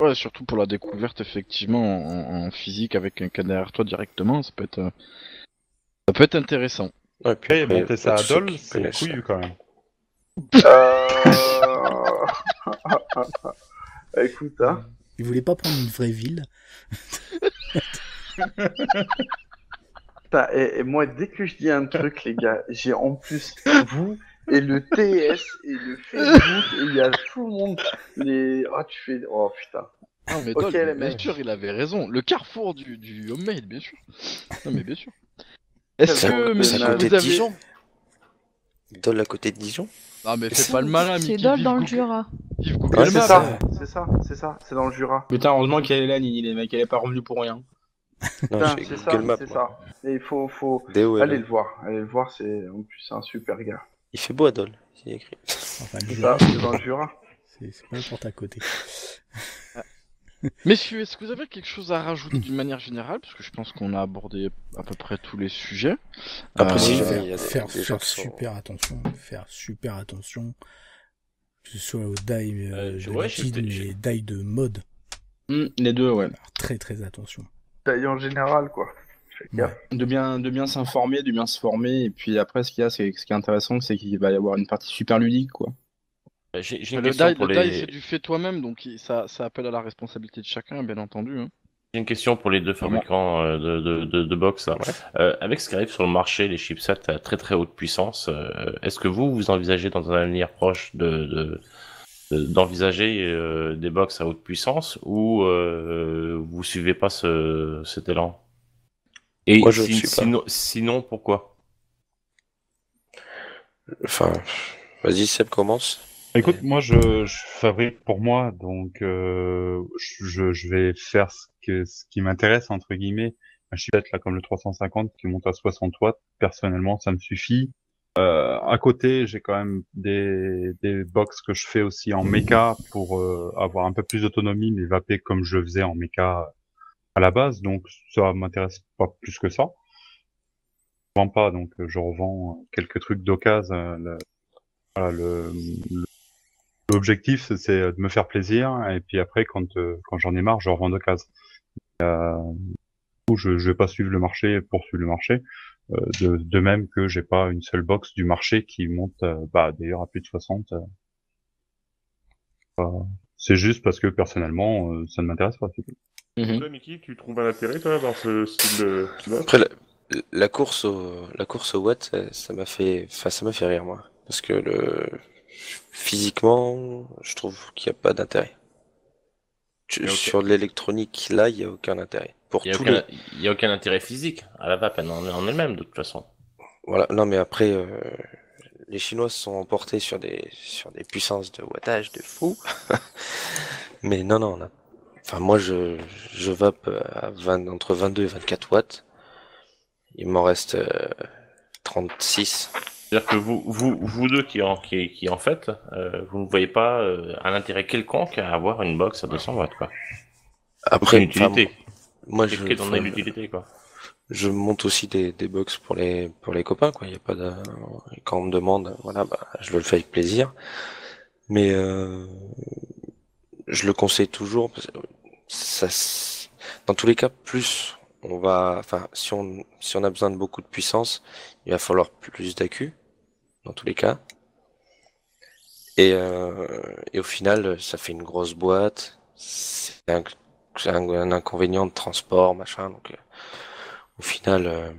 Ouais, surtout pour la découverte, effectivement, en physique avec un cas derrière toi directement, ça peut être intéressant. Ouais, puis Et après, monter pas ça à tous ceux Dole, qui c'est connaissent ça. couillu quand même. Écoute, hein. Il voulait pas prendre une vraie ville. Putain, et moi, dès que je dis un truc, les gars, j'ai en plus vous et le TS et le Facebook, et il y a tout le monde. Oh, tu fais. Oh putain. Non, mais Ok, Dole, les bien mecs. sûr, il avait raison. Le carrefour du homemade, bien sûr. Non, mais bien sûr. Est-ce C'est que, à messieurs, côté vous de avez... Dijon. Dole à côté de Dijon. Non, mais fais pas le malin, C'est Mickey. Dole dans le Jura. Vive Google Ouais, C'est Maps. ça, c'est dans le Jura. Putain, heureusement qu'elle est là, Nini, les mecs, elle est pas revenue pour rien. Non, Putain, j'ai c'est ça, Google Maps. c'est moi. ça. Et il faut. Déo est Allez là. le voir, en plus, c'est un super gars. Il fait beau à Dole. Il est écrit. Enfin, le C'est Jura, ça, c'est dans le Jura. c'est pas n'importe à côté. Messieurs, est-ce que vous avez quelque chose à rajouter d'une manière générale? Parce que je pense qu'on a abordé à peu près tous les sujets. Après, si Euh, jamais il y a Faire des gens qui sont... faire super attention, que ce soit au die de ouais, liquide, j'ai- mais die de mode. Les deux, ouais. Alors, très très attention. Taille en général, quoi. Faites gaffe. De bien s'informer, de bien se former, et puis après, ce qui est intéressant, c'est qu'il va y avoir une partie super ludique, quoi. J'ai une Le question die, pour le die, les... c'est du fait toi-même, donc ça appelle à la responsabilité de chacun, bien entendu. Hein. J'ai une question pour les deux fabricants de box. Là. Avec ce qui arrive sur le marché, les chipsets à très très haute puissance, est-ce que vous envisagez dans un avenir proche d'envisager des box à haute puissance ou vous suivez pas cet élan? Et Moi, je ne suis pas. sinon, pourquoi? Enfin, vas-y, Seb, commence. Écoute, moi je fabrique pour moi, donc je vais faire ce qui m'intéresse entre guillemets. Un chipset là comme le 350 qui monte à 60 watts. Personnellement, ça me suffit. À côté, j'ai quand même des box que je fais aussi en méca pour avoir un peu plus d'autonomie, mais vaper comme je faisais en méca à la base. Donc ça m'intéresse pas plus que ça. Je vends pas, donc je revends quelques trucs d'occasion. Voilà, l'objectif, c'est de me faire plaisir, et puis après, quand j'en ai marre, je revends d'occasion. Je vais pas suivre le marché pour suivre le marché. De même que j'ai pas une seule box du marché qui monte, d'ailleurs à plus de 60. C'est juste parce que personnellement, ça ne m'intéresse pas. C'est tout. Mhm. Toi, Mickey, tu trouves un intérêt, toi, dans ce style de... Après, la course au watt, ça m'a fait rire, moi. Parce que physiquement, je trouve qu'il n'y a pas d'intérêt. Ok. Sur de l'électronique, là, il n'y a aucun intérêt. Pour Il tous y a aucun intérêt physique à la vape en elle-même, de toute façon. Voilà. Non, mais après, les Chinois se sont emportés sur des puissances de wattage de fou. Mais non, enfin, moi, je vape entre 22 et 24 watts. Il m'en reste 36. C'est-à-dire que vous deux qui en faites, vous ne voyez pas un intérêt quelconque à avoir une box à 200 watts, quoi. Après, Aucune utilité. moi, Quelle en est l'utilité, quoi. je monte aussi des box pour les copains, quoi. Il y a pas de, quand on me demande, voilà, je le fais avec plaisir. Mais je le conseille toujours parce que dans tous les cas, plus on va, enfin, si on a besoin de beaucoup de puissance, il va falloir plus d'accu, dans tous les cas. Et au final, ça fait une grosse boîte. C'est un inconvénient de transport, machin. Donc, au final,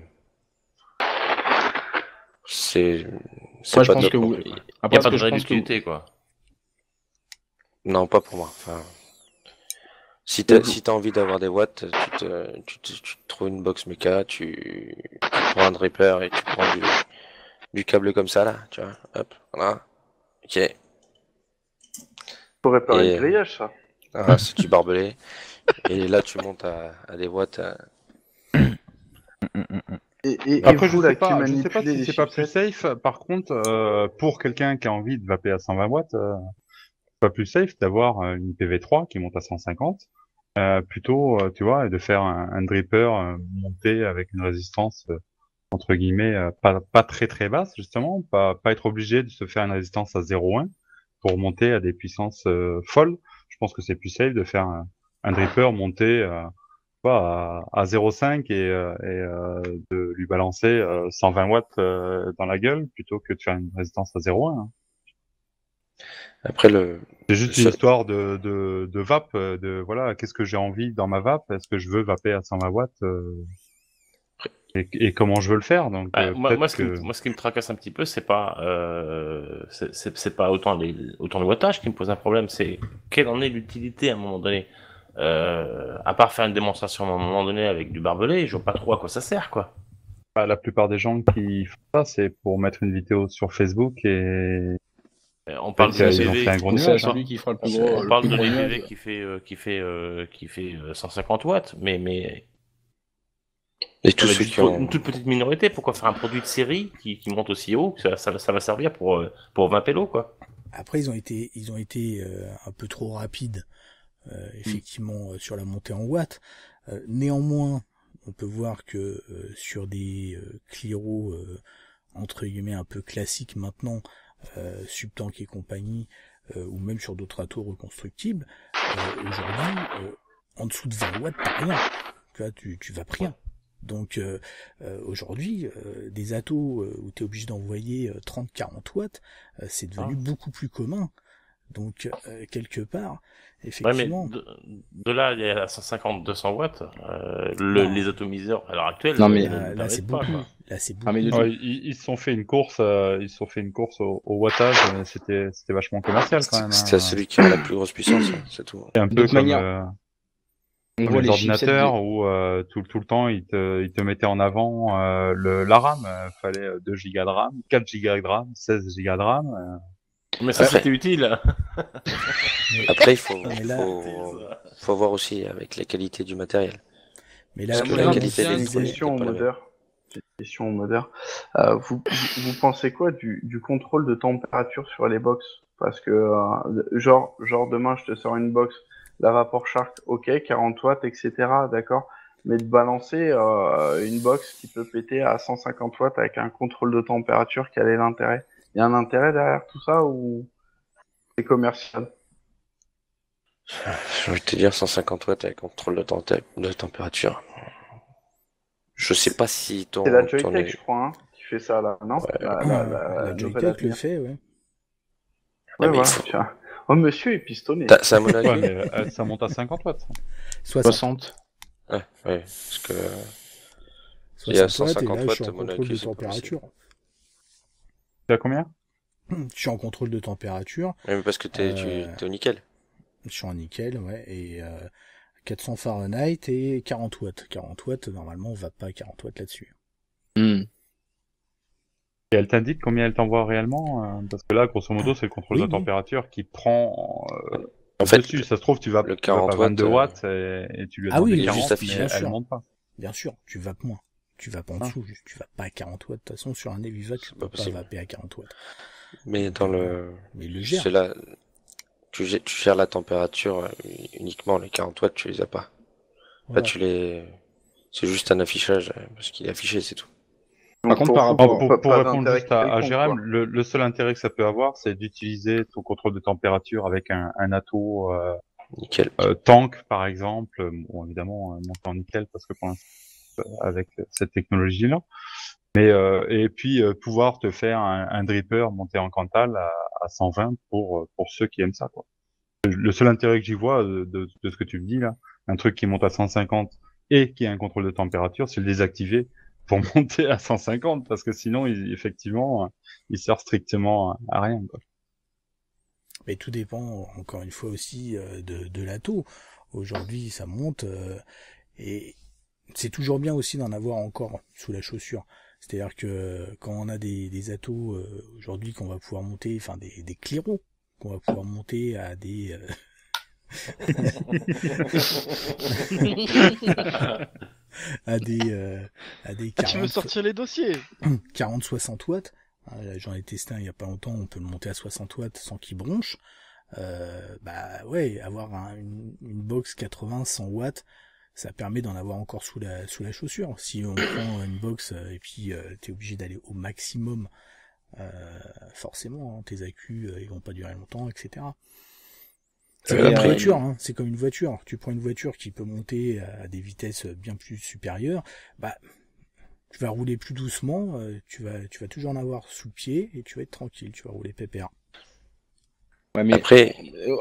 c'est Moi, je pas pense top que non vous... plus. Il n'y Après, a pas ce de que je vraie pense que utilité, quoi. Non, pas pour moi. Enfin, si t'as envie d'avoir des watts, tu te trouves une box méca, tu prends un dripper et tu prends du câble comme ça, là, tu vois, hop, voilà. Ok, Faut réparer Et- le grillage, ça. Ah, c'est du barbelé. Et là, tu montes à des watts. Et Après, vous, là, qui je sais pas manipulez si les c'est pas plus chipsets, safe. Par contre, pour quelqu'un qui a envie de vaper à 120 watts, c'est pas plus safe d'avoir une PV3 qui monte à 150, plutôt, tu vois, et de faire un dripper monté avec une résistance entre guillemets pas très très basse justement, pas être obligé de se faire une résistance à 0,1 pour monter à des puissances folles. Je pense que c'est plus safe de faire un dripper monté pas à 0,5 de lui balancer 120 watts dans la gueule plutôt que de faire une résistance à 0,1. Hein. Après, le C'est juste une seul- histoire de vape, de voilà, qu'est-ce que j'ai envie dans ma vape, est-ce que je veux vaper à 120 watts et comment je veux le faire. Donc peut-être que Ce qui me tracasse un petit peu, c'est pas, c'est pas autant le wattage qui me pose un problème, c'est quelle en est l'utilité à un moment donné. À part faire une démonstration à un moment donné avec du barbelé, je vois pas trop à quoi ça sert, quoi. bah, la plupart des gens qui font ça, c'est pour mettre une vidéo sur Facebook et On parle fait, de ils ont VV, fait un gros C'est nuage. celui qui fera le plus gros. on le parle plus de gros l'EVV nuage. qui fait 150 watts, mais et tous avec ceux juste qui ont, une toute petite minorité, pourquoi faire un produit de série qui monte aussi haut, que ça va servir pour 20 pélos, quoi. Après, ils ont été un peu trop rapides, effectivement, sur la montée en watts. Néanmoins, on peut voir que sur des Cliro entre guillemets un peu classiques maintenant, Subtank et compagnie, ou même sur d'autres atos reconstructibles, aujourd'hui, en dessous de 20 watts, t'as rien. Tu vois, tu vas rien. Donc aujourd'hui, des atos où tu es obligé d'envoyer 30-40 watts, c'est devenu beaucoup plus commun. Donc quelque part, Ouais, mais effectivement... de là à 150-200 watts, Non. les atomiseurs à l'heure actuelle, Non, mais ne le là c'est permettent pas, beaucoup. quoi. Là c'est beaucoup. Ah, mais Ouais, ils se sont fait une course, au wattage. C'était vachement commercial quand même. c'est à Hein. celui qui a la plus grosse puissance, hein, c'est tout. C'est un De peu toute comme, manière, on comme voit les les chipsets ordinateurs où tout le temps ils te mettaient en avant la RAM. Fallait 2 gigas de RAM, 4 gigas de RAM, 16 gigas de RAM. Mais ça, Après- c'était utile. Après, il faut, Mais là- faut voir aussi avec la qualité du matériel. Mais là, Parce que là, la on qualité disait- des une question au pas la même. modeur. J'ai une question au modeur. Vous pensez quoi du contrôle de température sur les box? Parce que, genre demain, je te sors une box, la Vapor Shark, ok, 40 watts, etc., d'accord. Mais de balancer une box qui peut péter à 150 watts avec un contrôle de température, quel est l'intérêt? Il y a un intérêt derrière tout ça ou c'est commercial? J'ai envie de te dire 150 watts avec contrôle de température. Je sais pas si ton, C'est la ton Joytech, je crois, hein, qui fait ça là, non? Ouais. la nouvelle Joytech le Avenir. fait, ouais. Ouais, mais il voilà. faut- Tiens. Oh, monsieur est pistonné. c'est à mon avis. Ouais, mais ça monte à 50 watts. 60 Ouais, parce que il y 60 a watts, et 150 là, je suis en watts, à mon contrôle avis, de c'est pas température. C'est à combien? Je suis en contrôle de température, Ouais, mais parce que t'es au nickel. je suis en nickel, ouais, et 400 Fahrenheit et 40 watts. 40 watts, normalement, on va pas à 40 watts là-dessus. Hmm. Et elle t'indique combien elle t'envoie réellement? Parce que là, grosso modo, c'est le contrôle Oui, de oui. température qui prend En fait, dessus. Ça se trouve, tu vas 40 pas 22 watts, watts et tu lui as Ah oui, demandé il est 40, juste affiché. mais Bien elle sûr. monte pas. Bien sûr, tu vapes moins. Tu vapes en dessous, juste, tu vas pas à 40 watts. De toute façon, sur un Eviva, tu C'est peux pas pas possible. vaper à 40 watts. Mais dans le, Mais il le gère. c'est là, tu gères la température uniquement, les 40 watts, tu les as pas. Là, Voilà. c'est juste un affichage, parce qu'il est affiché, c'est tout. Par contre, pour par vous, rapport- Pour pas répondre d'intérêt juste à quelconque, Jérém, quoi. le seul intérêt que ça peut avoir, c'est d'utiliser ton contrôle de température avec un ato Nickel. tank, par exemple. Bon, évidemment, monté en nickel, parce que pour l'instant, avec cette technologie-là. Mais et puis pouvoir te faire un dripper monté en Cantal à 120 pour ceux qui aiment ça, quoi. Le seul intérêt que j'y vois de ce que tu me dis là, un truc qui monte à 150 et qui a un contrôle de température, c'est le désactiver pour monter à 150, parce que sinon, effectivement, il sert strictement à rien, quoi. Mais tout dépend, encore une fois aussi, de l'ato. Aujourd'hui, ça monte, et c'est toujours bien aussi d'en avoir encore sous la chaussure. C'est-à-dire que quand on a des atos aujourd'hui qu'on va pouvoir monter, enfin des Cliro, qu'on va pouvoir monter à des à des Ah, tu veux sortir les dossiers 40-60 watts. Là, j'en ai testé un il y a pas longtemps, on peut le monter à 60 watts sans qu'il bronche. Bah ouais, avoir une box 80-100 watts, ça permet d'en avoir encore sous la chaussure. Si on prend une box et puis t'es obligé d'aller au maximum, forcément, hein, tes accus ils vont pas durer longtemps, etc. C'est comme une voiture, hein. C'est comme une voiture. Tu prends une voiture qui peut monter à des vitesses bien plus supérieures, bah tu vas rouler plus doucement, tu vas toujours en avoir sous le pied et tu vas être tranquille, tu vas rouler pépère. Ouais, mais Après,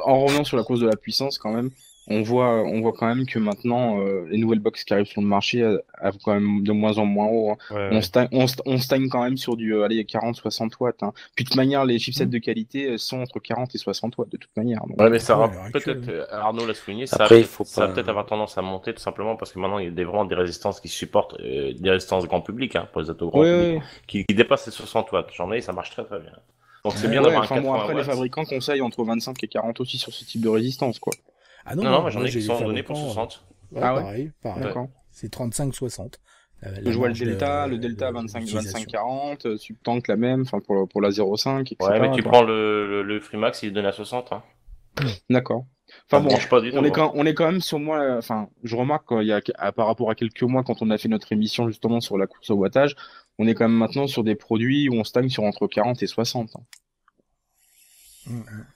en revenant sur la cause de la puissance, quand même, on voit quand même que maintenant, les nouvelles box qui arrivent sur le marché arrivent quand même de moins en moins haut, hein. Ouais, On stagne quand même sur du 40-60 watts, hein. Puis de toute manière, les chipsets de qualité sont entre 40 et 60 watts de toute manière. Donc. Ouais, mais ça Ouais, va à l'heure peut-être, actuelle. Arnaud l'a souligné, Après, il faut ça va pas- peut-être avoir tendance à monter tout simplement parce que maintenant il y a vraiment des résistances qui supportent, des résistances grand public, hein, pour les autos grand public, Ouais. qui dépassent les 60 watts. J'en ai, ça marche très très bien. Donc c'est bien Ouais, d'avoir un enfin 80 bon, après, les watts. fabricants conseillent entre 25 et 40 aussi sur ce type de résistance, quoi. Ah Non, moi j'en moi, ai j'ai qui des sont donnés pour fabricants, 60. Ouais, Ah ouais pareil. D'accord. C'est 35-60. Je vois le Delta 25-40, Subtank la même, enfin pour la 0.5, etc. Ouais, mais tu quoi. prends le Freemax, il est donné à 60, hein. D'accord. Ça Enfin me bon, branche pas du tout, hein. on est quand même sur moi, enfin, je remarque par rapport à quelques mois quand on a fait notre émission justement sur la course au wattage, on est quand même maintenant sur des produits où on stagne sur entre 40 et 60, hein.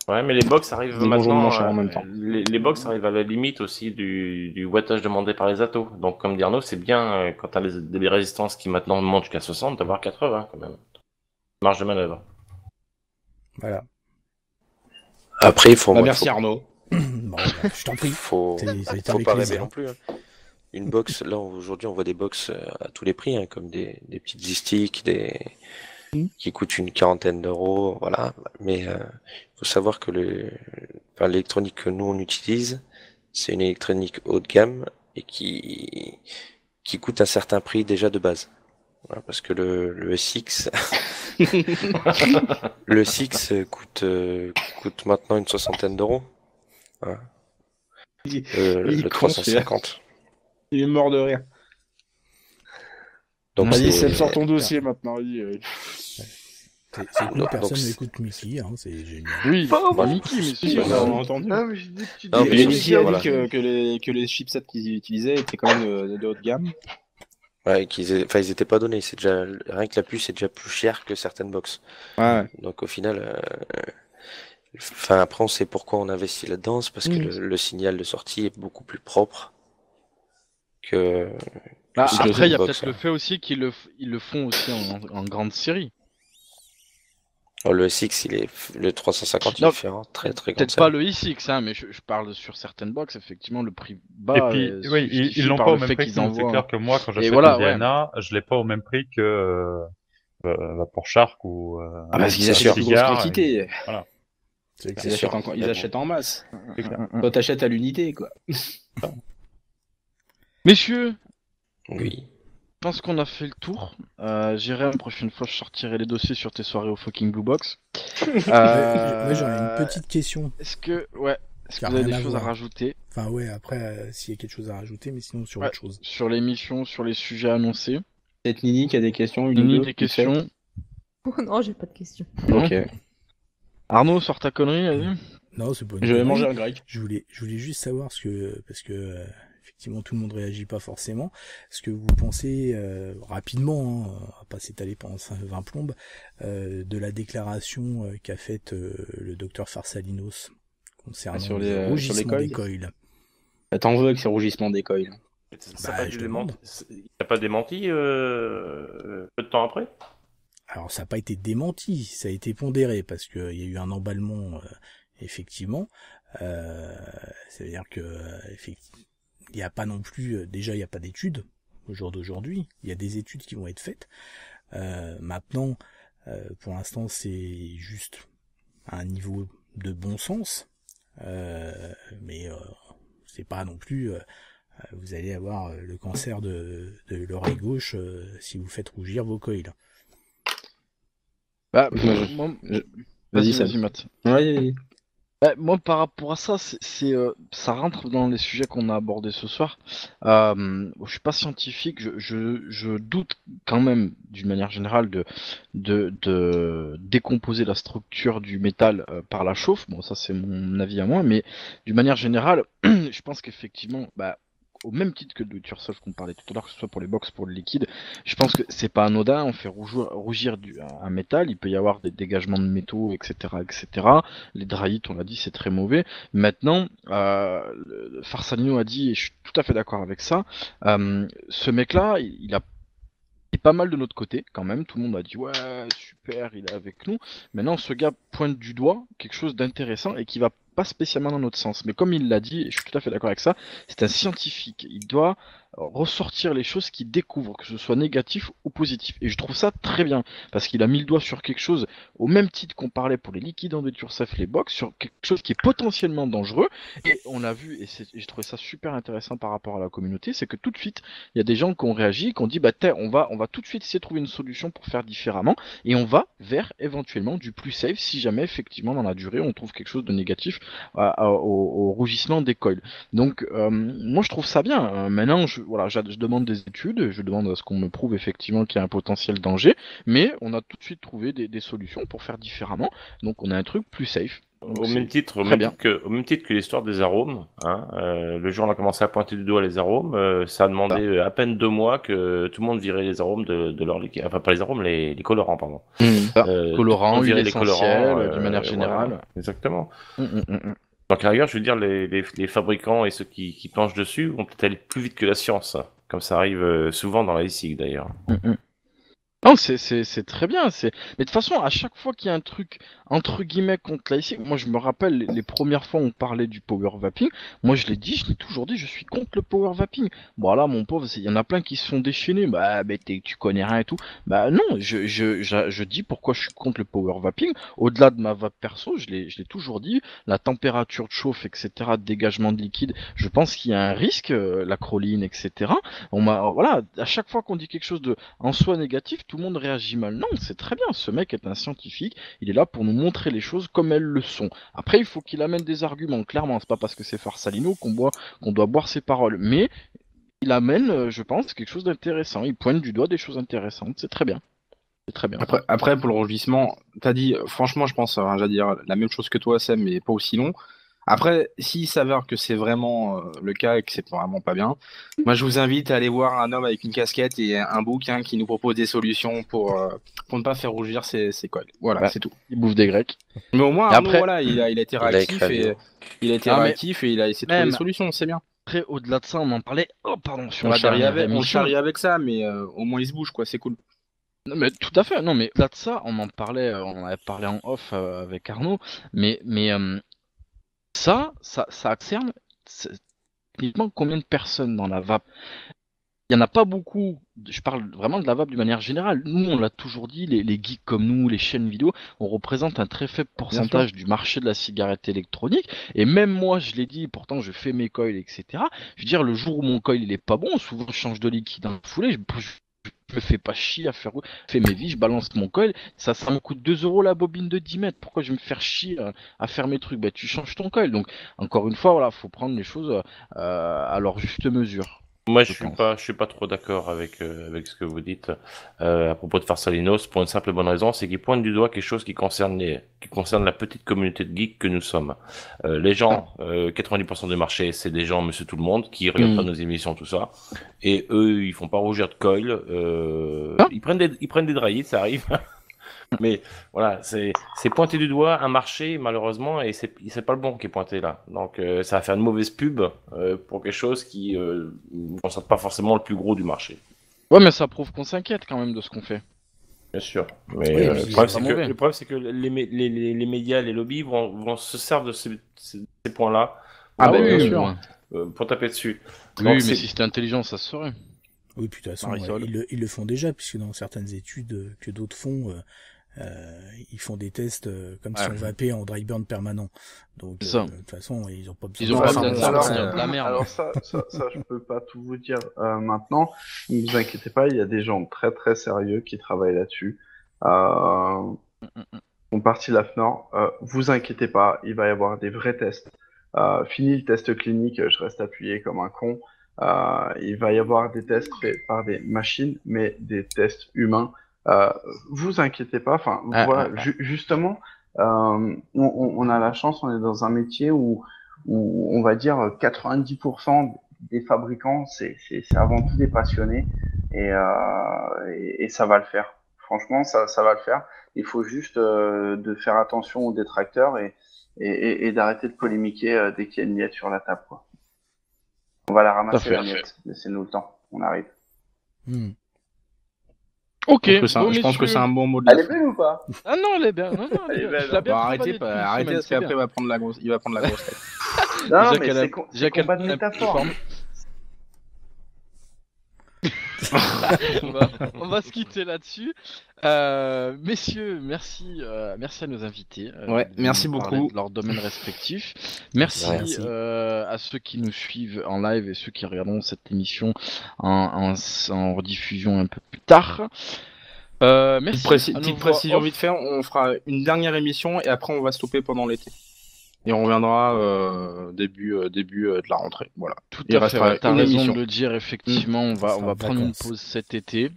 Ouais, mais les box arrivent Dis bonjour, mon maintenant, cher, en même temps. les box arrivent à la limite aussi du wattage demandé par les atos. Donc, comme dit Arnaud, c'est bien, quand t'as des résistances qui maintenant montent jusqu'à 60, d'avoir 80 quand même. Marge de manœuvre. Voilà. Après, il faut, Bah, merci Arnaud. Bon, bah, je t'en prie. faut, Ça a été faut avec pas rêver plaisir. non plus, hein. Une box, là aujourd'hui on voit des box à tous les prix, hein, comme des petites Z-Stick, qui coûtent une quarantaine d'euros, voilà. Mais faut savoir que l'électronique que nous on utilise, c'est une électronique haut de gamme et qui coûte un certain prix déjà de base. Voilà, parce que le 6 le 6 coûte maintenant une soixantaine d'euros. Voilà. Le 350. Il est mort de rire. Donc Vas-y, c'est- Seb, sors ton dossier maintenant. Vas-y. C'est cool, Donc, personne c'est- n'écoute Mickey, hein, c'est génial. Oui, Bah, Mickey, mais Si, si, on a entendu. Ah, mais j'ai dit que tu Non, dis- mais Et je- Mickey a voilà. dit que les chipsets qu'ils utilisaient étaient quand même de haut de gamme. Ouais, ils étaient pas donnés. C'est déjà rien que la puce est déjà plus cher que certaines box. Ouais. Donc au final, enfin après on sait pourquoi on investit là-dedans, c'est parce que le signal de sortie est beaucoup plus propre que. Bah, C'est après, il y a une box, peut-être le hein. fait aussi qu'ils le font aussi en grande série. Oh, le SX, le 350, il Non, est fait en très très grande Peut-être pas salle. le i6, hein, mais je parle sur certaines box, effectivement, le prix Et bas puis, est oui, ils justifié l'ont par pas le au même fait prix qu'ils que nous. C'est envoient. clair que moi, quand j'achète voilà, un DNA, je l'ai pas au même prix que pour Shark ou Ah, parce qu'ils bien achètent sûr. en plus grosse Cigare, quantité. C'est Ils clair. sûr. ils achètent en masse. c'est clair. Toi, t'achètes à l'unité, quoi. Messieurs, Oui. je pense qu'on a fait le tour. J'irai la prochaine fois, je sortirai les dossiers sur tes soirées au fucking Blue Box. Moi, j'aurais une petite question. Est-ce que vous Qui a avez rien des à choses à voir. rajouter Enfin, ouais, après, s'il y a quelque chose à rajouter, mais sinon sur Ouais. autre chose. sur l'émission, sur les sujets annoncés? Peut-être Nini qui a des questions, une ou Nini, deux. des vite fait. questions? Oh non, j'ai pas de questions. Ok. Arnaud, sors ta connerie, vas-y. Non, c'est pas une Je vais connerie. manger un grec. Je voulais juste savoir parce que effectivement tout le monde réagit pas forcément. Ce que vous pensez rapidement, hein, on va pas s'étaler pendant 20 plombes, de la déclaration qu'a faite le docteur Farsalinos concernant sur le les rougissement des coils. coils. T'en veux avec ces rougissements des coils. Ça Bah, a pas je été demande. démenti. Il n'a pas démenti peu de temps après? Alors ça n'a pas été démenti, ça a été pondéré parce que il y a eu un emballement effectivement. C'est-à-dire que effectivement, il n'y a pas non plus déjà il n'y a pas d'études au jour d'aujourd'hui. Il y a des études qui vont être faites. Maintenant, pour l'instant, c'est juste un niveau de bon sens, mais c'est pas non plus. Vous allez avoir le cancer de l'oreille gauche si vous faites rougir vos coils. Bah, Moi, moi- Vas-y, vas-y, Seb. vas-y, Matt. Ouais, Moi, par rapport à ça, ça rentre dans les sujets qu'on a abordés ce soir. Bon, je suis pas scientifique, je doute quand même, d'une manière générale, de décomposer la structure du métal par la chauffe. Bon, ça c'est mon avis à moi, mais d'une manière générale, je pense qu'effectivement, au même titre que le do-it-yourself qu'on parlait tout à l'heure, que ce soit pour les box, pour le liquide, je pense que c'est pas anodin. On fait rougir un métal, il peut y avoir des dégagements de métaux, etc., etc. Les dryits, on l'a dit, c'est très mauvais. Maintenant, Farsanino a dit, et je suis tout à fait d'accord avec ça, ce mec-là, il a est pas mal de notre côté quand même. Tout le monde a dit ouais, super, il est avec nous. Maintenant, ce gars pointe du doigt quelque chose d'intéressant et qui va pas spécialement dans notre sens. Mais comme il l'a dit, et je suis tout à fait d'accord avec ça, c'est un scientifique. Il doit ressortir les choses qu'il découvre, que ce soit négatif ou positif. Et je trouve ça très bien, parce qu'il a mis le doigt sur quelque chose, au même titre qu'on parlait pour les liquides en do-it-yourself, les box, sur quelque chose qui est potentiellement dangereux. Et on a vu, et j'ai trouvé ça super intéressant par rapport à la communauté, c'est que tout de suite, il y a des gens qui ont réagi, qui ont dit, on va tout de suite essayer de trouver une solution pour faire différemment, et on va vers éventuellement du plus safe, si jamais effectivement dans la durée on trouve quelque chose de négatif au rougissement des coils. Donc moi je trouve ça bien. Maintenant je demande des études, je demande à ce qu'on me prouve effectivement qu'il y a un potentiel danger, mais on a tout de suite trouvé des solutions pour faire différemment, donc on a un truc plus safe. Au même titre que l'histoire des arômes, hein, le jour où on a commencé à pointer du doigt les arômes, ça a demandé à peine 2 mois que tout le monde virait les arômes de leur liquide. Enfin, pas les arômes, les colorants, pardon. Colorants, huile les colorants, d'une manière générale. Voilà, exactement. Donc, à la rigueur, je veux dire, les fabricants et ceux qui planchent dessus vont peut-être aller plus vite que la science, comme ça arrive souvent dans la SIG d'ailleurs. Non, c'est très bien. Mais de toute façon, à chaque fois qu'il y a un truc entre guillemets contre l'IC, moi je me rappelle les premières fois où on parlait du power vaping, moi je l'ai toujours dit, je suis contre le power vaping. Bon là, mon pauvre, il y en a plein qui se font déchaîner. Tu connais rien et tout. Non, je dis pourquoi je suis contre le power vaping. Au-delà de ma vape perso, je l'ai toujours dit, la température de chauffe, etc., de dégagement de liquide, je pense qu'il y a un risque, l'acroline, etc. Voilà, à chaque fois qu'on dit quelque chose de en soi négatif, tout le monde réagit mal. Non, c'est très bien, ce mec est un scientifique, il est là pour nous montrer les choses comme elles le sont. Après, il faut qu'il amène des arguments, clairement, c'est pas parce que c'est Farsalino qu'on doit boire ses paroles, mais il amène, je pense, quelque chose d'intéressant, il pointe du doigt des choses intéressantes, c'est très bien. C'est très bien. Après, pour le rougissement, t'as dit, franchement, je pense, j'allais dire la même chose que toi, Sam, mais pas aussi long. Après, s'il s'avère que c'est vraiment le cas et que c'est vraiment pas bien, moi je vous invite à aller voir un homme avec une casquette et un bouquin qui nous propose des solutions pour ne pas faire rougir ses coils. Voilà, c'est tout. Il bouffe des grecs. Mais au moins, après, voilà, il a été réactif et il a essayé de trouver des solutions, c'est bien. Après, au-delà de ça, on en parlait. Oh, pardon, sur on la dernière émission. On charrie avec ça, mais au moins il se bouge, quoi, c'est cool. Non, mais tout à fait. Non, mais au-delà de ça, on en avait parlé en off avec Arnaud, mais ça concerne techniquement combien de personnes dans la vape? Il n'y en a pas beaucoup, je parle vraiment de la vape d'une manière générale. Nous, on l'a toujours dit, les geeks comme nous, les chaînes vidéo, on représente un très faible pourcentage du marché de la cigarette électronique. Et même moi, je l'ai dit, pourtant je fais mes coils, etc. Je veux dire, le jour où mon coil il est pas bon, souvent je change de liquide dans la foulée, je me fais pas chier à faire mes vies, je balance mon coil, ça me coûte 2 € la bobine de 10 mètres. Pourquoi je vais me faire chier à faire mes trucs? Tu changes ton coil. Donc, encore une fois, voilà, faut prendre les choses à leur juste mesure. Moi, je suis pas trop d'accord avec ce que vous dites à propos de Farsalinos pour une simple bonne raison, c'est qu'il pointe du doigt quelque chose qui concerne la petite communauté de geeks que nous sommes. Les gens, 90% du marché, c'est des gens, monsieur tout le monde, qui regardent pas nos émissions, tout ça, et eux, ils font pas rougir de coil. Ils prennent des dryits, ça arrive. Mais voilà, c'est pointer du doigt un marché malheureusement et c'est pas le bon qui est pointé là. Donc ça va faire une mauvaise pub pour quelque chose qui ne concerne pas forcément le plus gros du marché. Ouais, mais ça prouve qu'on s'inquiète quand même de ce qu'on fait. Bien sûr. Mais le problème c'est que les médias, les lobbies vont se servir de ces points-là. Bien sûr. Pour taper dessus. Oui, donc, mais si c'était intelligent, ça se saurait. Oui, puis de toute façon, ils le font déjà, puisque dans certaines études que d'autres font, ils font des tests comme si on vapait en dry burn permanent. Donc, de toute façon, ils n'ont pas besoin de la merde. Alors ça, je peux pas tout vous dire maintenant. Ne vous inquiétez pas, il y a des gens très très sérieux qui travaillent là-dessus. sont partis de l'AFNOR, vous inquiétez pas, il va y avoir des vrais tests. Fini le test clinique, je reste appuyé comme un con. Il va y avoir des tests faits par des machines, mais des tests humains. Vous inquiétez pas. Enfin, voilà, justement, on a la chance, on est dans un métier où on va dire 90% des fabricants, c'est avant tout des passionnés, et ça va le faire. Franchement, ça va le faire. Il faut juste de faire attention aux détracteurs et d'arrêter de polémiquer dès qu'il y a une miette sur la table, quoi. On va la ramasser, la miette. Laissez-nous le temps. On arrive. Ok. Je pense que c'est un bon mot de la Elle est fin. belle ou pas? Ah non, elle est bien. Non, Elle est je belle. l'ai bien Bon, travaillé arrêtez, depuis une arrêtez semaine, parce c'est qu'après bien. il va prendre la grosse tête. Non, Déjà mais qu'elle a- c'est déjà qu'elle combat de a une métaphore. forme. On va se quitter là-dessus. Messieurs, merci à nos invités. Ouais, de merci nous parler beaucoup. de leurs domaines respectifs. Merci, Merci. à ceux qui nous suivent en live et ceux qui regarderont cette émission en rediffusion un peu plus tard. Merci. à nos Petite voix précision off. vite fait, on fera une dernière émission et après on va stopper pendant l'été. Et on reviendra début de la rentrée. Voilà. Tout Il à fait, restera ouais, t'as une raison émission. de le dire, effectivement, on va sera en prendre une vacances. pause cet été.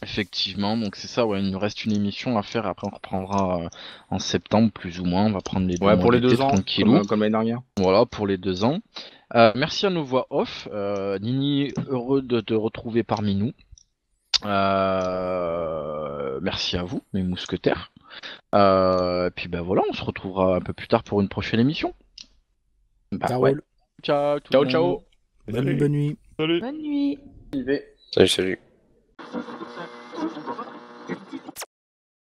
Effectivement, donc c'est ça, ouais, il nous reste une émission à faire, après on reprendra en septembre plus ou moins, on va prendre les 2 Ouais, mois pour les d'été 2 ans, tranquillou. comme l'année dernière. Voilà, pour les 2 ans. Merci à nos voix off. Nini, heureux de te retrouver parmi nous. Merci à vous, mes mousquetaires. Puis ben voilà, on se retrouvera un peu plus tard pour une prochaine émission. Ça ouais. roule. Ciao, tout le Ciao, monde. ciao. Bonne nuit. Salut. Bonne nuit. J'y vais. Salut, salut.